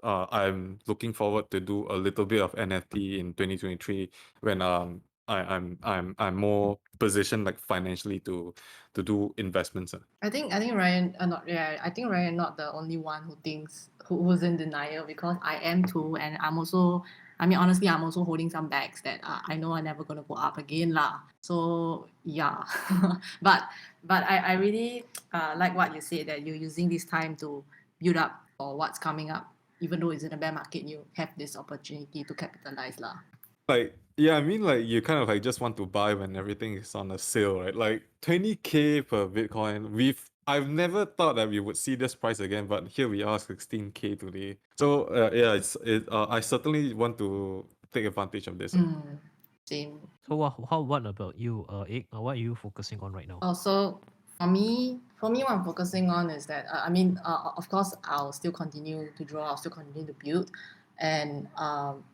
Speaker 1: I'm looking forward to do a little bit of NFT in 2023, when I'm more positioned, like, financially to do investments.
Speaker 2: I think Ryan, not yeah, I think Ryan not the only one who's in denial, because I am too, and I mean, honestly, I'm also holding some bags that I know are never gonna go up again lah. So yeah, but I really like what you said, that you're using this time to build up for what's coming up, even though it's in a bear market, you have this opportunity to capitalize lah.
Speaker 1: Like, yeah, I mean, like, you kind of like just want to buy when everything is on a sale, right? Like 20K per Bitcoin. I've never thought that we would see this price again, but here we are, 16K today. So yeah, I certainly want to take advantage of this.
Speaker 2: Same.
Speaker 3: So what about you, Ig? What are you focusing on right now?
Speaker 2: So for me, what I'm focusing on is that I mean, of course, I'll still continue to draw, I'll still continue to build, and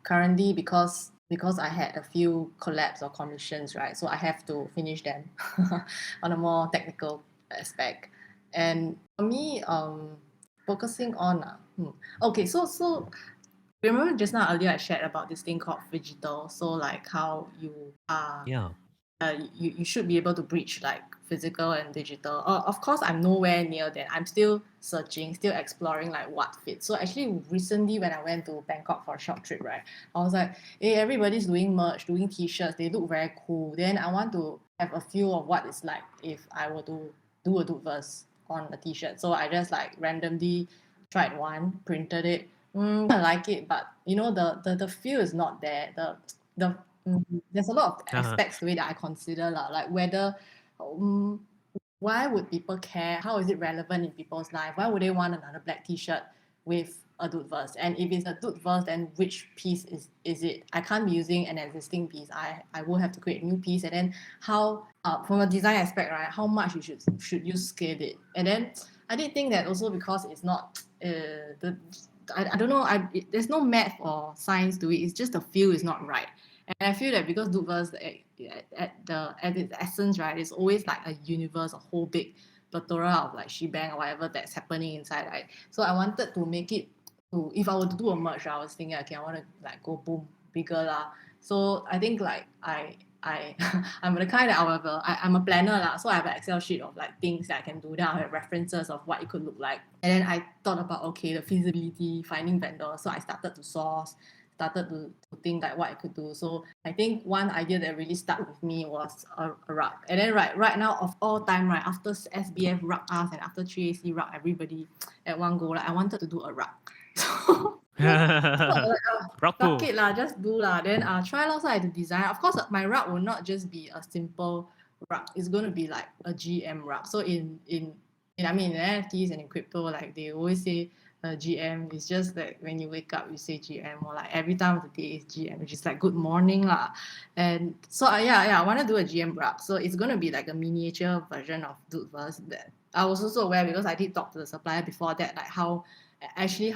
Speaker 2: currently, because I had a few collabs or commissions, right? So I have to finish them on a more technical aspect. And for me, focusing on okay, so remember just now earlier I shared about this thing called phygital. So like how you are
Speaker 3: Yeah.
Speaker 2: you should be able to bridge like physical and digital. Of course, I'm nowhere near that. I'm still searching, still exploring like what fits. So actually, recently when I went to Bangkok for a short trip, right, I was like, hey, everybody's doing merch, doing t-shirts. They look very cool. Then I want to have a feel of what it's like if I were to do a dude verse on a t-shirt. So I just like randomly tried one, printed it. I like it, but you know the feel is not there. The there's a lot of
Speaker 3: Uh-huh.
Speaker 2: aspects to it that I consider lah, like whether um, why would people care? How is it relevant in people's life? Why would they want another black T-shirt with a dude verse? And if it's a dude verse, then which piece is it? I can't be using an existing piece. I will have to create a new piece. And then how from a design aspect, right? How much you should you scale it? And then I did think that also because it's not the I don't know. There's no math or science to it. It's just the feel is not right. And I feel that because dude verse at its essence, right, it's always like a universe, a whole big plethora of like shebang or whatever that's happening inside, right? So I wanted to make it to, if I were to do a merge, I was thinking, okay, I want to like go boom bigger lah. So I think like I I'm the kind that, however, I'm a planner lah, so I have an Excel sheet of like things that I can do. Then I have references of what it could look like, and then I thought about okay the feasibility, finding vendors. So I started to source, started to think like what I could do. So I think one idea that really stuck with me was a rug. And then right now of all time, right, after SBF rug us and after 3AC rug everybody at one go, like I wanted to do a rug. So like,
Speaker 3: Rock
Speaker 2: fuck
Speaker 3: pool.
Speaker 2: it lah, just do lah. Then try also I had to design. Of course, my rug will not just be a simple rug. It's going to be like a GM rug. So in I mean in NFTs and in crypto, like they always say GM is just like when you wake up you say GM, or like every time of the day is GM, which is like good morning lah. And so yeah, I want to do a GM rug. So it's going to be like a miniature version of Dudeverse. That I was also aware because I did talk to the supplier before that, like how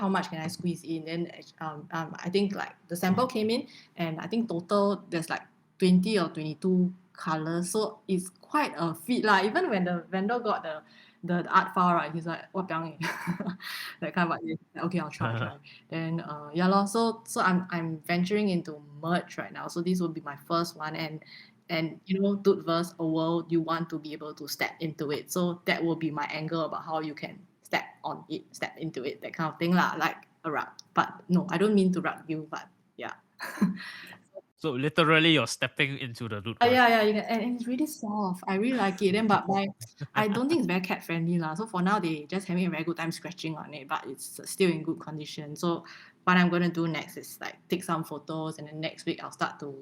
Speaker 2: much can I squeeze in. Then I think like the sample came in, and I think total there's like 20 or 22 colors, so it's quite a feat lah. Even when the vendor got the art file, right, he's like, what that kind of like, okay, I'll try. Then yeah lor, so I'm venturing into merch right now, so this will be my first one. And you know, Dudeverse, a world you want to be able to step into it, so that will be my angle about how you can step on it, step into it, that kind of thing lah, like a rug. But no, I don't mean to rug you, but yeah.
Speaker 3: So literally you're stepping into the dude.
Speaker 2: Yeah, you can, and it's really soft. I really like it. Then, but I don't think it's very cat friendly lah. So for now, they just having a very good time scratching on it, but it's still in good condition. So what I'm gonna do next is like take some photos, and then next week I'll start to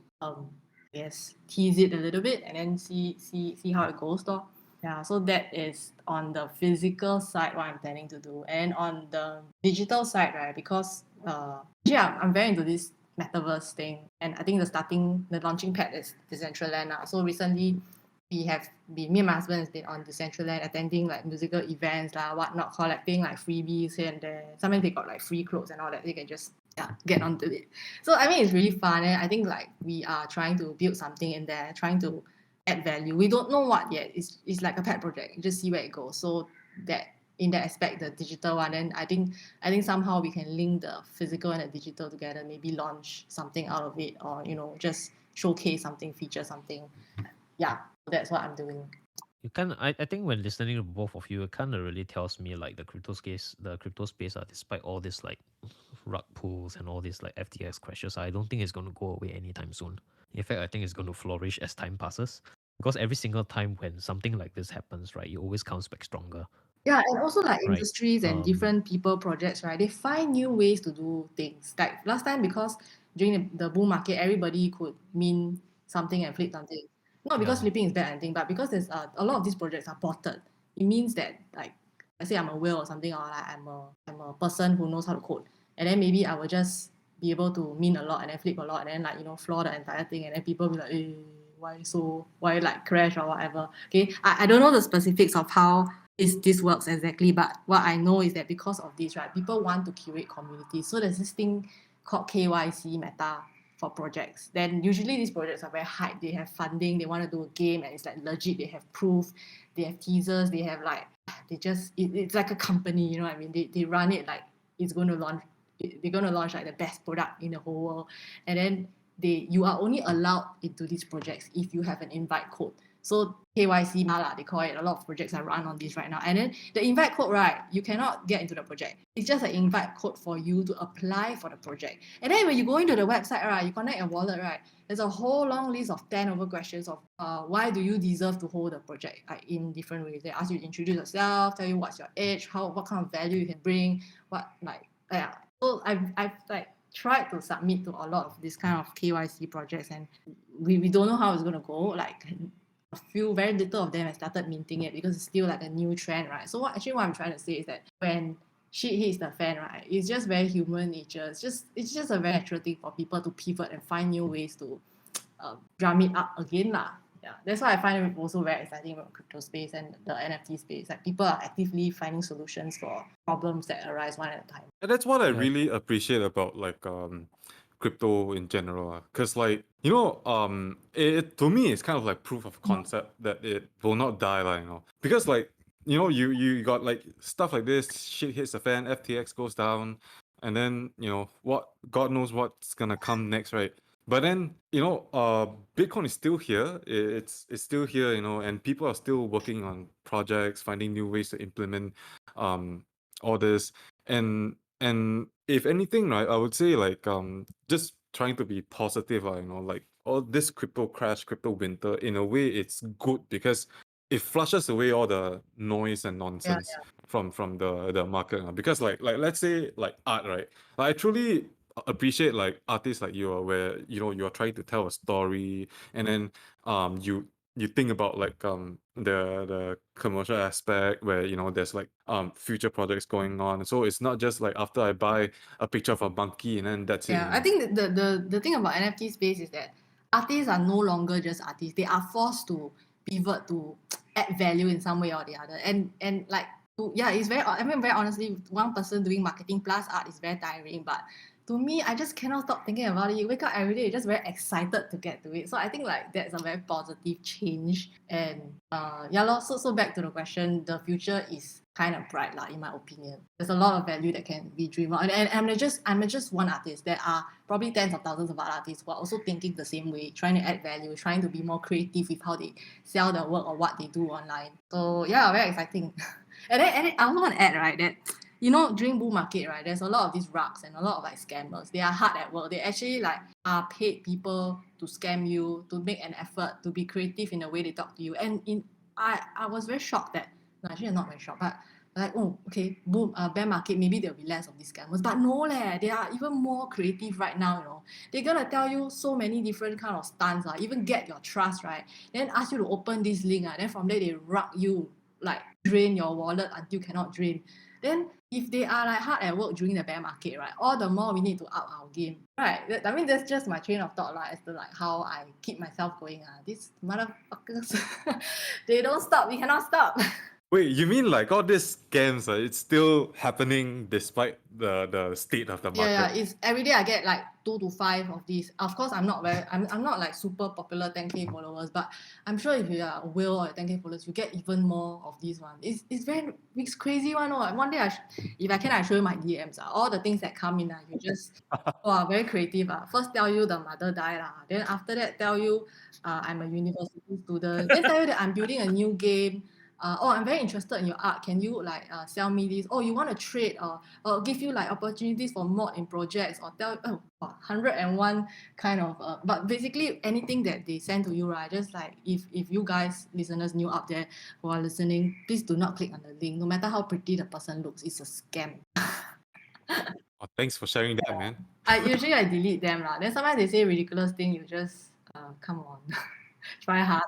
Speaker 2: tease it a little bit, and then see how it goes though. Yeah, so that is on the physical side what I'm planning to do, and on the digital side, right? Because yeah, I'm very into this metaverse thing, and I think the launching pad is Decentraland now. So recently me and my husband has been on Decentraland attending like musical events lah, whatnot, collecting like freebies here and there. Sometimes they got like free clothes and all that, they can just get onto it. So I mean it's really fun, and I think like we are trying to build something in there, trying to add value. We don't know what yet. It's like a pet project. You just see where it goes. So that in that aspect, the digital one, and I think somehow we can link the physical and the digital together, maybe launch something out of it, or you know, just showcase something, feature something. Yeah, that's what I'm doing.
Speaker 3: You kind of, I think when listening to both of you, it kind of really tells me like the crypto space, despite all this like rug pulls and all these like FTX crashes, I don't think it's going to go away anytime soon. In fact, I think it's going to flourish as time passes, because every single time when something like this happens, right, it always comes back stronger.
Speaker 2: Yeah, and also like
Speaker 3: Right.
Speaker 2: industries and different people projects, right? They find new ways to do things. Like last time, because during the bull market, everybody could mint something and flip something. Not because
Speaker 3: Yeah.
Speaker 2: flipping is bad or anything, but because there's a lot of these projects are ported. It means that like let's say I'm a whale or something, or like I'm a person who knows how to code, and then maybe I will just be able to mint a lot and then flip a lot and then like, you know, floor the entire thing, and then people be like, why like crash or whatever. Okay, I don't know the specifics of how this works exactly, but what I know is that because of this, right, people want to curate communities. So there's this thing called KYC meta, for projects. Then usually these projects are very hyped. They have funding. They want to do a game, and it's like legit. They have proof. They have teasers. They have like it's like a company. You know what I mean? They run it like it's going to launch. They're going to launch like the best product in the whole world, and then you are only allowed into these projects if you have an invite code. So KYC mala, they call it. A lot of projects are run on this right now. And then the invite code, right, you cannot get into the project. It's just an invite code for you to apply for the project. And then when you go into the website, right, you connect your wallet, right, there's a whole long list of 10 over questions of why do you deserve to hold the project in different ways. They ask you to introduce yourself, tell you what's your age, what kind of value you can bring, So I've like tried to submit to a lot of this kind of KYC projects, and we don't know how it's going to go. Like a few, very little of them have started minting it because it's still like a new trend, right? So what I'm trying to say is that when shit hits the fan, right, it's just very human nature. It's just a very natural thing for people to pivot and find new ways to drum it up again lah. Yeah, that's why I find it also very exciting about crypto space and the NFT space. Like people are actively finding solutions for problems that arise one at a time.
Speaker 1: And that's what I
Speaker 3: Yeah.
Speaker 1: really appreciate about like crypto in general, because like it to me it's kind of like proof of concept that it will not die, like, because like you got like stuff like this, shit hits the fan, FTX goes down, and then what, God knows what's gonna come next, right? But then Bitcoin is still here. It's still here, and people are still working on projects, finding new ways to implement all this. And if anything, right, I would say like just trying to be positive, like all this crypto crash, crypto winter, in a way it's good because it flushes away all the noise and nonsense from the market. Because like let's say like art, right? Like, I truly appreciate like artists like you, where you're trying to tell a story, and then you think about like the commercial aspect, where there's like future projects going on. So it's not just like after I buy a picture of a monkey and then that's it.
Speaker 2: Yeah, I think the thing about NFT space is that artists are no longer just artists. They are forced to pivot to add value in some way or the other. And like it's very, I mean, very honestly, one person doing marketing plus art is very tiring. But to me, I just cannot stop thinking about it. You wake up every day, you're just very excited to get to it. So I think like that's a very positive change. And so back to the question, the future is kind of bright lah, in my opinion. There's a lot of value that can be dreamed of. And I'm just one artist. There are probably tens of thousands of artists who are also thinking the same way, trying to add value, trying to be more creative with how they sell their work or what they do online. So yeah, very exciting. and then I also want to add, right, that during bull market, right, there's a lot of these rugs and a lot of like scammers. They are hard at work. They actually like are paid people to scam you, to make an effort, to be creative in the way they talk to you. And I was very shocked that, no, actually I'm not very shocked, but like, oh, okay, boom, bear market, maybe there'll be less of these scammers. But no, they are even more creative right now. They're gonna tell you so many different kind of stunts, even get your trust, right? Then ask you to open this link, then from there they rug you, like drain your wallet until cannot drain. Then if they are like hard at work during the bear market, right, all the more we need to up our game, right? I mean, that's just my train of thought, as to like how I keep myself going. These motherfuckers, they don't stop. We cannot stop.
Speaker 1: Wait, you mean like all these scams, it's still happening despite the state of the market?
Speaker 2: Yeah, it's every day I get like 2 to 5 of these. Of course, I'm not like super popular 10K followers, but I'm sure if you are Will or 10K followers, you get even more of these ones. It's crazy one. One day if I can, I show you my DMs. All the things that come in, you just very creative. First tell you the mother died, then after that tell you I'm a university student. Then tell you that I'm building a new game. I'm very interested in your art. Can you like sell me this? Oh, you want to trade or give you like opportunities for mod in projects, or tell 101 kind of but basically anything that they send to you, right? Just like if you guys listeners new out there who are listening, please do not click on the link. No matter how pretty the person looks, it's a scam.
Speaker 1: Oh, thanks for sharing that, man.
Speaker 2: I usually delete them lah. Then sometimes they say ridiculous thing, you just come on. Try hard.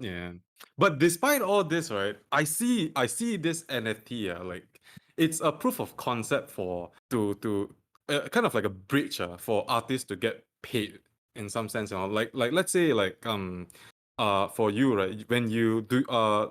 Speaker 1: Yeah. But despite all this, right, I see this NFT, like it's a proof of concept for to kind of like a bridge for artists to get paid in some sense. Like let's say like for you, right, when you do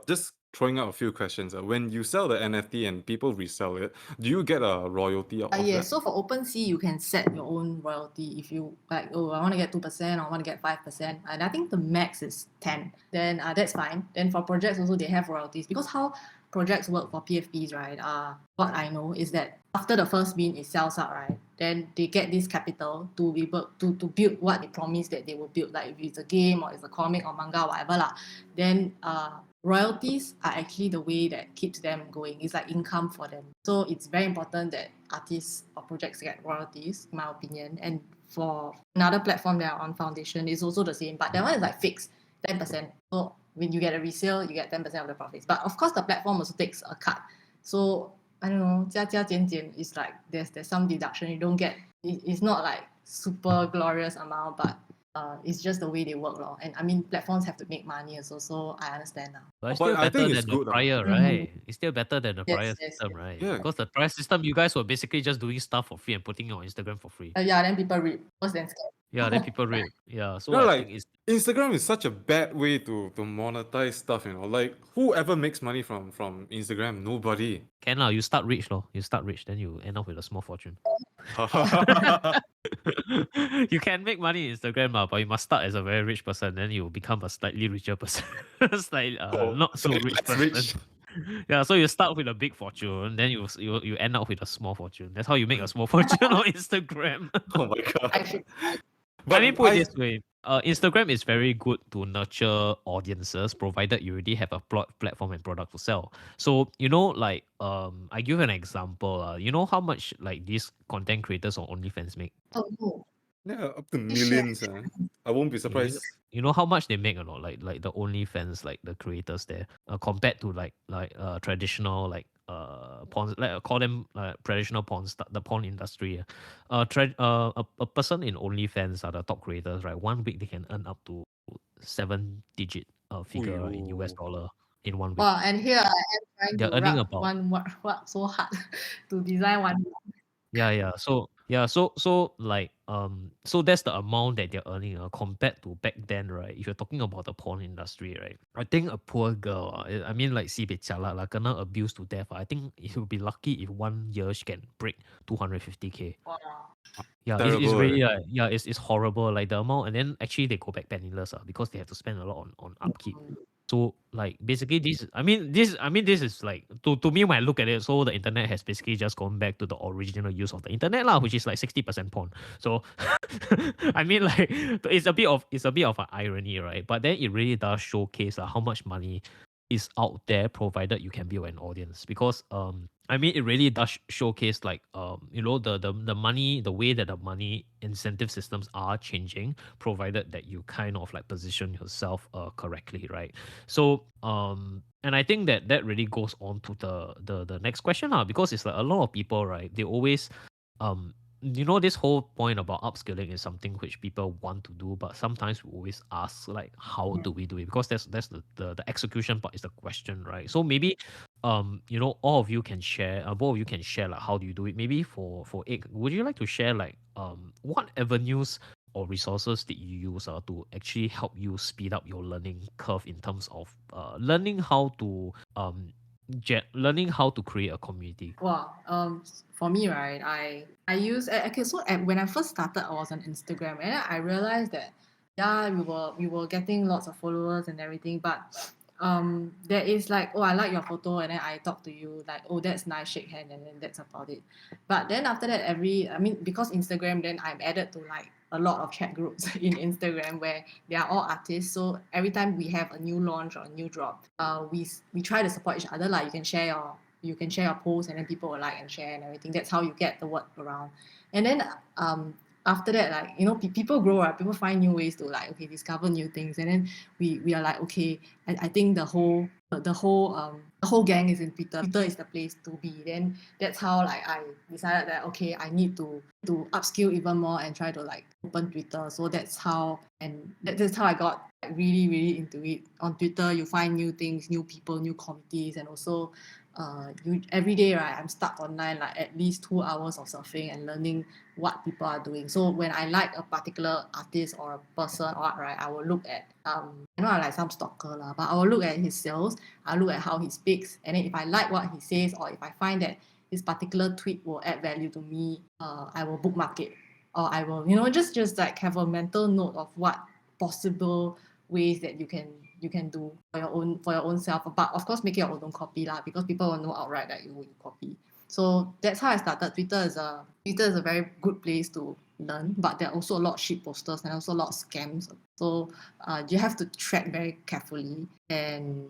Speaker 1: just throwing out a few questions. When you sell the NFT and people resell it, do you get a royalty out of
Speaker 2: Yeah,
Speaker 1: that?
Speaker 2: so for OpenSea, you can set your own royalty if you like, oh, I want to get 2%, I want to get 5%. And I think the max is 10. Then that's fine. Then for projects also, they have royalties because how projects work for PFPs, right? What I know is that after the first bin it sells out, right? Then they get this capital to be able to build what they promised that they will build, like if it's a game or it's a comic or manga, whatever lah. Then royalties are actually the way that keeps them going. It's like income for them. So it's very important that artists or projects get royalties, in my opinion. And for another platform that are on Foundation, it's also the same. But that one is like fixed, 10%. So when you get a resale, you get 10% of the profits. But of course, the platform also takes a cut. So I don't know, 加减减 is like there's some deduction. You don't get, it's not like super glorious amount, but it's just the way they work, lor. And I mean, platforms have to make money also, so I understand now.
Speaker 3: But it's
Speaker 1: But
Speaker 3: still
Speaker 1: I
Speaker 3: better
Speaker 1: think it's
Speaker 3: than the
Speaker 1: good.
Speaker 3: prior, right? It's still better than the prior
Speaker 2: Yes.
Speaker 3: system, right?
Speaker 1: Yeah.
Speaker 3: Because the prior system, you guys were basically just doing stuff for free and putting it on Instagram for free.
Speaker 2: Yeah, then people read. Worse than scam.
Speaker 3: Yeah, then people rate. Yeah, so
Speaker 1: You know,
Speaker 3: I
Speaker 1: like
Speaker 3: think it's
Speaker 1: Instagram is such a bad way to monetize stuff. Like whoever makes money from Instagram, nobody.
Speaker 3: can lah. You start rich, lor. You start rich, then you end up with a small fortune. You can make money in Instagram, but you must start as a very rich person, then you become a slightly richer person. Slightly, not so rich
Speaker 1: That's
Speaker 3: person.
Speaker 1: rich.
Speaker 3: Yeah, so you start with a big fortune, then you end up with a small fortune. That's how you make a small fortune on Instagram.
Speaker 1: Oh my god.
Speaker 2: I should.
Speaker 3: I mean, put it this way. Instagram is very good to nurture audiences, provided you already have a platform and product to sell. So like I give an example. You know how much like these content creators on OnlyFans make?
Speaker 2: Oh no.
Speaker 1: Yeah, up to
Speaker 2: Please share.
Speaker 1: millions. I won't be
Speaker 3: You know,
Speaker 1: surprised.
Speaker 3: you know how much they make or not? Like the OnlyFans, like the creators there, compared to like traditional like porn, like call them traditional porn the porn industry. A person in OnlyFans are the top creators, right? 1 week they can earn up to 7-digit figure in US
Speaker 1: Ooh.
Speaker 3: dollar in 1 week.
Speaker 2: Wow, and here I am trying
Speaker 3: They're
Speaker 2: to
Speaker 3: earning
Speaker 2: rub
Speaker 3: about
Speaker 2: one what so hard to design one.
Speaker 3: So like so that's the amount that they're earning compared to back then, right? If you're talking about the porn industry, right? I think a poor girl, I mean like sibei jialat lah, kena abused to death. I think he'll be lucky if 1 year she can break 250K.
Speaker 2: Wow.
Speaker 3: Yeah, it's
Speaker 1: Terrible,
Speaker 3: really it's horrible, like the amount, and then actually they go back penniless because they have to spend a lot on upkeep. So like basically this is like to me when I look at it, so the internet has basically just gone back to the original use of the internet lah, which is like 60% porn. So I mean like it's a bit of an irony, right? But then it really does showcase how much money is out there provided you can build an audience, because I mean it really does showcase like the money, the way that the money incentive systems are changing, provided that you kind of like position yourself correctly, right? So and I think that really goes on to the next question because it's like a lot of people, right, they always this whole point about upskilling is something which people want to do, but sometimes we always ask like how do we do it, because that's the execution part is the question, right? So maybe all of you can share, both of you can share like how do you do it. Maybe for Ig, would you like to share like what avenues or resources did you use to actually help you speed up your learning curve in terms of learning how to create a community?
Speaker 2: Wow. For me, right, I use okay. So when I first started, I was on Instagram, and I realized that yeah, we were getting lots of followers and everything, but there is like, oh, I like your photo, and then I talk to you like, oh, that's nice, shake hand, and then that's about it. But then after that, because Instagram, then I'm added to like a lot of chat groups in Instagram where they are all artists. So every time we have a new launch or a new drop, we try to support each other. Like you can share your post, and then people will like and share and everything. That's how you get the word around. And then after that, like people grow up, people find new ways to like discover new things, and then we are like, okay, I think the whole gang is in Twitter. Twitter is the place to be. Then that's how like I decided that okay, I need to to upskill even more and try to like open Twitter. So that's how, and that's how I got like really, really into it. On Twitter, you find new things, new people, new communities, and also you every day, right? I'm stuck online like at least 2 hours of surfing and learning what people are doing. So when I like a particular artist or a person or what, right, I will look at I know I like some stalker lah, but I will look at his sales, I look at how he speaks, and then if I like what he says or if I find that this particular tweet will add value to me, I will bookmark it, or I will, just like have a mental note of what possible ways that you can do for your own self. But of course, make it your own copy lah, because people will know outright that you copy. So that's how I started. Twitter is a very good place to learn, but there are also a lot of shit posters and also a lot of scams. So you have to track very carefully. And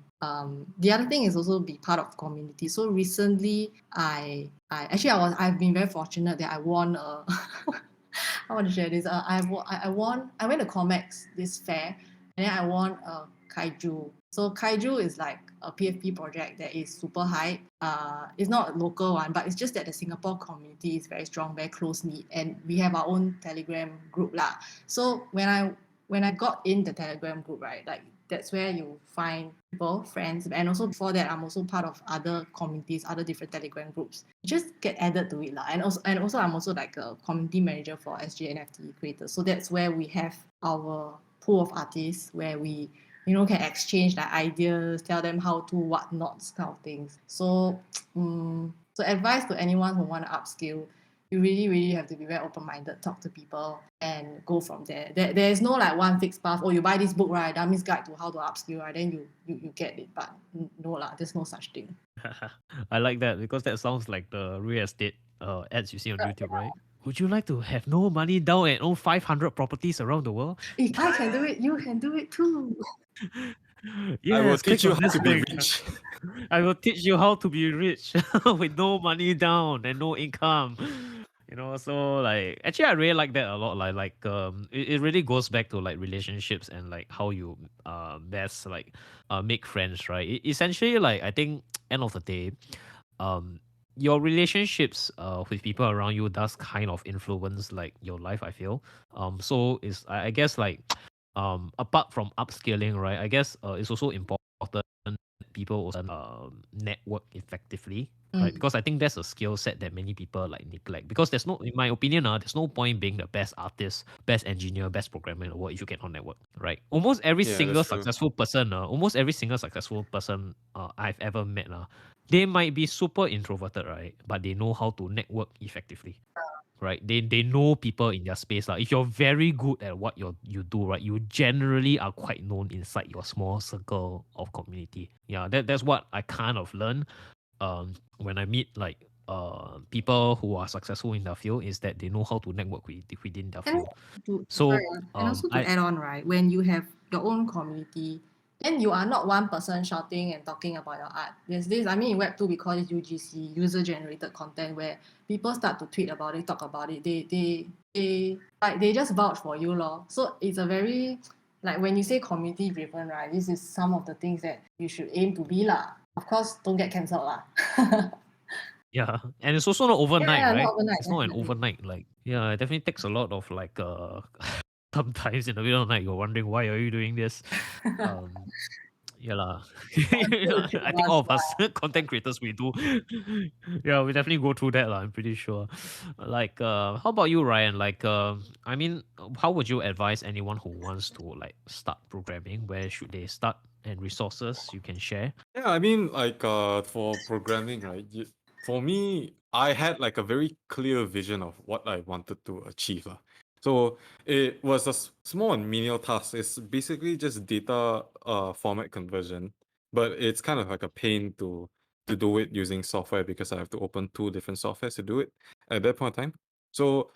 Speaker 2: the other thing is also be part of community. So recently, I've been very fortunate that I won a. I want to share this. I went to Comex this fair, and then I won a kaiju. So kaiju is like a PFP project that is super hype. It's not a local one, but it's just that the Singapore community is very strong, very close knit, and we have our own Telegram group lah. So when I got in the Telegram group, right, like that's where you find people, friends, and also before that, I'm also part of other communities, other different Telegram groups. Just get added to it lah. And also I'm also like a community manager for SG NFT creators. So that's where we have our pool of artists where we can exchange like ideas, tell them how to, what not, kind of things. So so advice to anyone who want to upskill, you really, really have to be very open-minded, talk to people, and go from there. There's no like one fixed path. Oh, you buy this book, right? Dummy's Guide to How to Upskill, right? Then you get it. But no lah, there's no such thing.
Speaker 3: I like that because that sounds like the real estate ads you see on YouTube, right? Would you like to have no money down and own 500 properties around the world?
Speaker 2: If I can do it, you can do it too.
Speaker 3: Yes,
Speaker 1: I will
Speaker 3: click
Speaker 1: teach you
Speaker 3: on
Speaker 1: how
Speaker 3: this
Speaker 1: to be
Speaker 3: link.
Speaker 1: rich.
Speaker 3: I will teach you how to be rich with no money down and no income. So like actually I really like that a lot. It really goes back to like relationships and like how you best like make friends, right? Essentially, like I think end of the day, um your relationships with people around you does kind of influence like your life, I feel. So is I guess like apart from upscaling, right? I guess it's also important people also network effectively, right? Because I think that's a skill set that many people like neglect. Because there's no, in my opinion, there's no point being the best artist, best engineer, best programmer in the world if you cannot network, right? Almost every
Speaker 1: Yeah,
Speaker 3: single
Speaker 1: that's true.
Speaker 3: successful person, I've ever met, they might be super introverted, right? But they know how to network effectively. Right, they know people in their space. If you're very good at what you do, right, you generally are quite known inside your small circle of community. Yeah, that's what I kind of learn when I meet like people who are successful in their field, is that they know how to network within their
Speaker 2: And
Speaker 3: field. So
Speaker 2: and also to add on, right, when you have your own community, then you are not one person shouting and talking about your art. There's this, I mean, in Web2 we call it UGC, user generated content, where people start to tweet about it, talk about it. They just vouch for you, lor. So it's a very, like when you say community driven, right, this is some of the things that you should aim to be lah. Of course, don't get cancelled lah.
Speaker 3: yeah, and it's also not overnight,
Speaker 2: Yeah,
Speaker 3: right?
Speaker 2: not overnight,
Speaker 3: It's not an
Speaker 2: definitely.
Speaker 3: overnight. Like, yeah, it definitely takes a lot of like sometimes in the middle of the night you're wondering why are you doing this. Yeah lah. I think all of us content creators, we do. Yeah, we definitely go through that lah, I'm pretty sure. Like how about you, Ryan? Like I mean, how would you advise anyone who wants to like start programming? Where should they start, and resources you can share?
Speaker 1: Yeah, I mean, like for programming, right? For me, I had like a very clear vision of what I wanted to achieve, lah. So it was a small and menial task. It's basically just data format conversion, but it's kind of like a pain to do it using software because I have to open two different softwares to do it at that point in time. So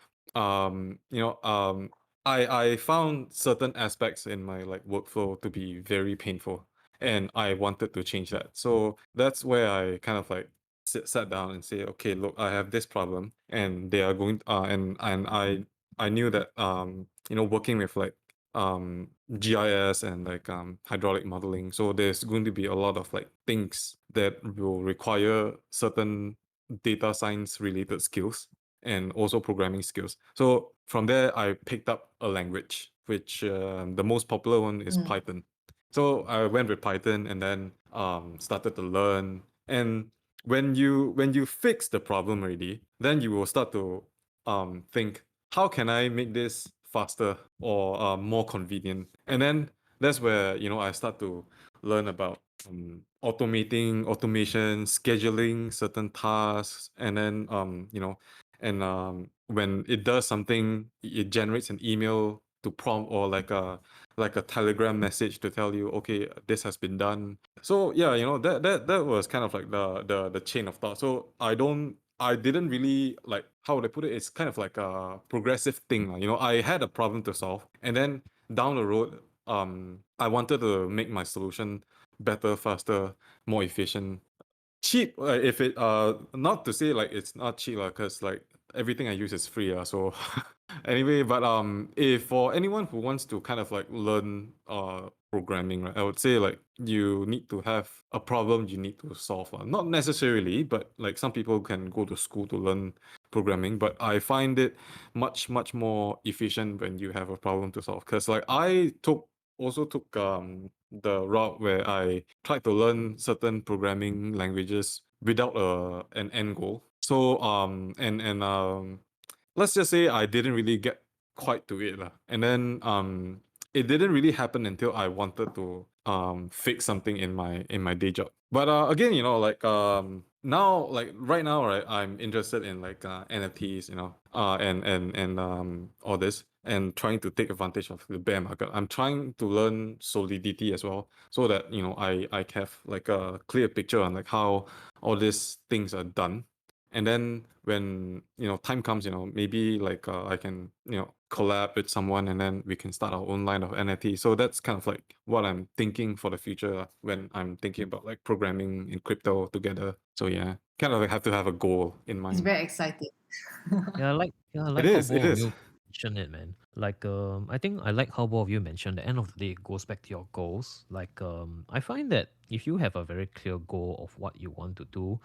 Speaker 1: I found certain aspects in my like workflow to be very painful, and I wanted to change that. So that's where I kind of like sat down and say, okay, look, I have this problem, and they are going and I knew that working with like GIS and like hydraulic modeling, so there's going to be a lot of like things that will require certain data science related skills. and also programming skills. So from there, I picked up a language, which the most popular one is
Speaker 2: Mm.
Speaker 1: Python. So I went with Python and then started to learn. And when you fix the problem already, then you will start to think, how can I make this faster or more convenient? And then that's where I start to learn about automation, scheduling certain tasks, and then and when it does something, it generates an email to prompt or like a telegram message to tell you, okay, this has been done. So yeah, that was kind of like the chain of thought. So I didn't really, like, how would I put it? It's kind of like a progressive thing. I had a problem to solve, and then down the road, I wanted to make my solution better, faster, more efficient, cheap. If it not to say like it's not cheap, because like everything I use is free. So anyway, but if for anyone who wants to kind of like learn programming, right, I would say like you need to have a problem you need to solve. Not necessarily, but like some people can go to school to learn programming, but I find it much more efficient when you have a problem to solve. Because like I also took the route where I tried to learn certain programming languages without an end goal. So and let's just say I didn't really get quite to it lah. And then it didn't really happen until I wanted to fix something in my day job. But again, like now, like right now, right, I'm interested in like NFTs, and all this, and trying to take advantage of the bear market. I'm trying to learn solidity as well, so that I have like a clear picture on like how all these things are done. And then when time comes, maybe like I can collab with someone, and then we can start our own line of NFT. So that's kind of like what I'm thinking for the future, when I'm thinking about like programming in crypto together. So yeah, kind of like have to have a goal in
Speaker 2: It's
Speaker 1: mind.
Speaker 2: very exciting.
Speaker 3: I
Speaker 1: It
Speaker 3: like how
Speaker 1: is, it
Speaker 3: both of
Speaker 1: is.
Speaker 3: you mentioned it, man. Like I think I like how both of you mentioned the end of the day it goes back to your goals. Like I find that if you have a very clear goal of what you want to do,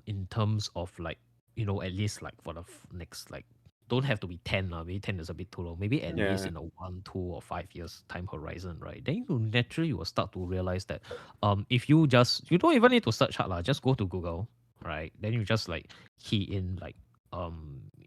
Speaker 3: in terms of like, at least like for the next, like, don't have to be 10 maybe 10 is a bit too long, maybe at least
Speaker 1: Yeah,
Speaker 3: in a 1, 2 or 5 years time horizon, right? Then you naturally will start to realize that if you don't even need to search hard lah, just go to Google, right? Then you just like key in like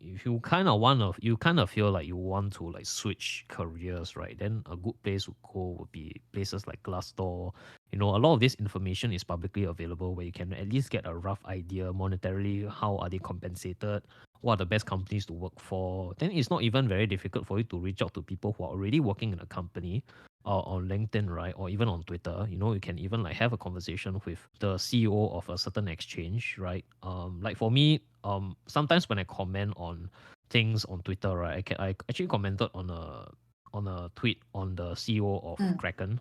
Speaker 3: if you kind of feel like you want to like switch careers, right? Then a good place to go would be places like Glassdoor. A lot of this information is publicly available, where you can at least get a rough idea monetarily, how are they compensated, what are the best companies to work for. Then it's not even very difficult for you to reach out to people who are already working in a company, on LinkedIn, right? Or even on Twitter. You can even like have a conversation with the CEO of a certain exchange, right? Like for me, sometimes when I comment on things on Twitter, right, I actually commented on a tweet on the CEO of
Speaker 2: Mm.
Speaker 3: Kraken,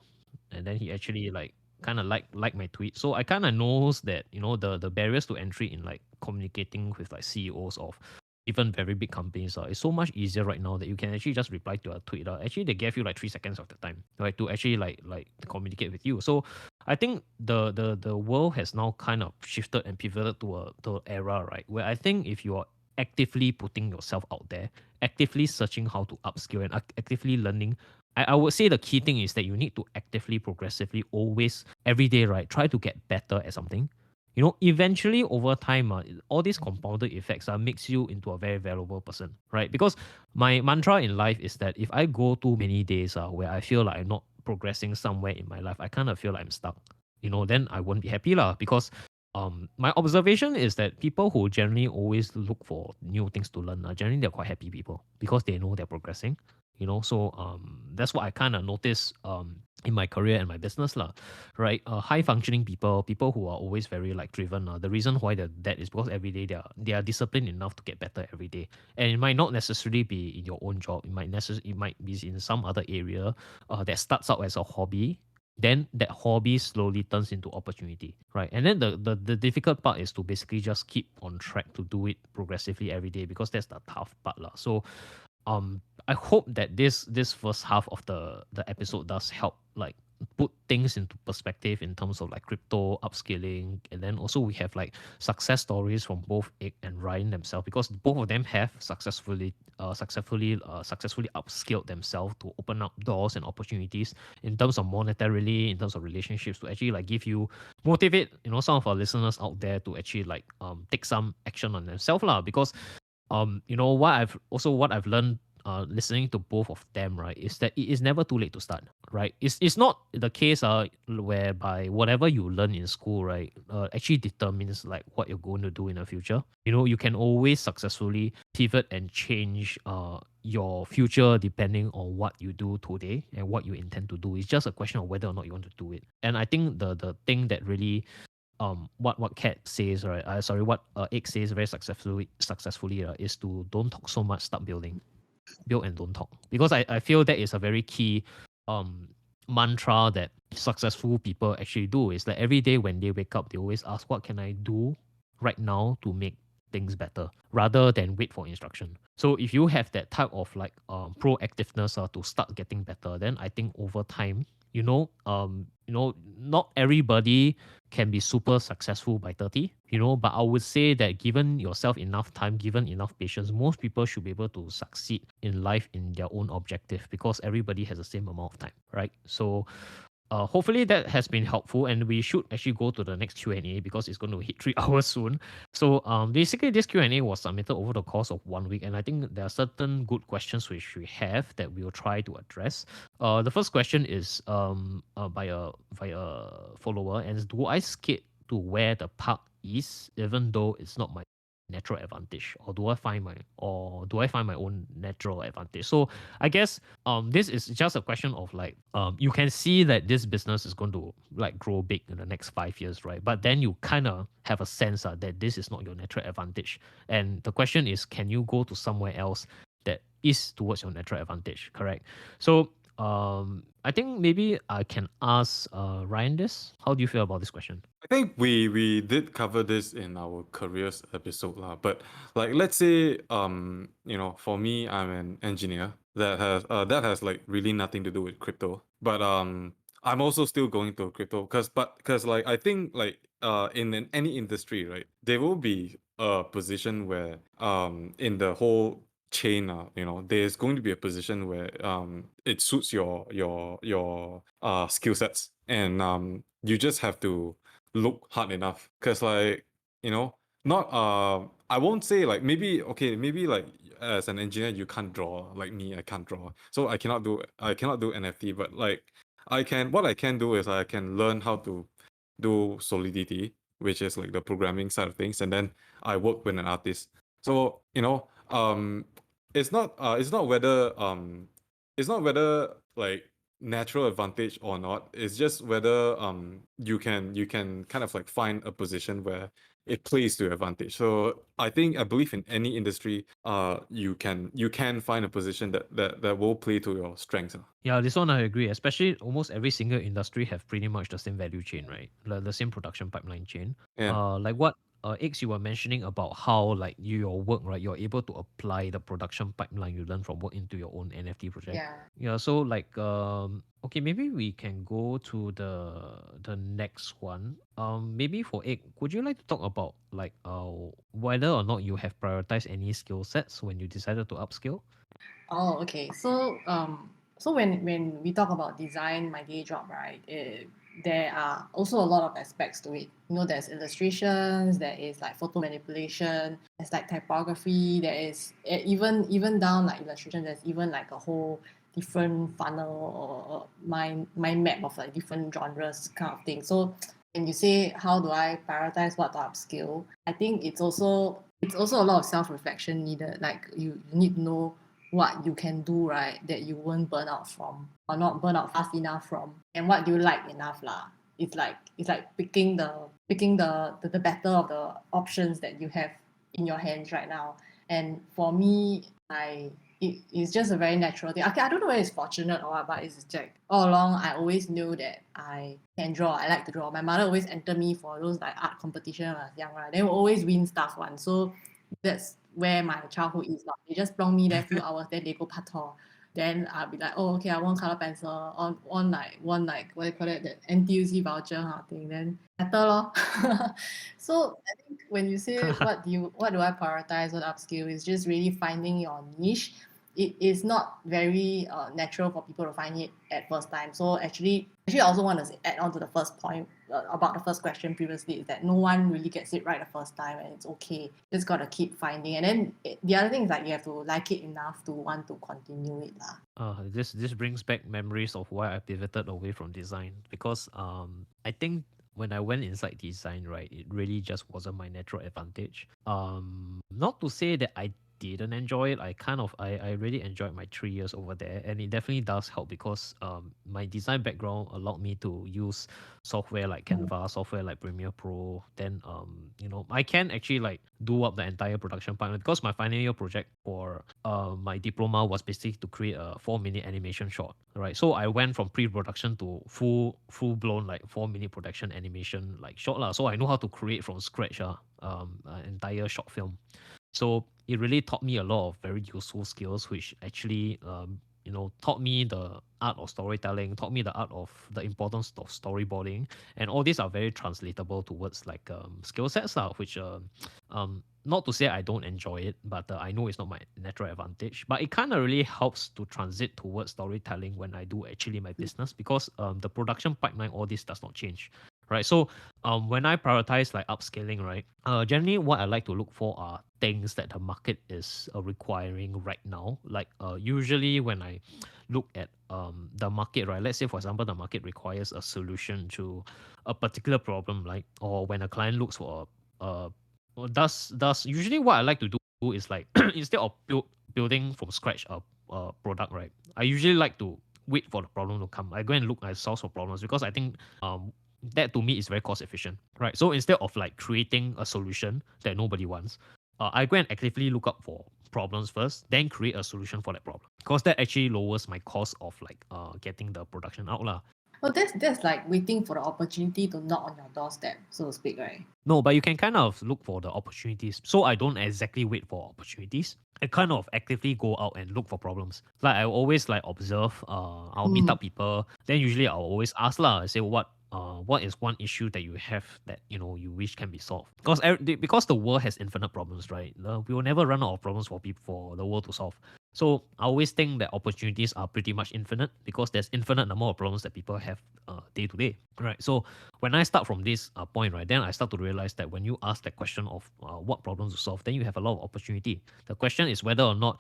Speaker 3: and then he actually like kind of like my tweet. So I kind of knows that the barriers to entry in like communicating with like CEOs of even very big companies is so much easier right now that you can actually just reply to a tweet. Actually, they gave you like 3 seconds of the time, right, to actually like communicate with you. So I think the world has now kind of shifted and pivoted to an era, right, where I think if you are actively putting yourself out there, actively searching how to upskill and actively learning, I would say the key thing is that you need to actively, progressively, always, every day, right, try to get better at something. Eventually over time, all these compounded effects makes you into a very valuable person, right? Because my mantra in life is that if I go too many days where I feel like I'm not progressing somewhere in my life, I kind of feel like I'm stuck. Then I won't be happy lah. Because my observation is that people who generally always look for new things to learn, generally they're quite happy people because they know they're progressing. So that's what I kind of notice in my career and my business lah, right? High functioning people who are always very like driven. The reason why they're that is because every day they are disciplined enough to get better every day, and it might not necessarily be in your own job. It might be in some other area that starts out as a hobby. Then that hobby slowly turns into opportunity, right? And then the difficult part is to basically just keep on track to do it progressively every day, because that's the tough part lah. So I hope that this first half of the episode does help like put things into perspective in terms of like crypto upskilling, and then also we have like success stories from both Ig and Ryan themselves, because both of them have successfully upskilled themselves to open up doors and opportunities in terms of monetarily, in terms of relationships, to actually like give you motivate some of our listeners out there to actually like take some action on themselves lah. Because what I've learned listening to both of them, right, is that it is never too late to start, right? It's not the case whereby whatever you learn in school, right, actually determines like what you're going to do in the future. You can always successfully pivot and change your future depending on what you do today and what you intend to do. It's just a question of whether or not you want to do it. And I think the thing that really what Kat says, right? Sorry, what Egg says very successfully is to don't talk so much, start building. Build and don't talk. Because I feel that is a very key um mantra that successful people actually do. Is that every day when they wake up, they always ask, what can I do right now to make things better, rather than wait for instruction. So if you have that type of like proactiveness to start getting better, then I think over time, not everybody can be super successful by 30, but I would say that given yourself enough time, given enough patience, most people should be able to succeed in life in their own objective, because everybody has the same amount of time, right? So hopefully that has been helpful, and we should actually go to the next Q&A because it's going to hit 3 hours soon. So basically this Q&A was submitted over the course of 1 week, and I think there are certain good questions which we have that we will try to address. The first question is by a follower, and is, do I skate to where the park is even though it's not my natural advantage, or do I find my own natural advantage? So I guess this is just a question of like you can see that this business is going to like grow big in the next 5 years, right? But then you kind of have a sense that this is not your natural advantage, and the question is, can you go to somewhere else that is towards your natural advantage? Correct. So I think maybe I can ask Ryan this. How do you feel about this question?
Speaker 1: I think we did cover this in our careers episode lah. But like, let's say for me, I'm an engineer that has like really nothing to do with crypto. But I'm also still going to crypto because like I think like in any industry, right, there will be a position where in the whole chain, there's going to be a position where it suits your skill sets, and you just have to look hard enough. Because like, not I won't say like, maybe like as an engineer you can't draw like me. I can't draw, so I cannot do NFT. But like, what I can do is I can learn how to do Solidity, which is like the programming side of things, and then I work with an artist. So it's not whether like natural advantage or not. It's just whether you can kind of like find a position where it plays to your advantage. So I believe in any industry, you can find a position that will play to your strengths.
Speaker 3: Yeah, this one I agree. Especially almost every single industry have pretty much the same value chain, right? The same production pipeline chain.
Speaker 1: Yeah.
Speaker 3: Like what X you were mentioning about how like your work, right? You're able to apply the production pipeline you learn from work into your own NFT project.
Speaker 2: Yeah.
Speaker 3: Yeah. So like okay, maybe we can go to the next one. Maybe for X, would you like to talk about like whether or not you have prioritized any skill sets when you decided to upskill?
Speaker 2: Oh, okay. So when we talk about design, my day job, right? There are also a lot of aspects to it. There's illustrations, there is like photo manipulation, there's like typography, there is even down like illustration. There's even like a whole different funnel or mind map of like different genres kind of thing. So when you say how do I prioritize what to upskill, I think it's also a lot of self-reflection needed. Like you need to know what you can do, right, that you won't burn out from, or not burn out fast enough from, and what do you like enough lah. It's like picking the better of the options that you have in your hands right now. And for me, it's just a very natural thing. Okay, I don't know whether it's fortunate or what, but it's just like all along I always knew that I can draw. I like to draw. My mother always enter me for those like art competition when I was young, right? They will always win stuff one. So that's where my childhood is. They just plonk me there a few hours, then they go pator. then I'll be like, oh, okay, I want color pencil on like one like what do you call it, that NTUC voucher kind of thing. Then better lor. So I think when you say what do I prioritize on upskill, is just really finding your niche. It is not very natural for people to find it at first time. So actually, I also want to add on to the first point about the first question previously, is that no one really gets it right the first time, and it's okay. Just gotta keep finding. And then the other thing is that you have to like it enough to want to continue it lah.
Speaker 3: This brings back memories of why I pivoted away from design, because I think when I went inside design, right, it really just wasn't my natural advantage. Not to say that I didn't enjoy it. I really enjoyed my 3 years over there, and it definitely does help because my design background allowed me to use software like Canva, software like Premiere Pro. Then I can actually like do up the entire production pipeline, because my final year project for my diploma was basically to create a 4-minute animation short, right? So I went from pre-production to full blown like 4-minute production animation like short lah. So I know how to create from scratch an entire short film. So it really taught me a lot of very useful skills, which actually taught me the art of storytelling, taught me the art of the importance of storyboarding, and all these are very translatable towards like skill sets lah, which not to say I don't enjoy it, but I know it's not my natural advantage. But it kind of really helps to transit towards storytelling when I do actually my business, because the production pipeline, all this does not change. Right. So when I prioritize like upscaling, right, generally what I like to look for are things that the market is requiring right now. Like usually when I look at the market, right, let's say for example the market requires a solution to a particular problem, like, or when a client looks for does usually what I like to do is like instead of building from scratch a product, right, I usually like to wait for the problem to come. I go and look at solve for problems, because I think that to me is very cost efficient, right? So instead of like creating a solution that nobody wants, I go and actively look up for problems first, then create a solution for that problem, because that actually lowers my cost of like getting the production out lah.
Speaker 2: Well, that's like waiting for the opportunity to knock on your doorstep, so to speak, right?
Speaker 3: No, but you can kind of look for the opportunities. So I don't exactly wait for opportunities. I kind of actively go out and look for problems. Like I always like observe. I'll meet up people. Then usually I'll always ask lah. I say what is one issue that you have that you wish can be solved? Because the world has infinite problems, right? We will never run out of problems for the world to solve. So I always think that opportunities are pretty much infinite, because there's infinite number of problems that people have day to day, right? So when I start from this point, right, then I start to realize that when you ask that question of what problems to solve, then you have a lot of opportunity. The question is whether or not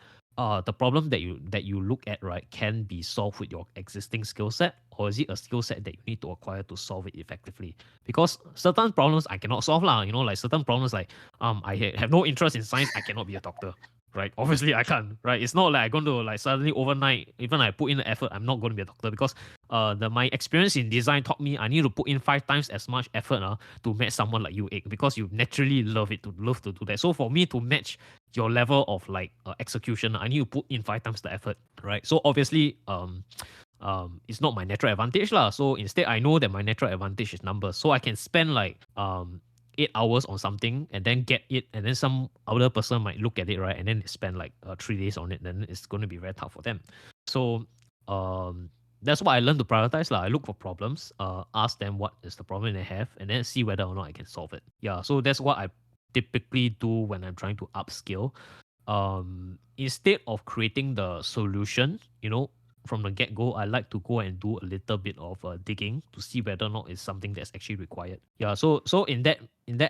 Speaker 3: the problem that you look at, right, can be solved with your existing skill set, or is it a skill set that you need to acquire to solve it effectively? Because certain problems I cannot solve lah. Like certain problems like I have no interest in science, I cannot be a doctor. Right, obviously I can't. Right, it's not like I'm going to like suddenly overnight, even I put in the effort, I'm not going to be a doctor, because my experience in design taught me I need to put in 5 times as much effort to match someone like you, Ig, because you naturally love to do that. So for me to match your level of like execution, I need to put in 5 times the effort. Right, so obviously it's not my natural advantage lah. So instead I know that my natural advantage is numbers, so I can spend like 8 hours on something and then get it, and then some other person might look at it, right, and then they spend like 3 days on it, then it's going to be very tough for them. So that's why I learned to prioritize lah. I look for problems, ask them what is the problem they have, and then see whether or not I can solve it. Yeah, so that's what I typically do when I'm trying to upskill. Instead of creating the solution, from the get-go, I like to go and do a little bit of digging to see whether or not it's something that's actually required. Yeah, so in that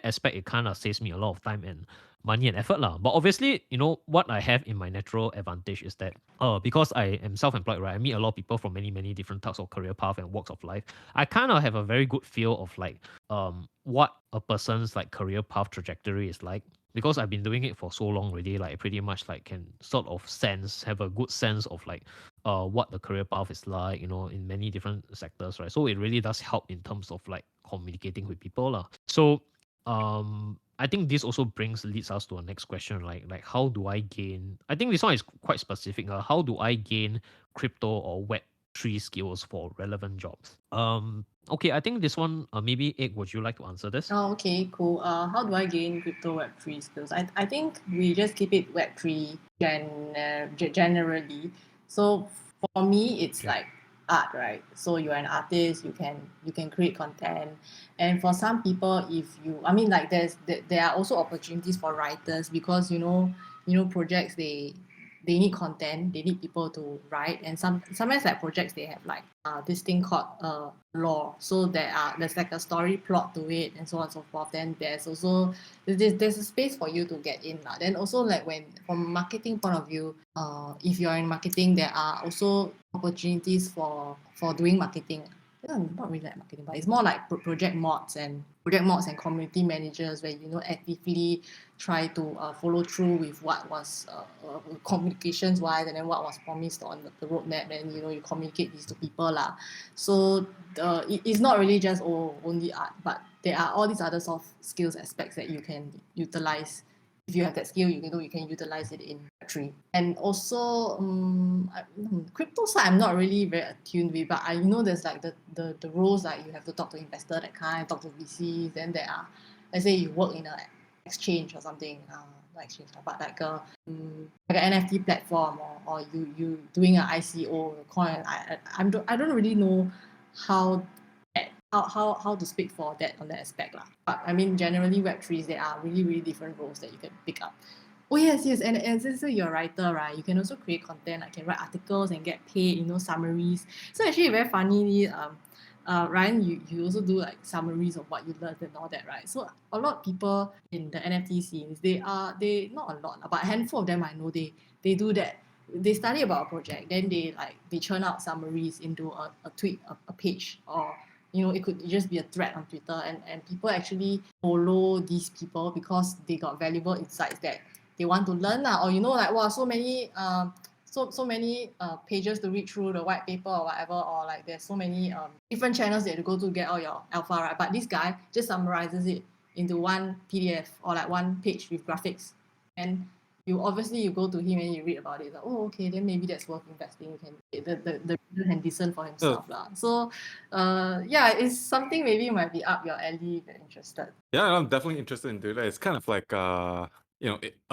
Speaker 3: aspect, it kind of saves me a lot of time and money and effort lah. But obviously, what I have in my natural advantage is that because I am self-employed, right, I meet a lot of people from many, many different types of career path and walks of life. I kind of have a very good feel of like what a person's like career path trajectory is like, because I've been doing it for so long already. Like pretty much like can sort of have a good sense of like what the career path is like, in many different sectors, right? So it really does help in terms of like communicating with people lah. So I think this also leads us to our next question, like how do I gain? I think this one is quite specific. How do I gain crypto or Web3 skills for relevant jobs? Okay, I think this one, maybe Egg, would you like to answer this?
Speaker 2: Oh, okay, cool. How do I gain crypto Web3 skills? I think we just keep it Web3 generally. So for me, it's
Speaker 3: Okay.
Speaker 2: like art, right? So you're an artist, you can create content, and for some people, if you, I mean, like there are also opportunities for writers because projects they need content, they need people to write, and sometimes like projects they have like this thing called lore. So there's like a story plot to it and so on and so forth. Then there's also there's a space for you to get in lah. Then also like when from marketing point of view, if you're in marketing, there are also opportunities for doing marketing. Yeah, not really like marketing, but it's more like project mods and community managers where actively try to follow through with what was communications wise and then what was promised on the roadmap, and you communicate this to people lah. So it's not really just only art, but there are all these other soft skills aspects that you can utilize. If you have that skill, you can utilize it in Web3. And also, crypto side, I'm not really very attuned with, but I know there's like the roles, like you have to talk to investor, that kind, talk to VCs. Then there are, let's say you work in a exchange or something, not exchange, but like an NFT platform, or you doing an ICO coin. I don't really know how how to speak for that on that aspect lah. But I mean, generally Web3s, there are really really different roles that you can pick up. Oh yes, yes, and since you're a writer, right, you can also create content. Like can write articles and get paid, summaries. So actually, very funny. Ryan, you also do like summaries of what you learned and all that, right? So a lot of people in the NFT scenes, they not a lot, but a handful of them I know they do that. They study about a project, then they churn out summaries into a tweet, a page, or it could just be a thread on Twitter, and people actually follow these people because they got valuable insights that they want to learn lah. Or like wow, so many so many pages to read through the white paper or whatever, or like there's so many different channels that you go to get all your alpha, right? But this guy just summarizes it into one PDF or like one page with graphics, and you go to him and you read about it, like, oh okay, then maybe that's worth investing. You can the reader can listen for himself lah. So yeah, it's something maybe might be up your alley if you're interested.
Speaker 1: Yeah, I'm definitely interested in doing that. It's kind of like a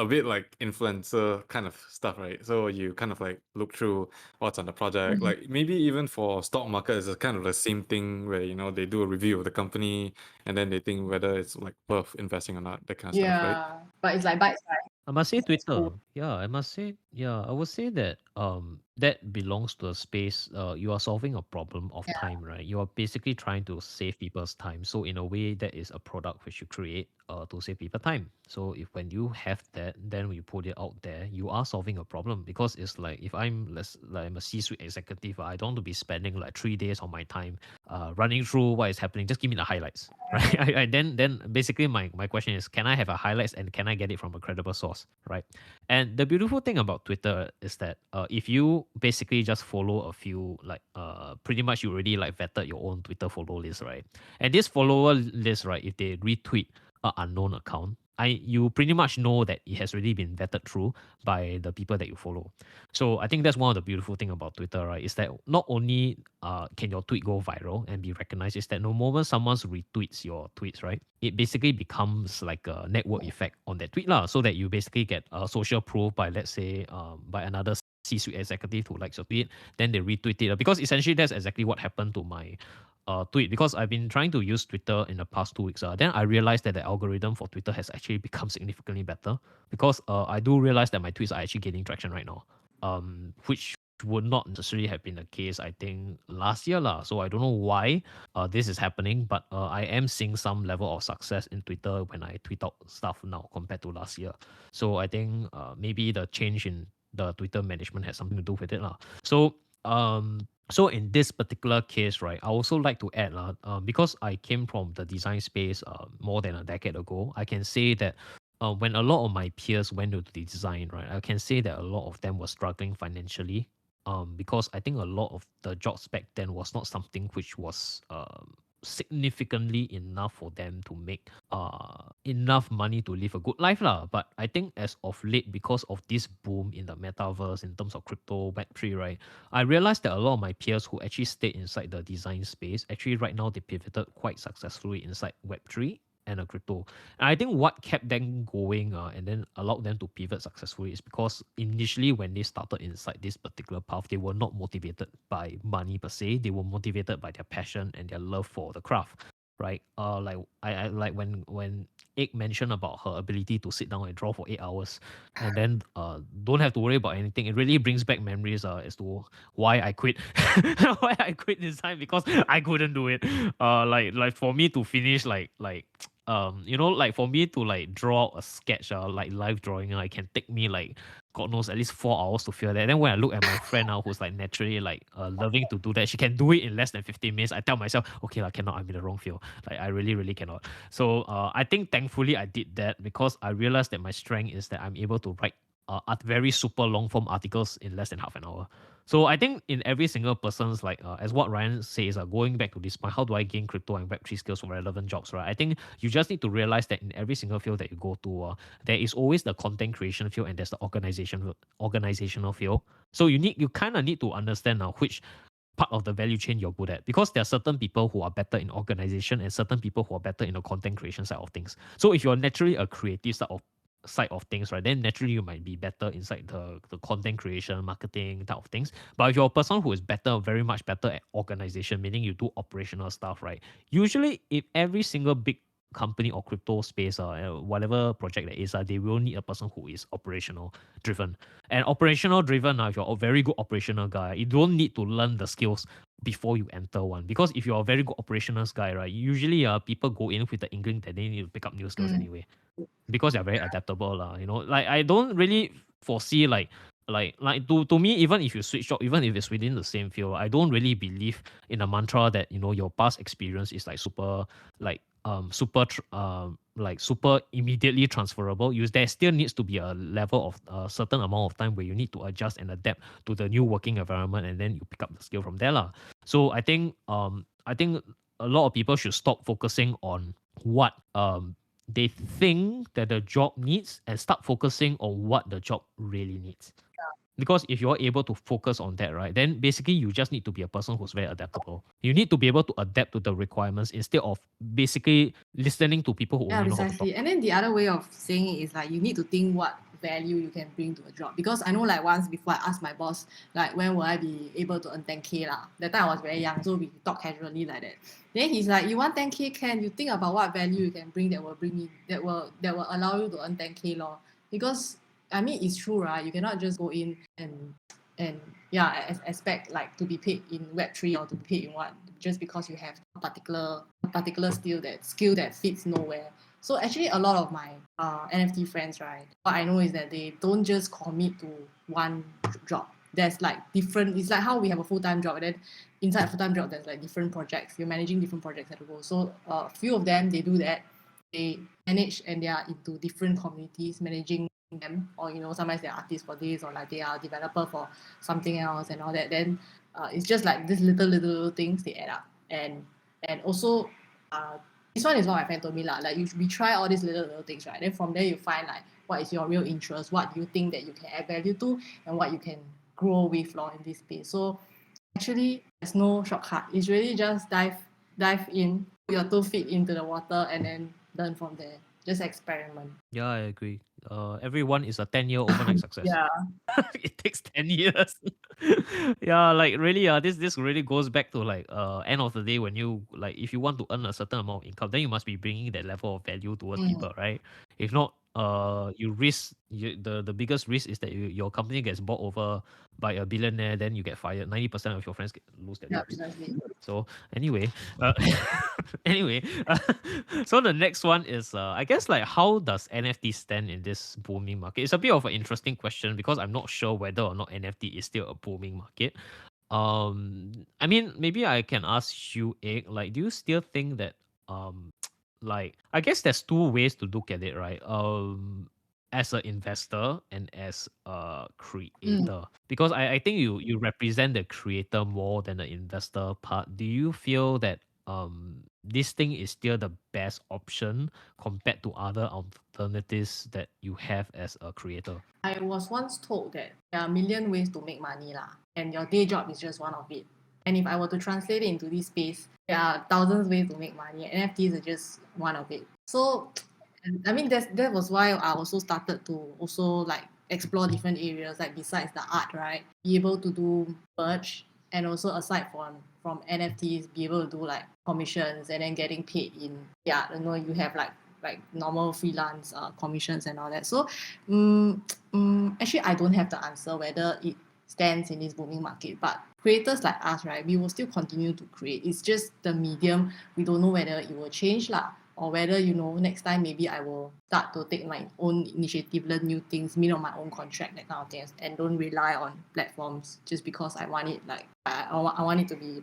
Speaker 1: bit like influencer kind of stuff, right? So you kind of like look through what's on the project. Like maybe even for stock market, it's kind of the same thing where they do a review of the company and then they think whether it's like worth investing or not, that kind of stuff, right?
Speaker 2: Yeah, but it's like bites, right?
Speaker 3: I must say
Speaker 2: It's
Speaker 3: Twitter.
Speaker 2: cool.
Speaker 3: Yeah, I must say, yeah, I would say that that belongs to a space. You are solving a problem of
Speaker 2: Yeah.
Speaker 3: time, right? You are basically trying to save people's time. So in a way, that is a product which you create to save people time. So if when you have that, then when you put it out there, you are solving a problem, because it's like if I'm a C-suite executive, I don't want to be spending like 3 days on my time running through what is happening. Just give me the highlights, right? Then basically my question is, can I have a highlights and can I get it from a credible source, right? And the beautiful thing about Twitter is that if you basically just follow a few, like pretty much you already like vetted your own Twitter follow list, right? And this follower list, right, if they retweet an unknown account, you pretty much know that it has already been vetted through by the people that you follow. So I think that's one of the beautiful thing about Twitter, right? Is that not only can your tweet go viral and be recognized, is that no moment someone retweets your tweets, right, it basically becomes like a network effect on that tweet lah. So that you basically get social proof by, let's say, by another C-suite executive who likes your tweet, then they retweet it. Because essentially that's exactly what happened to my tweet, because I've been trying to use Twitter in the past 2 weeks. Then I realized that the algorithm for Twitter has actually become significantly better, because I do realize that my tweets are actually gaining traction right now, which would not necessarily have been the case, I think, last year lah. So I don't know why this is happening, but I am seeing some level of success in Twitter when I tweet out stuff now compared to last year. So I think maybe the change in the Twitter management has something to do with it lah. So in this particular case, right, I also like to add, because I came from the design space more than a decade ago, I can say that when a lot of my peers went into design, right, I can say that a lot of them were struggling financially, because I think a lot of the jobs back then was not something which was significantly enough for them to make enough money to live a good life lah. But I think as of late, because of this boom in the metaverse in terms of crypto, Web3, right, I realized that a lot of my peers who actually stayed inside the design space, actually right now they pivoted quite successfully inside Web3. and a crypto. And I think what kept them going and then allowed them to pivot successfully is because initially when they started inside this particular path, they were not motivated by money per se. They were motivated by their passion and their love for the craft. Right. Like I like when Egg mentioned about her ability to sit down and draw for 8 hours and then don't have to worry about anything. It really brings back memories as to why I quit. Why I quit this time because I couldn't do it. Like for me to finish like for me to like draw a sketch like live drawing it can take me like God knows at least 4 hours to feel that. Then when I look at my friend now who's like naturally like loving to do that, she can do it in less than 15 minutes. I tell myself, okay, I cannot, I'm in the wrong field. Like I really, really cannot. So I think thankfully I did that because I realized that my strength is that I'm able to write very super long form articles in less than half an hour. So I think in every single person's like as what Ryan says, going back to this point, how do I gain crypto and Web3 skills for relevant jobs, right? I think you just need to realize that in every single field that you go to, there is always the content creation field and there's the organizational field. So you kind of need to understand now which part of the value chain you're good at because there are certain people who are better in organization and certain people who are better in the content creation side of things. So if you're naturally a creative side of things, right, then naturally you might be better inside the content creation, marketing type of things. But if you're a person who is very much better at organization, meaning you do operational stuff, right? Usually, if every single big company or crypto space or whatever project that is, they will need a person who is operational driven. And operational driven, if you're a very good operational guy, you don't need to learn the skills before you enter one. Because if you're a very good operational guy, right, usually people go in with the inkling that they need to pick up new skills anyway because they're very adaptable like I don't really foresee like to me, even if you switch job, even if it's within the same field, I don't really believe in a mantra that your past experience is like super like super immediately transferable. There still needs to be a level of a certain amount of time where you need to adjust and adapt to the new working environment and then you pick up the skill from there lah. So I think a lot of people should stop focusing on what they think that the job needs and start focusing on what the job really needs. Because if you're able to focus on that, right, then basically you just need to be a person who's very adaptable. You need to be able to adapt to the requirements instead of basically listening to people who
Speaker 2: Yeah,
Speaker 3: only know how to
Speaker 2: precisely.
Speaker 3: talk.
Speaker 2: And then the other way of saying it is like you need to think what value you can bring to a job. Because I know like once before I asked my boss, like when will I be able to earn 10K lah? That time I was very young, so we talk casually like that. Then he's like, you want 10K, can you think about what value you can bring that will bring me that will allow you to earn 10K law? Because I mean it's true, right? You cannot just go in and expect like to be paid in Web3 or to be paid in what just because you have a particular skill that fits nowhere. So actually a lot of my NFT friends, right, what I know is that they don't just commit to one job. There's like different, it's like how we have a full-time job and then inside a full-time job there's like different projects. You're managing different projects at the go. So a few of them, they do that. They manage and they are into different communities managing them, or sometimes they're artists for this or like they are developer for something else and all that. Then it's just like these little things they add up. And also this one is what my friend told me lah. Like we try all these little things, right? Then from there you find like what is your real interest, what do you think that you can add value to, and what you can grow with law in this space. So actually there's no shortcut. It's really just dive in, put your 2 feet into the water and then learn from there. Just experiment.
Speaker 3: Yeah, I agree. Everyone is a 10-year overnight success.
Speaker 2: Yeah.
Speaker 3: It takes 10 years. Yeah, like really, this really goes back to like end of the day when you like if you want to earn a certain amount of income, then you must be bringing that level of value towards people, right? If not, you risk the biggest risk is that your company gets bought over by a billionaire, then you get fired. 90% of your friends lose their jobs.
Speaker 2: Precisely.
Speaker 3: So anyway, anyway, so the next one is I guess like how does NFT stand in this booming market? It's a bit of an interesting question because I'm not sure whether or not NFT is still a booming market. I mean, maybe I can ask you, Egg, like, do you still think that like I guess there's two ways to look at it, right? As an investor and as a creator, because I think you represent the creator more than the investor part. Do you feel that this thing is still the best option compared to other alternatives that you have as a creator?
Speaker 2: I was once told that there are a million ways to make money lah, and your day job is just one of it. And if I were to translate it into this space, there are thousands ways to make money. NFTs are just one of it. So and I mean that was why I also started to also like explore different areas, like besides the art, right? Be able to do merch, and also aside from NFTs, be able to do like commissions and then getting paid in, you have like normal freelance commissions and all that. So actually I don't have the answer whether it stands in this booming market, but creators like us, right, we will still continue to create. It's just the medium, we don't know whether it will change lah, or whether next time maybe I will start to take my own initiative, learn new things, meet on my own contract, that kind of things, and don't rely on platforms just because I want it like I want it to be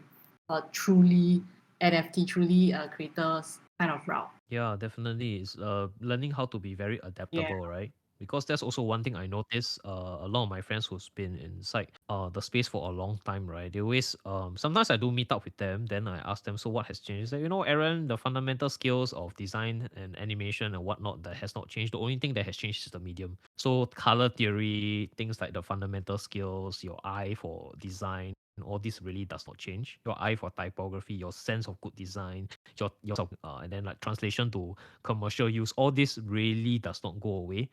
Speaker 2: a truly NFT, truly creators kind of route.
Speaker 3: Yeah, definitely. It's learning how to be very
Speaker 2: Yeah.
Speaker 3: adaptable, right? Because that's also one thing I noticed. A lot of my friends who's been inside the space for a long time, right? They always sometimes I do meet up with them, then I ask them, so what has changed? They say, Aaron, the fundamental skills of design and animation and whatnot that has not changed. The only thing that has changed is the medium. So color theory, things like the fundamental skills, your eye for design, all this really does not change. Your eye for typography, your sense of good design, and then like translation to commercial use, all this really does not go away.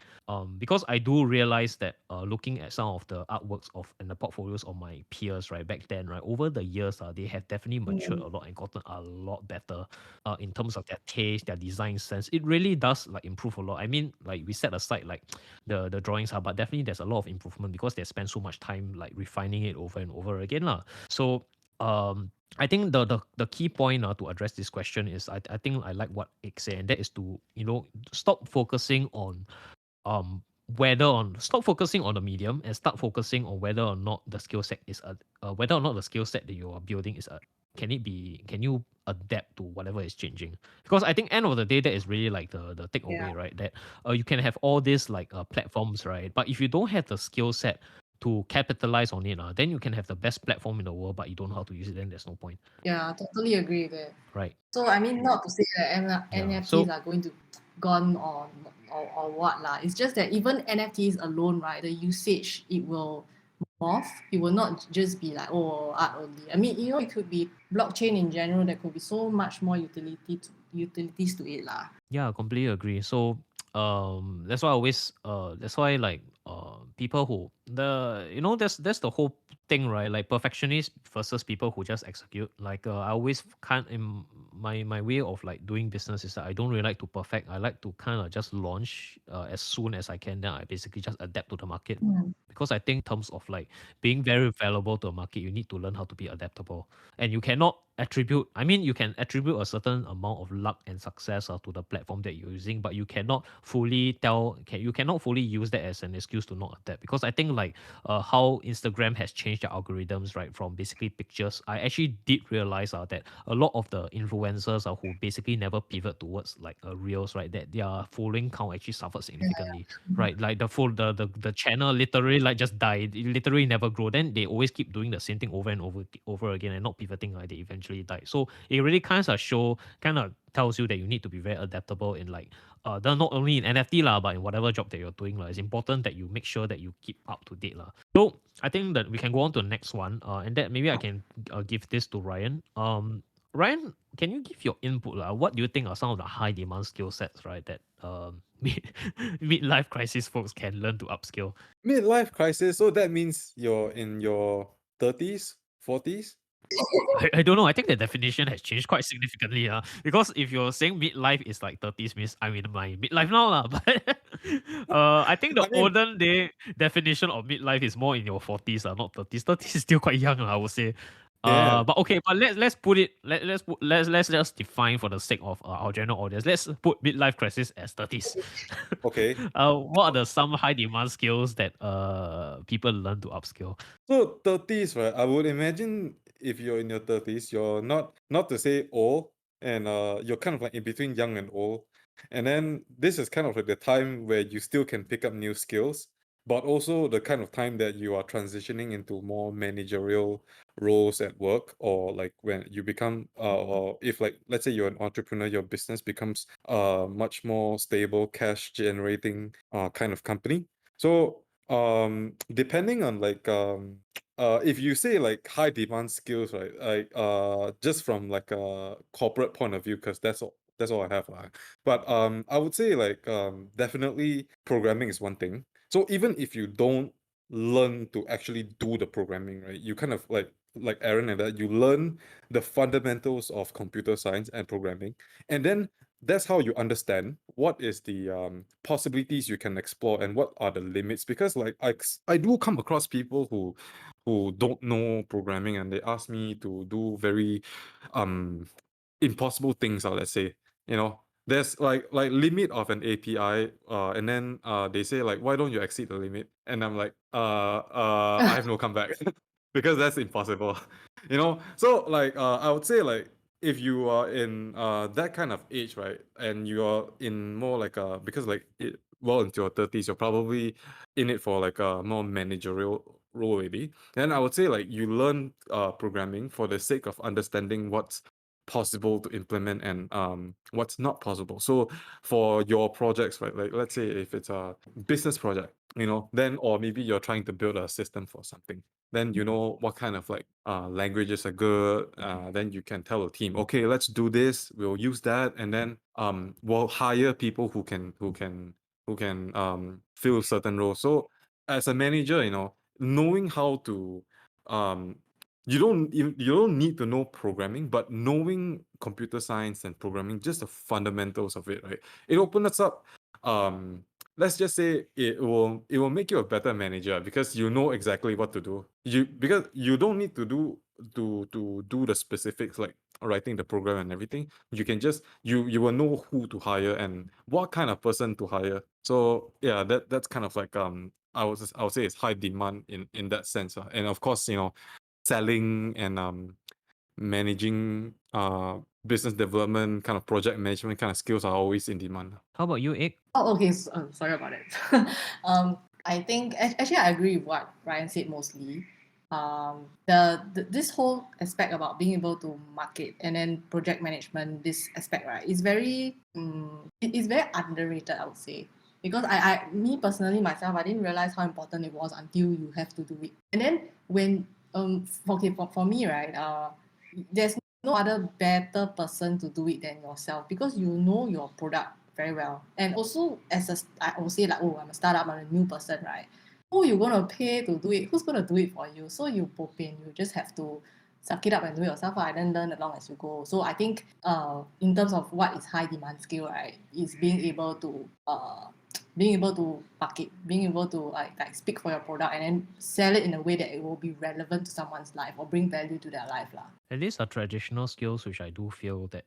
Speaker 3: Because I do realize that looking at some of the artworks of and the portfolios of my peers, right, back then, right, over the years, they have definitely matured a lot and gotten a lot better in terms of their taste, their design sense. It really does like improve a lot. I mean, like we set aside like the drawings are, but definitely there's a lot of improvement because they spend so much time like refining it over and over again lah. So I think the key point to address this question is I think I like what Ike said, and that is to stop focusing on um stop focusing on the medium and start focusing on whether or not the skill set is whether or not the skill set that you are building is can you adapt to whatever is changing. Because I think end of the day that is really like the
Speaker 2: Yeah.
Speaker 3: takeaway, right? That you can have all these like platforms, right? But if you don't have the skill set to capitalize on it, then you can have the best platform in the world, but you don't know how to use it, then there's no point,
Speaker 2: Yeah, totally agree with it.
Speaker 3: right?
Speaker 2: So I mean, not to say that
Speaker 3: Yeah.
Speaker 2: NFTs
Speaker 3: So
Speaker 2: are going to gone or what lah. It's just that even NFTs alone, right, the usage, it will morph. It will not just be like, oh, art only. I mean, it could be blockchain in general. There could be so much more utilities to it lah.
Speaker 3: yeah, I completely agree. So that's why I always that's why like people who that's the whole thing, right? Like perfectionists versus people who just execute. Like I always can't in my way of like doing business is that I don't really like to perfect. I like to kind of just launch as soon as I can. Then I basically just adapt to the market. Because I think in terms of like being very valuable to a market, you need to learn how to be adaptable. And you cannot attribute, I mean, you can attribute a certain amount of luck and success to the platform that you're using, but you cannot fully you cannot fully use that as an excuse to not adapt. Because I think like how Instagram has changed their algorithms, right, from basically pictures, I actually did realize that a lot of the influencers who basically never pivot towards like reels, right, that their following count actually suffered significantly, right? Like the channel literally like just died. It literally never grow. Then they always keep doing the same thing over and over again and not pivoting. Like they eventually die. So it really kind of tells you that you need to be very adaptable in like not only in NFT lah, but in whatever job that you're doing lah. It's important that you make sure that you keep up to date lah. So I think that we can go on to the next one. And that maybe I can give this to Ryan. Ryan, can you give your input lah? What do you think are some of the high demand skill sets, right, that midlife crisis folks can learn to upskill?
Speaker 1: Midlife crisis, so that means you're in your 30s, 40s?
Speaker 3: I don't know. I think the definition has changed quite significantly. Because if you're saying midlife is like 30s, means I'm in my midlife now. But I think the
Speaker 1: I mean,
Speaker 3: olden day definition of midlife is more in your 40s, not 30s. 30s is still quite young, I would say.
Speaker 1: yeah,
Speaker 3: But okay, but let's put it let's just define for the sake of our general audience. Let's put midlife crisis as 30s.
Speaker 1: okay.
Speaker 3: What are some high demand skills that people learn to upskill?
Speaker 1: So 30s, right? I would imagine if you're in your 30s, you're not to say old, and you're kind of like in between young and old. And then this is kind of like the time where you still can pick up new skills, but also the kind of time that you are transitioning into more managerial roles at work, or like when you become or if like let's say you're an entrepreneur, your business becomes much more stable, cash generating kind of company. So depending on like if you say like high demand skills, right? Like just from like a corporate point of view, because that's all I have. But I would say like definitely programming is one thing. So even if you don't learn to actually do the programming, right? You kind of like Aaron and that you learn the fundamentals of computer science and programming, and then that's how you understand what is the possibilities you can explore and what are the limits. Because like I do come across people who don't know programming and they ask me to do very um impossible things, let's say. You know, there's like limit of an API, and then they say like, why don't you exceed the limit? And I'm like, I have no comeback because that's impossible. You know, so like I would say like if you are in that kind of age, right, and you are in more like because like well into your 30s, you're probably in it for like a more managerial role already. Then I would say like you learn programming for the sake of understanding what's possible to implement and what's not possible. So for your projects, right, like let's say if it's a business project, you know, then or maybe you're trying to build a system for something, then you know what kind of like languages are good. Then you can tell a team, okay, let's do this, we'll use that, and then we'll hire people who can fill certain roles. So as a manager, you know, knowing how to um you don't need to know programming, but knowing computer science and programming, just the fundamentals of it, right? It opens up um let's just say it will make you a better manager because you know exactly what to do. Because you don't need to do the specifics like writing the program and everything. You can just you will know who to hire and what kind of person to hire. So yeah, that's kind of like I would say it's high demand in that sense. And of course, you know, selling and managing business development kind of project management kind of skills are always in demand.
Speaker 3: How about you, Egg?
Speaker 2: Oh, okay. Sorry about it. I think actually I agree with what Ryan said mostly. The this whole aspect about being able to market and then project management, this aspect, right, is very it is very underrated, I would say. Because me personally myself, I didn't realize how important it was until you have to do it. And then when okay, for me, right, there's no other better person to do it than yourself because you know your product very well. And also I will say like, oh, I'm a startup, I'm a new person, right? Who you gonna pay to do it? Who's gonna do it for you? So you bo pian, you just have to suck it up and do it yourself and then learn along as you go. So I think in terms of what is high demand skill, right, is being able to market, being able to like speak for your product and then sell it in a way that it will be relevant to someone's life or bring value to their life lah.
Speaker 3: And these are traditional skills which I do feel that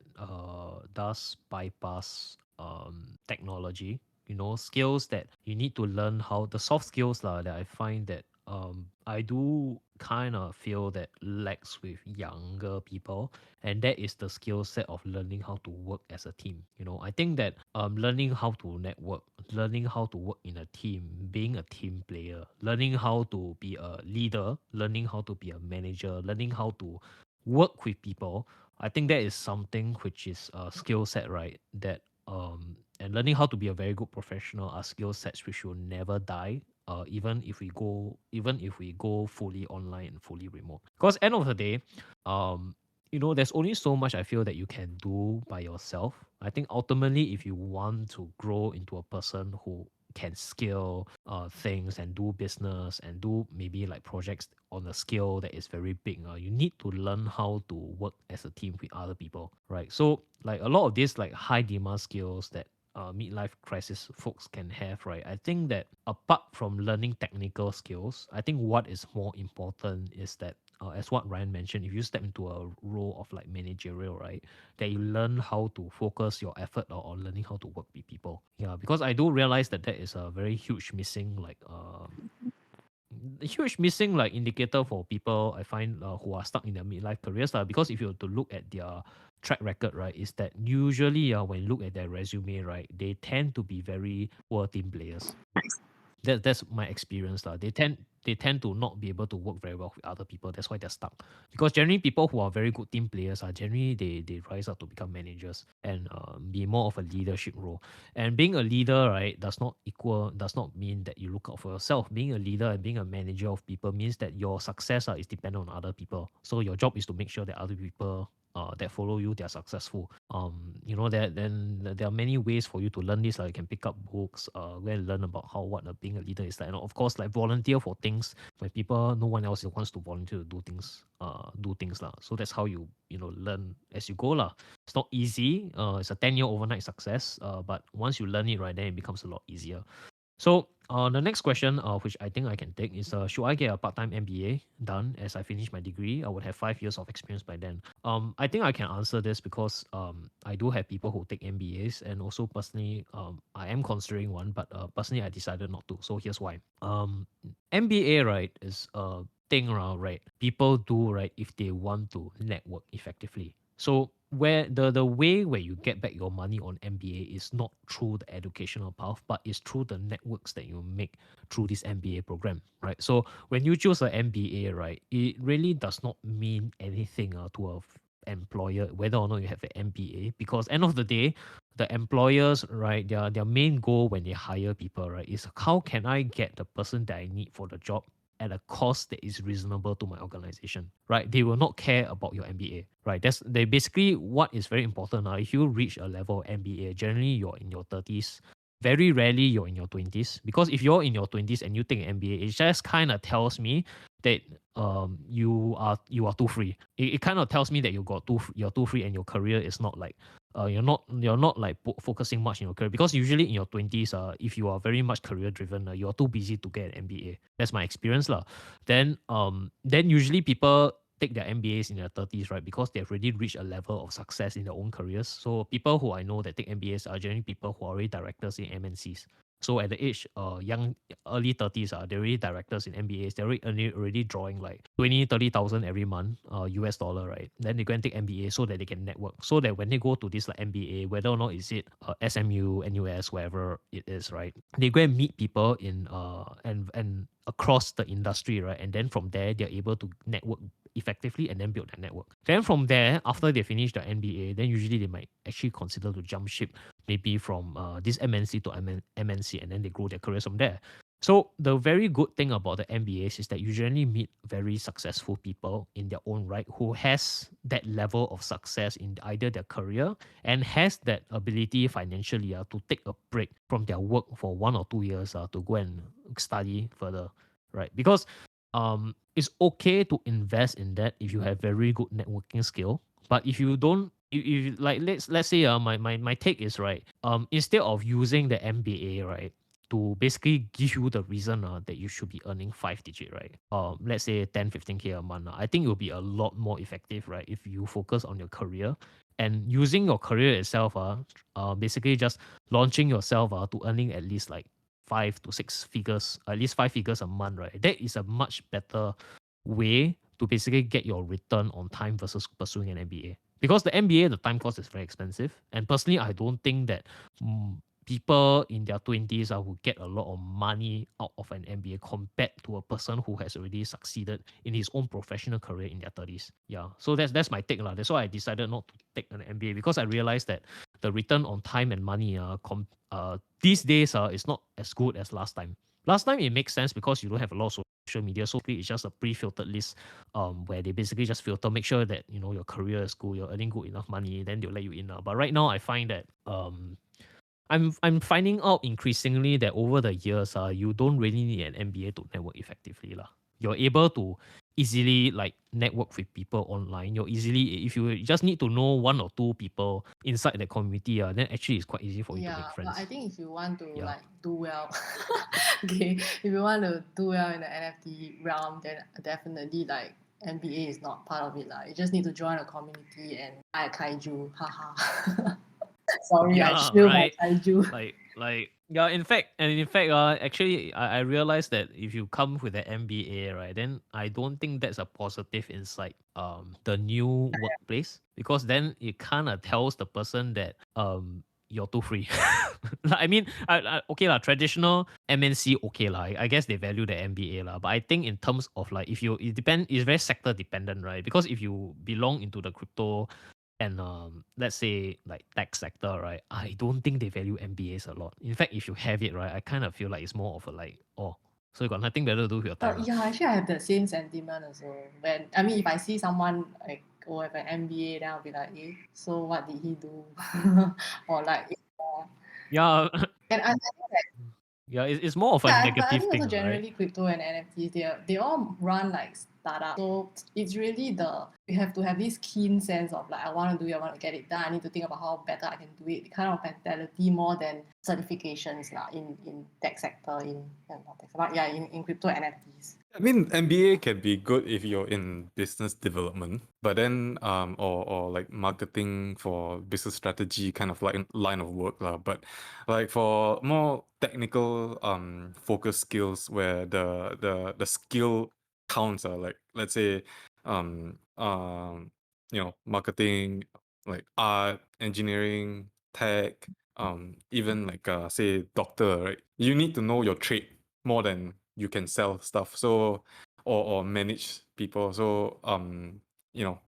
Speaker 3: does bypass technology. You know, skills that you need to learn how the soft skills lah that I find that I do kind of feel that lacks with younger people, and that is the skill set of learning how to work as a team. You know, I think that learning how to network, learning how to work in a team, being a team player, learning how to be a leader, learning how to be a manager, learning how to work with people. I think that is something which is a skill set, right? That and learning how to be a very good professional are skill sets which will never die. Even if we go fully online and fully remote. Because end of the day, you know, there's only so much I feel that you can do by yourself. I think ultimately, if you want to grow into a person who can scale things and do business and do maybe like projects on a scale that is very big, you need to learn how to work as a team with other people, right? So like a lot of these like high demand skills that midlife crisis folks can have, right? I think that apart from learning technical skills, I think what is more important is that as what Ryan mentioned, if you step into a role of like managerial, right, that you learn how to focus your effort on learning how to work with people. Yeah, because I do realize that that is a very huge missing huge missing like indicator for people I find who are stuck in their midlife careers because if you were to look at their track record, right, is that usually when you look at their resume, right, they tend to be very poor team players. That's my experience lah. They tend to not be able to work very well with other people. That's why they're stuck. Because generally people who are very good team players are generally they rise up to become managers and be more of a leadership role. And being a leader, right, does not mean that you look out for yourself. Being a leader and being a manager of people means that your success is dependent on other people. So your job is to make sure that other people that follow you, they're successful. There are many ways for you to learn this. Like you can pick up books, go and learn about being a leader is like. And of course, like volunteer for things when no one else wants to volunteer to do things lah. So that's how you learn as you go lah. It's not easy. It's a 10-year overnight success. But once you learn it, right, then it becomes a lot easier. So the next question, which I think I can take is, should I get a part-time MBA done as I finish my degree? I would have 5 years of experience by then. I think I can answer this because I do have people who take MBAs, and also personally, I am considering one, but personally I decided not to. So here's why. MBA, right, is a thing, right? People do, right, if they want to network effectively. So where the way where you get back your money on MBA is not through the educational path, but it's through the networks that you make through this MBA program, right? So when you choose an MBA, right, it really does not mean anything to a employer whether or not you have an MBA, because end of the day, the employers, right, their main goal when they hire people, right, is how can I get the person that I need for the job at a cost that is reasonable to my organization, right? They will not care about your MBA, right? They basically what is very important. If you reach a level of MBA, generally you're in your 30s. Very rarely you're in your 20s, because if you're in your 20s and you take an MBA, it just kind of tells me that you are too free. It kind of tells me that you're too free and your career is not like you're not like focusing much in your career, because usually in your 20s, if you are very much career driven, you're too busy to get an MBA. That's my experience lah. Then usually people take their MBAs in their 30s, right? Because they've already reached a level of success in their own careers. So people who I know that take MBAs are generally people who are already directors in MNCs. So at the age, early 30s, they're already directors in MBAs. They're already drawing like 30,000 every month, US dollar, right? Then they go and take MBA so that they can network. So that when they go to this like MBA, whether or not is it SMU, NUS, wherever it is, right? They go and meet people in and across the industry, right? And then from there, they're able to network effectively and then build their network. Then from there, after they finish their MBA, then usually they might actually consider to jump ship, maybe from this MNC to MNC, and then they grow their careers from there. So the very good thing about the MBAs is that you generally meet very successful people in their own right who has that level of success in either their career and has that ability financially to take a break from their work for 1 or 2 years to go and study further, right? Because it's okay to invest in that if you have very good networking skill. But if you don't, if like let's say my take is, right, instead of using the MBA, right, to basically give you the reason that you should be earning 5-digit, right? Let's say 10-15K a month. I think it will be a lot more effective, right, if you focus on your career and using your career itself, basically just launching yourself to earning at least like 5 to 6 figures, at least 5 figures a month, right? That is a much better way to basically get your return on time versus pursuing an MBA. Because the MBA, the time cost is very expensive. And personally, I don't think that people in their 20s will get a lot of money out of an MBA compared to a person who has already succeeded in his own professional career in their 30s. Yeah, so that's my take. That's why I decided not to take an MBA, because I realized that the return on time and money these days is not as good as last time. Last time it makes sense because you don't have a lot of social media, so it's just a pre-filtered list where they basically just filter, make sure that your career is good, you're earning good enough money, then they'll let you in. But right now I find that I'm finding out increasingly that over the years, you don't really need an MBA to network effectively. You're able to easily like network with people online. If you just need to know 1 or 2 people inside the community, then actually it's quite easy for you to make
Speaker 2: Yeah,
Speaker 3: friends.
Speaker 2: but I think if you want to
Speaker 3: Yeah.
Speaker 2: like do well, okay, if you want to do well in the NFT realm, then definitely like MBA is not part of it. You just need to join a community and buy a kaiju. Haha. Sorry, I
Speaker 3: Yeah,
Speaker 2: shield
Speaker 3: right.
Speaker 2: my kaiju.
Speaker 3: Yeah, in fact, actually, I realized that if you come with an MBA, right, then I don't think that's a positive inside the new workplace, because then it kind of tells the person that you're too free. Like, I mean, okay lah, traditional MNC okay lah. I guess they value the MBA lah. But I think in terms of like if you it's very sector dependent, right? Because if you belong into the crypto and let's say like tech sector, right? I don't think they value MBAs a lot. In fact, if you have it, right, I kind of feel like it's more of a like, oh, so you got nothing better to do with your time.
Speaker 2: Yeah, actually, I have the same sentiment also. If I see someone like have an MBA, then I'll be like, so what did he do? Or like,
Speaker 3: Yeah.
Speaker 2: and I think that
Speaker 3: Yeah, it's more of a
Speaker 2: but I
Speaker 3: negative
Speaker 2: think
Speaker 3: thing,
Speaker 2: also
Speaker 3: right?
Speaker 2: generally crypto and NFTs, they all run like startup. So it's really you have to have this keen sense of like I want to do it, I want to get it done. I need to think about how better I can do it. The kind of mentality more than certifications lah in tech sector not tech, but in crypto and NFTs.
Speaker 1: I mean, MBA can be good if you're in business development, but then or like marketing for business strategy kind of like line of work lah. But like for more technical focus skills where the skill counts are like let's say um um marketing, like art, engineering, tech, even like say doctor, right? You need to know your trade more than you can sell stuff, so or manage people. So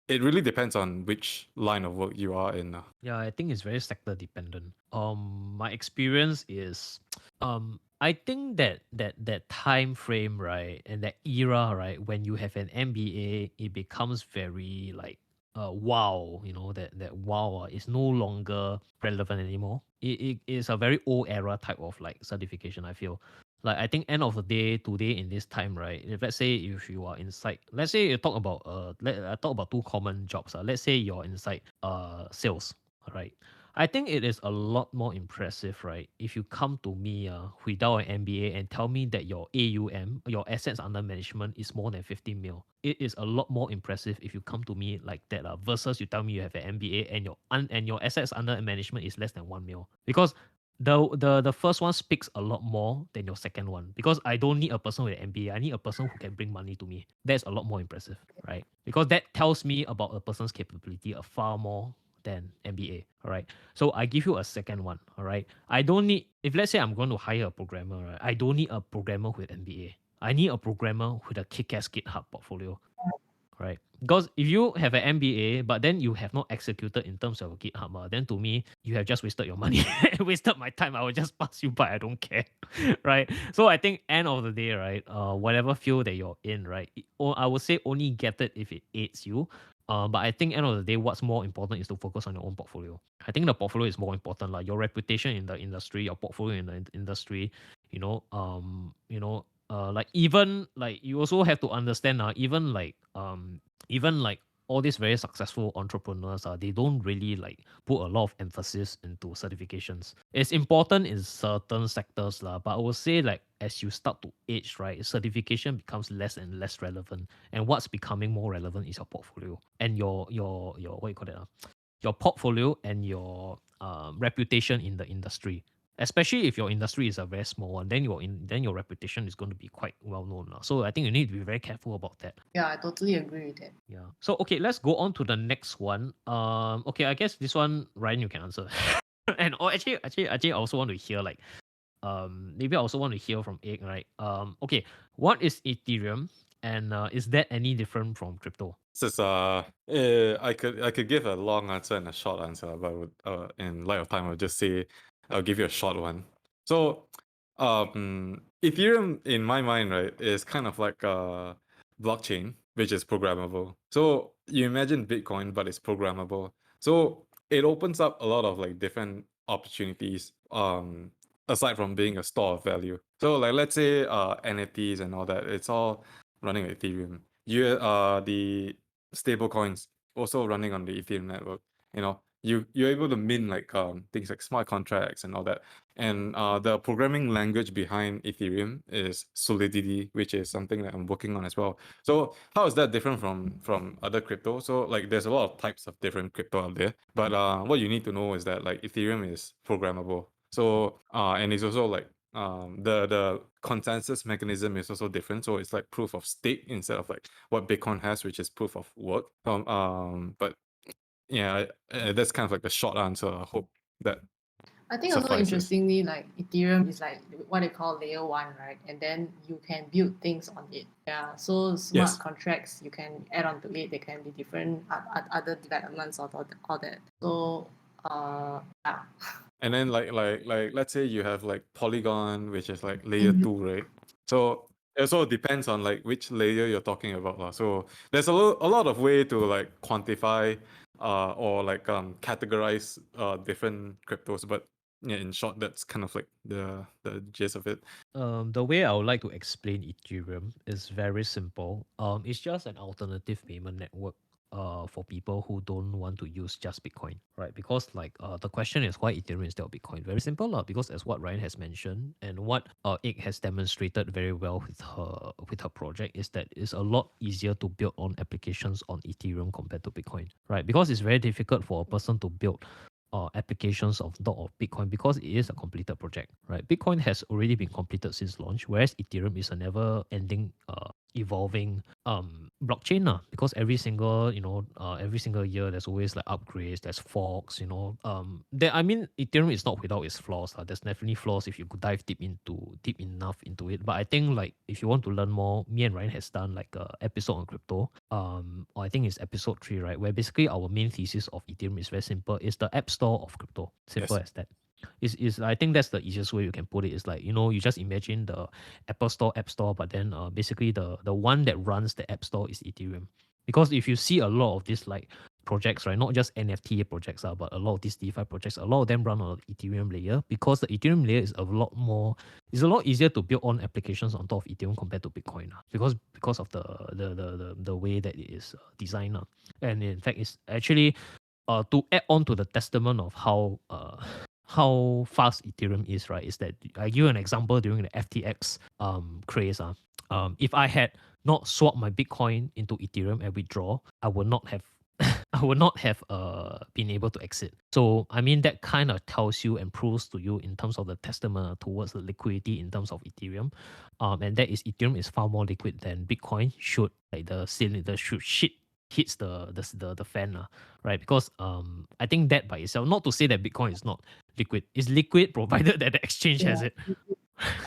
Speaker 1: it really depends on which line of work you are in.
Speaker 3: Yeah, I think it's very sector dependent. My experience is, I think that time frame, right, and that era, right, when you have an MBA, it becomes very like, wow, that wow is no longer relevant anymore. It is a very old era type of like certification, I feel. Like I think end of the day, today in this time, right? If let's say if you are inside, let's say you talk about I talk about two common jobs. Let's say you're inside sales, right? I think it is a lot more impressive, right? If you come to me without an MBA and tell me that your AUM, your assets under management, is more than 50 mil. It is a lot more impressive if you come to me like that versus you tell me you have an MBA and your assets under management is less than 1 mil. Because the first one speaks a lot more than your second one, because I don't need a person with an MBA. I need a person who can bring money to me. That's a lot more impressive, right? Because that tells me about a person's capability a far more than MBA. All right. So I give you a second one. All right. I don't need, if let's say I'm going to hire a programmer, right? I don't need a programmer with MBA. I need a programmer with a kick-ass GitHub portfolio. Right? Because if you have an MBA, but then you have not executed in terms of GitHub, then to me, you have just wasted your money, wasted my time. I will just pass you by. I don't care, right? So I think end of the day, right? Whatever field that you're in, right? I would say only get it if it aids you. But I think end of the day, what's more important is to focus on your own portfolio. I think the portfolio is more important, like your reputation in the industry, your portfolio in the industry. Like even like you also have to understand even like all these very successful entrepreneurs they don't really like put a lot of emphasis into certifications. It's important in certain sectors lah, but I would say like as you start to age, right, certification becomes less and less relevant, and what's becoming more relevant is your portfolio and your what you call that your portfolio and your reputation in the industry. Especially if your industry is a very small one, then your reputation is going to be quite well known. So I think you need to be very careful about that.
Speaker 2: Yeah, I totally agree with that.
Speaker 3: Yeah. So okay, let's go on to the next one. Okay, I guess this one, Ryan, you can answer. And actually, I also want to hear like, maybe I also want to hear from Egg, right? Okay, what is Ethereum, and is that any different from crypto?
Speaker 1: This is I could give a long answer and a short answer, but in light of time, I'll just say I'll give you a short one. So, Ethereum in my mind, right, is kind of like a blockchain which is programmable. So you imagine Bitcoin, but it's programmable. So it opens up a lot of like different opportunities. Aside from being a store of value. So like let's say NFTs and all that, it's all running on Ethereum. The stable coins also running on the Ethereum network. You're able to mint like things like smart contracts and all that. And the programming language behind Ethereum is Solidity, which is something that I'm working on as well. So how is that different from other crypto? So like there's a lot of types of different crypto out there, but what you need to know is that like Ethereum is programmable. So and it's also like the consensus mechanism is also different. So it's like proof of stake instead of like what Bitcoin has, which is proof of work. But yeah, that's kind of like the short answer. I hope that
Speaker 2: I think also
Speaker 1: suffices.
Speaker 2: interestingly, like Ethereum is like what they call layer one, right? And then you can build things on it. Yeah. So smart
Speaker 1: Yes.
Speaker 2: contracts you can add on to it. There can be different other developments or all that. So yeah.
Speaker 1: And then like let's say you have like Polygon, which is like layer
Speaker 2: Mhm.
Speaker 1: 2, right? So it also depends on like which layer you're talking about lah. So there's a lot of way to like quantify or like categorize different cryptos, but yeah, in short, that's kind of like the gist of it.
Speaker 3: The way I would like to explain Ethereum is very simple. It's just an alternative payment network for people who don't want to use just Bitcoin, right? Because like the question is why Ethereum instead of Bitcoin? Very simple, because as what Ryan has mentioned and what Ig has demonstrated very well with her project is that it's a lot easier to build on applications on Ethereum compared to Bitcoin, right? Because it's very difficult for a person to build applications of top of Bitcoin because it is a completed project, right? Bitcoin has already been completed since launch, whereas Ethereum is a never-ending, evolving blockchain, because every single year there's always like upgrades, there's forks, I mean, Ethereum is not without its flaws. There's definitely flaws if you could dive deep enough into it. But I think like if you want to learn more, me and Ryan has done like a episode on crypto. Or I think it's episode 3, right? Where basically our main thesis of Ethereum is very simple. It's the app store of crypto. Simple
Speaker 1: Yes.
Speaker 3: as that. Is I think that's the easiest way you can put it. It's like, you just imagine the Apple Store, App Store, but then basically the one that runs the App Store is Ethereum. Because if you see a lot of these like projects, right, not just NFT projects, but a lot of these DeFi projects, a lot of them run on the Ethereum layer because the Ethereum layer is a lot easier to build on applications on top of Ethereum compared to Bitcoin, because of the way that it is designed. And in fact, it's actually to add on to the testament of how fast Ethereum is, right? Is that I give you an example during the FTX craze. If I had not swapped my Bitcoin into Ethereum and withdraw, I would not have I would not have been able to exit. So I mean that kind of tells you and proves to you in terms of the testament towards the liquidity in terms of Ethereum, and that is Ethereum is far more liquid than Bitcoin. Should like the shit hits the fan, right? Because I think that by itself, not to say that Bitcoin is not liquid, it's liquid provided that the exchange has
Speaker 2: Yeah.
Speaker 3: it.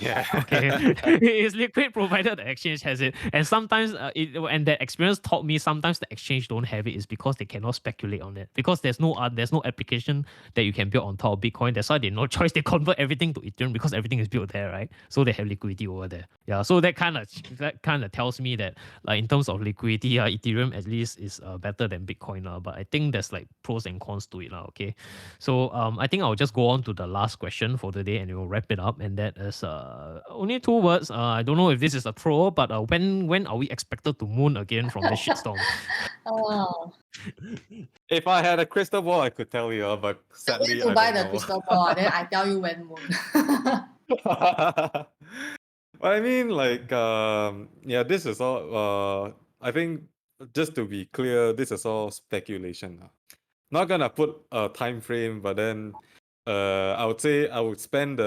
Speaker 1: Yeah.
Speaker 3: Okay, it is liquid provided the exchange has it, and sometimes and that experience taught me sometimes the exchange don't have it is because they cannot speculate on it because there's no application that you can build on top of Bitcoin. That's why they no choice, they convert everything to Ethereum because everything is built there, right? So they have liquidity over there. Yeah, so that kind of tells me that like in terms of liquidity, Ethereum at least is better than Bitcoin, but I think there's like pros and cons to it, okay. So I think I'll just go on to the last question for today and we'll wrap it up. And that is only 2 words. I don't know if this is a troll, but when are we expected to moon again from this shitstorm?
Speaker 2: Oh,
Speaker 1: If I had a crystal ball, I could tell you, but
Speaker 2: where
Speaker 1: sadly,
Speaker 2: to
Speaker 1: I
Speaker 2: buy
Speaker 1: don't
Speaker 2: the
Speaker 1: know.
Speaker 2: crystal ball? Then I tell you when moon.
Speaker 1: Well, I mean, like, yeah, this is all. I think just to be clear, this is all speculation. Not gonna put a time frame, but then, I would say I would spend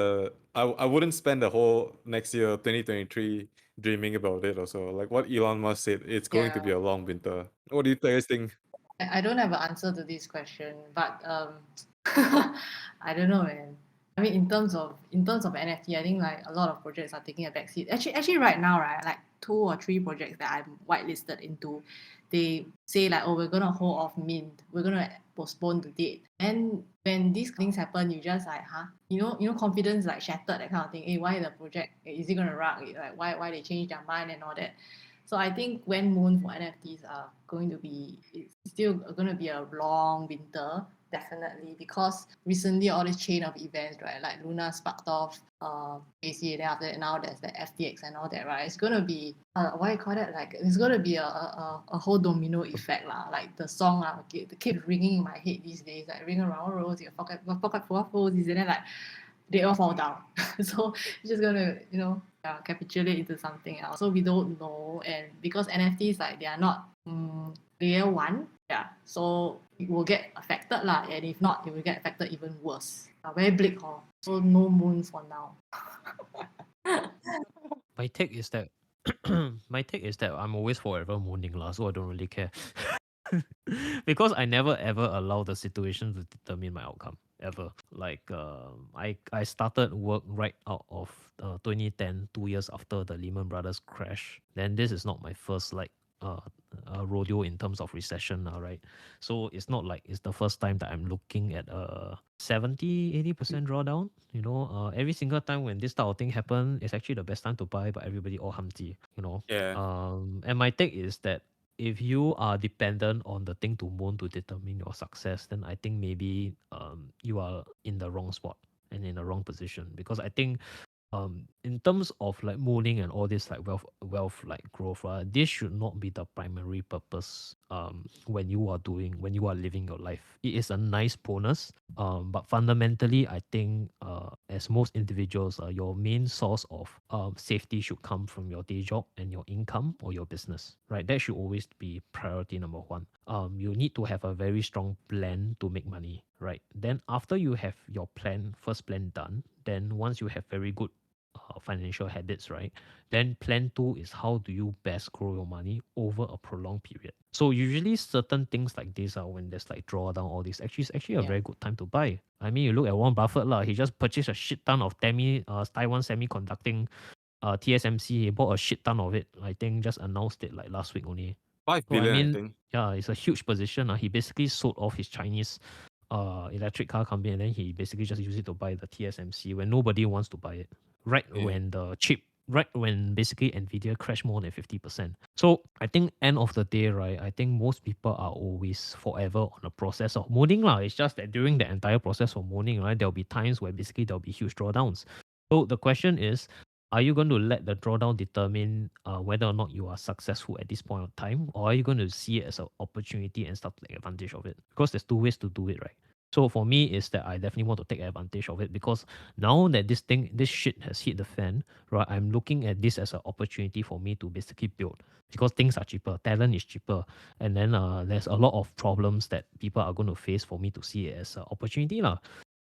Speaker 1: I wouldn't spend the whole next year, 2023, dreaming about it. Also, like what Elon Musk said, it's going to be
Speaker 2: Yeah.
Speaker 1: a long winter. What do you guys think?
Speaker 2: I don't have an answer to this question, but I don't know, man. I mean, in terms of NFT, I think like a lot of projects are taking a backseat. Actually, right now, right, like 2 or 3 projects that I'm whitelisted into, they say like, oh, we're gonna hold off mint, we're gonna postpone the date. And when these things happen, you just like, huh? Confidence like shattered, that kind of thing. Hey, why the project is it gonna rock? Like, why they change their mind and all that. So I think when moon for NFTs are going to be, it's still going to be a long winter, definitely, because recently all this chain of events, right, like Luna sparked off AC, and then after that now there's the FTX and all that, right? It's going to be, what do you call that? Like, it's going to be a whole domino effect, lah. Like the song, it keeps ringing in my head these days, like ring around rosy, pocket for roses, and then like they all fall down. So it's just gonna, capitulate into something else. So we don't know, and because NFTs like they are not layer one, yeah. So it will get affected lah, and if not, it will get affected even worse. Very bleak, so no moon for now.
Speaker 3: My take is that I'm always forever mooning lah, so I don't really care. Because I never ever allow the situation to determine my outcome ever. Like I started work right out of 2010, 2 years after the Lehman Brothers crash. Then this is not my first like uh, rodeo in terms of recession now, right? So it's not like it's the first time that I'm looking at a 70-80% drawdown. Every single time when this type of thing happen, it's actually the best time to buy, but everybody all humpty.
Speaker 1: Yeah.
Speaker 3: And my take is that if you are dependent on the thing to moon to determine your success, then I think maybe you are in the wrong spot and in the wrong position, because I think in terms of like mooning and all this like wealth like growth, this should not be the primary purpose when you are living your life. It is a nice bonus, but fundamentally I think as most individuals, your main source of safety should come from your day job and your income or your business, right? That should always be priority number one. You need to have a very strong plan to make money, right? Then after you have your first plan done, then once you have very good financial habits, right? Then plan two is how do you best grow your money over a prolonged period. So usually certain things like this are when there's like drawdown, all this actually is actually a
Speaker 2: Yeah.
Speaker 3: very good time to buy. I mean, you look at Warren Buffett lah. He just purchased a shit ton of Taiwan semiconducting TSMC. He bought a shit ton of it. I think just announced it like last week only.
Speaker 1: Five
Speaker 3: So I
Speaker 1: billion, I
Speaker 3: mean,
Speaker 1: think.
Speaker 3: yeah, it's a huge position. He basically sold off his Chinese electric car company, and then he basically just used it to buy the TSMC when nobody wants to buy it.
Speaker 1: Yeah.
Speaker 3: Right when basically Nvidia crashed more than 50%. So I think end of the day, right, I think most people are always forever on the process of mooning lah. It's just that during the entire process of mooning, right, there'll be times where basically there'll be huge drawdowns. So the question is, are you going to let the drawdown determine whether or not you are successful at this point of time, or are you going to see it as an opportunity and start to take advantage of it? Because there's two ways to do it, right? So for me, is that I definitely want to take advantage of it, because now that this shit has hit the fan, right? I'm looking at this as an opportunity for me to basically build, because things are cheaper, talent is cheaper, and then there's a lot of problems that people are going to face for me to see it as an opportunity lah.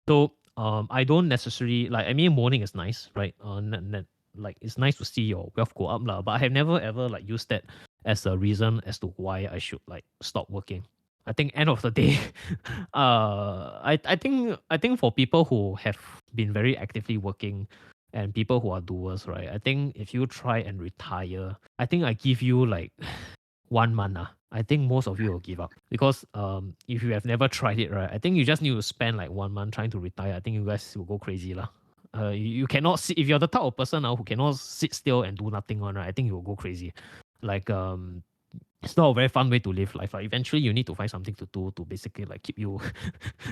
Speaker 3: So I don't necessarily like. I mean, morning is nice, right? Like it's nice to see your wealth go up lah. But I have never ever like used that as a reason as to why I should like stop working. I think end of the day, I think for people who have been very actively working and people who are doers, right? I think if you try and retire, I think I give you like 1 month. I think most of you will give up, because if you have never tried it, right? I think you just need to spend like 1 month trying to retire. I think you guys will go crazy lah. You cannot sit if you're the type of person now who cannot sit still and do nothing on, right? I think you will go crazy. Like it's not a very fun way to live life. Eventually, you need to find something to do to basically like keep you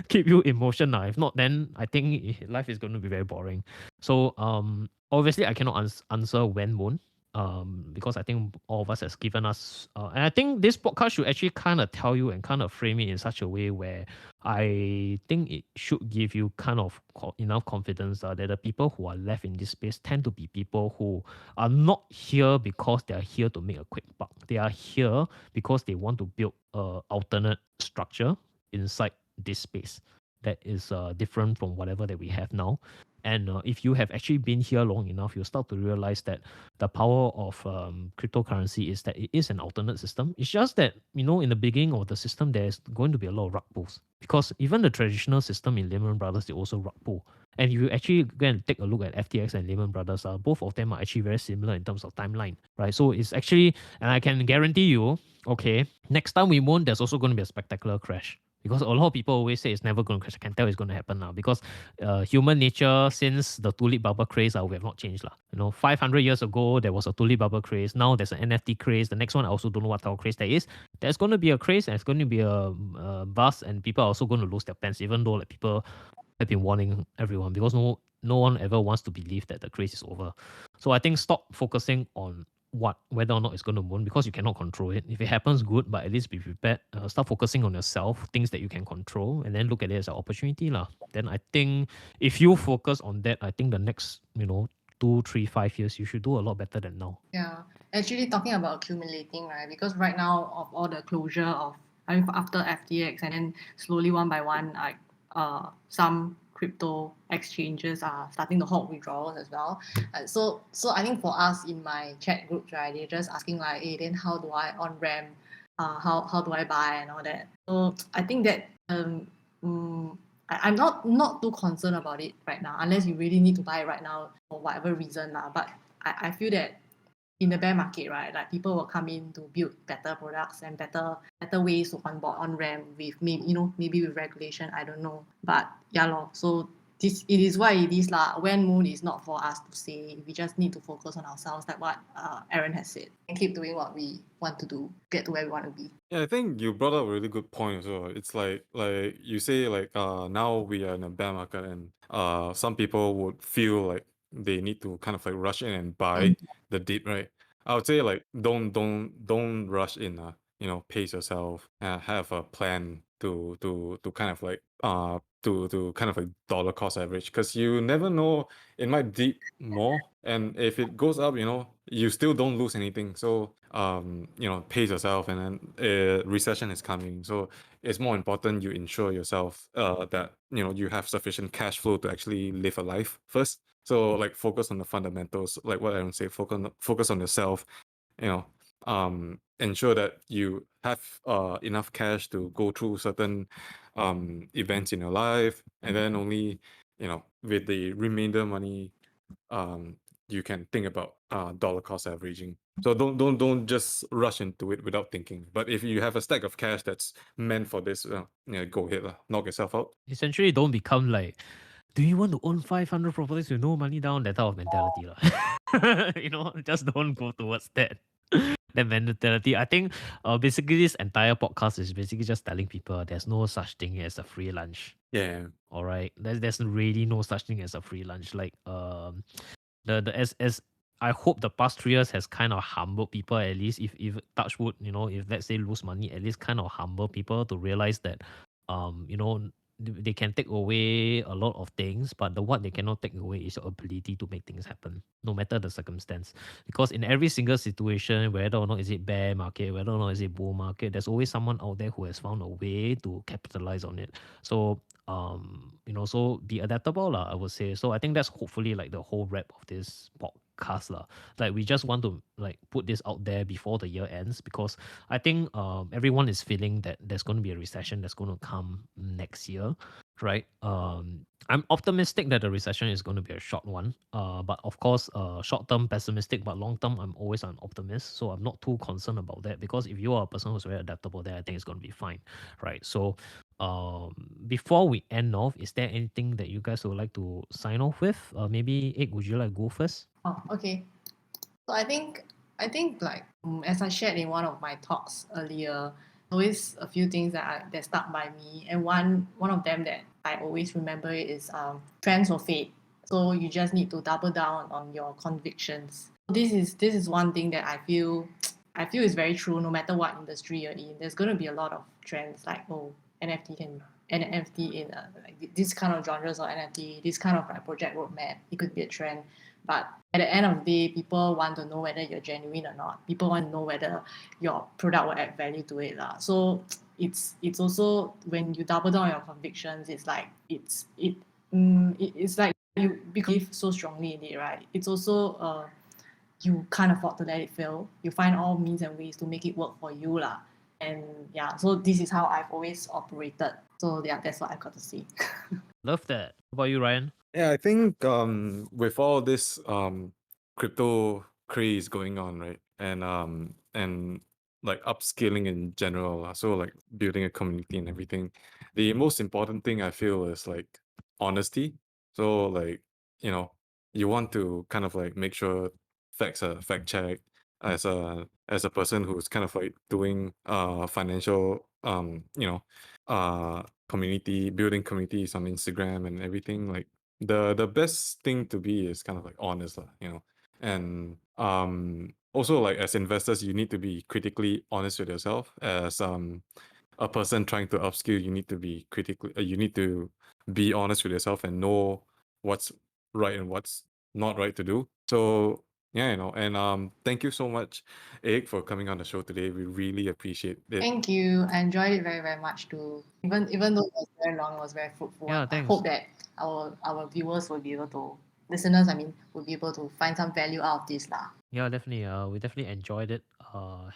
Speaker 3: keep you in motion. If not, then I think life is going to be very boring. So obviously, I cannot answer when moon. Because I think all of us has given us, and I think this podcast should actually kind of tell you and kind of frame it in such a way where I think it should give you kind of enough confidence that the people who are left in this space tend to be people who are not here because they are here to make a quick buck. They are here because they want to build a alternate structure inside this space that is different from whatever that we have now. And if you have actually been here long enough, you'll start to realize that the power of cryptocurrency is that it is an alternate system. It's just that, in the beginning of the system, there's going to be a lot of rug pulls. Because even the traditional system in Lehman Brothers, they also rug pull. And if you actually go and take a look at FTX and Lehman Brothers, both of them are actually very similar in terms of timeline, right? So it's actually, and I can guarantee you, okay, next time we moon, there's also going to be a spectacular crash. Because a lot of people always say it's never going to crash. I can tell it's going to happen now, because human nature since the tulip bubble craze, we have not changed. 500 years ago, there was a tulip bubble craze. Now there's an NFT craze. The next one, I also don't know what type of craze there is. There's going to be a craze, and it's going to be a buzz, and people are also going to lose their pants, even though like people have been warning everyone, because no one ever wants to believe that the craze is over. So I think stop focusing on whether or not it's going to moon, because you cannot control it. If it happens, good, but at least be prepared. Start focusing on yourself, things that you can control, and then look at it as an opportunity lah. Then I think if you focus on that, I think the next 2, 3, 5 years, you should do a lot better than now.
Speaker 2: Yeah, actually talking about accumulating, right? Because right now of all the closure of, after FTX, and then slowly one by one, like some crypto exchanges are starting to halt withdrawals as well. So I think for us in my chat groups, right, they're just asking like, hey, then how do I on ramp? How do I buy and all that? So I think that I'm not too concerned about it right now, unless you really need to buy it right now for whatever reason lah. But I feel that in the bear market, right, like people will come in to build better products and better ways to onboard on ramp with maybe with regulation, I don't know. But yeah lor, so it is what it is lah. When moon is not for us to say. We just need to focus on ourselves, like what Aaron has said, and keep doing what we want to do, get to where we want to be.
Speaker 1: Yeah, I think you brought up a really good point as well. It's like you say like now we are in a bear market and some people would feel like they need to kind of like rush in and buy the dip, right? I would say like don't rush in. Pace yourself and have a plan to kind of like to kind of like dollar cost average, because you never know, it might dip more, and if it goes up, you still don't lose anything. So pace yourself, and then recession is coming, so it's more important you ensure yourself that you have sufficient cash flow to actually live a life first. So like focus on the fundamentals, like what I would say, focus on yourself, you know ensure that you have enough cash to go through certain events in your life, and then only with the remainder money you can think about dollar cost averaging. So don't just rush into it without thinking. But if you have a stack of cash that's meant for this, go ahead, knock yourself out.
Speaker 3: Essentially, don't become like, do you want to own 500 properties with no money down? That type of mentality. lah. Just don't go towards that. That mentality. I think basically this entire podcast is basically just telling people there's no such thing as a free lunch.
Speaker 1: Yeah.
Speaker 3: All right. There's really no such thing as a free lunch. Like the as I hope the past 3 years has kind of humbled people, at least if touch wood, if let's say lose money, at least kind of humble people to realize that they can take away a lot of things, but what they cannot take away is your ability to make things happen, no matter the circumstance. Because in every single situation, whether or not is it bear market, whether or not is it bull market, there's always someone out there who has found a way to capitalize on it. So so be adaptable lah, I would say. So I think that's hopefully like the whole wrap of this podcast lah. Like we just want to like put this out there before the year ends, because I think everyone is feeling that there's going to be a recession that's going to come next year, right? I'm optimistic that the recession is going to be a short one. But of course, short term pessimistic, but long term I'm always an optimist. So I'm not too concerned about that, because if you are a person who's very adaptable, then I think it's going to be fine, right? So before we end off, is there anything that you guys would like to sign off with? Maybe Ig, would you like go first?
Speaker 2: Oh, okay. So I think like as I shared in one of my talks earlier, always a few things that stuck by me, and one of them that I always remember is trends will fade. So you just need to double down on your convictions. This is one thing that I feel is very true. No matter what industry you're in, there's going to be a lot of trends like NFT in like this kind of genres, or NFT, this kind of like project roadmap. It could be a trend. But at the end of the day, people want to know whether you're genuine or not. People want to know whether your product will add value to it lah. So it's also, when you double down on your convictions, it's like it's like you believe so strongly in it, right? It's also you can't afford to let it fail. You find all means and ways to make it work for you lah. And yeah, so this is how I've always operated. So yeah, that's what I've got to say.
Speaker 3: Love that. How about you, Ryan?
Speaker 1: Yeah, I think with all this crypto craze going on, right? And like upskilling in general, so like building a community and everything, the most important thing I feel is like honesty. So like, you want to kind of like make sure facts are fact checked, as a person who's kind of like doing financial building communities on Instagram and everything. Like the best thing to be is kind of like honest, and also like as investors, you need to be critically honest with yourself. As a person trying to upskill, you need to be honest with yourself and know what's right and what's not right to do. So yeah, and thank you so much, Egg, for coming on the show today. We really appreciate it.
Speaker 2: Thank you. I enjoyed it very, very much too. Even though it was very long, it was very fruitful.
Speaker 3: Yeah,
Speaker 2: I
Speaker 3: thanks.
Speaker 2: hope that our viewers will be able to, listeners, will be able to find some value out of this lah.
Speaker 3: Yeah, definitely. We definitely enjoyed it.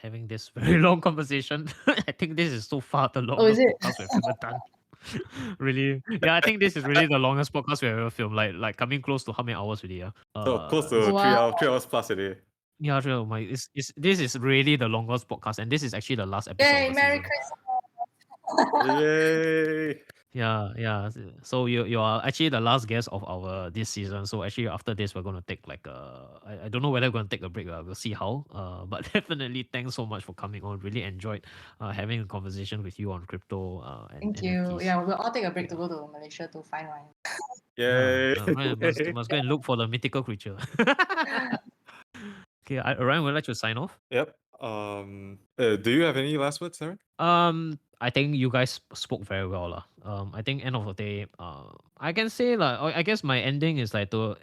Speaker 3: Having this very long conversation. I think this is so far the longest
Speaker 2: is it?
Speaker 3: podcast we've ever done. Really, yeah, I think this is really the longest podcast we ever filmed. Like coming close to how many hours really? Yeah.
Speaker 1: So close to
Speaker 2: Wow.
Speaker 1: 3 hours plus a day.
Speaker 3: Yeah, sure. This is really the longest podcast, and this is actually the last episode
Speaker 2: Yay,
Speaker 3: of the
Speaker 2: Merry
Speaker 3: season.
Speaker 2: Christmas.
Speaker 1: Yay!
Speaker 3: Yeah. So you are actually the last guest of our this season. So actually after this we're gonna take like I don't know whether we're gonna take a break. We'll see how. But definitely thanks so much for coming on. Really enjoyed having a conversation with you on crypto and
Speaker 2: Thank you.
Speaker 3: NFTs.
Speaker 2: Yeah, we'll all take a break to
Speaker 3: Yeah.
Speaker 2: go to Malaysia to find one.
Speaker 1: Yay!
Speaker 3: Ryan must go and look for the mythical creature. Okay, Ryan would like to sign off.
Speaker 1: Yep. Do you have any last words, Sarah?
Speaker 3: I think you guys spoke very well lah. I think end of the day, I can say like I guess my ending is like to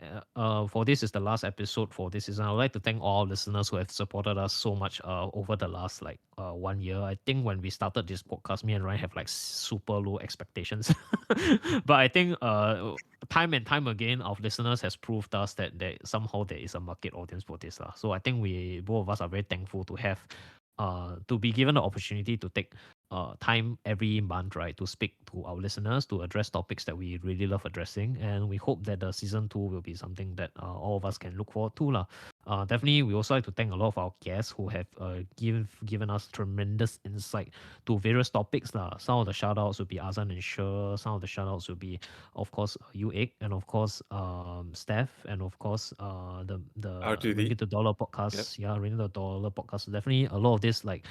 Speaker 3: for this is the last episode for this season. I would like to thank all listeners who have supported us so much over the last like 1 year. I think when we started this podcast, me and Ryan have like super low expectations, but I think time and time again, our listeners has proved us that somehow there is a market audience for this lah. So I think we both of us are very thankful to have to be given the opportunity to take time every month, right, to speak to our listeners, to address topics that we really love addressing. And we hope that the season 2 will be something that all of us can look forward to. Definitely, we also like to thank a lot of our guests who have given us tremendous insight to various topics. Some of the shout outs will be Azan and Sher, some of the shout outs will be, of course, you, Egg, and of course, Steph, and of course, the
Speaker 1: R2D.
Speaker 3: Ringgit to Dollar podcast. Yeah, Ringgit to Dollar podcast. Definitely, a lot of this, like,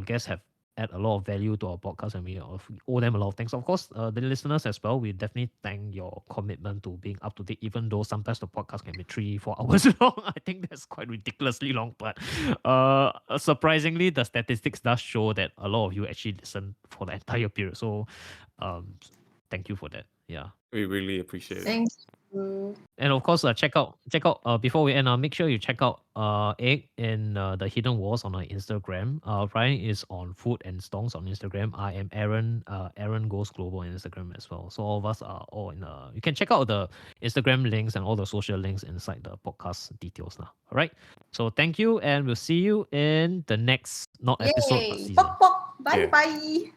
Speaker 3: guests have add a lot of value to our podcast, and we owe them a lot of thanks. Of course, the listeners as well, we definitely thank your commitment to being up to date, even though sometimes the podcast can be 3-4 hours long. I think that's quite ridiculously long, but surprisingly, the statistics does show that a lot of you actually listen for the entire period. So thank you for that. Yeah.
Speaker 1: We really appreciate it.
Speaker 2: Thank you.
Speaker 3: And of course, check out before we end, make sure you check out Egg in the Hidden Walls on our Instagram. Ryan is on Food and Stonks on Instagram. I am Aaron. Aaron Goes Global on Instagram as well. So all of us are all in. You can check out the Instagram links and all the social links inside the podcast details now. All right. So thank you, and we'll see you in the next episode but
Speaker 2: Yay.
Speaker 3: season.
Speaker 2: Pok pok. Bye
Speaker 1: Yeah.
Speaker 2: bye.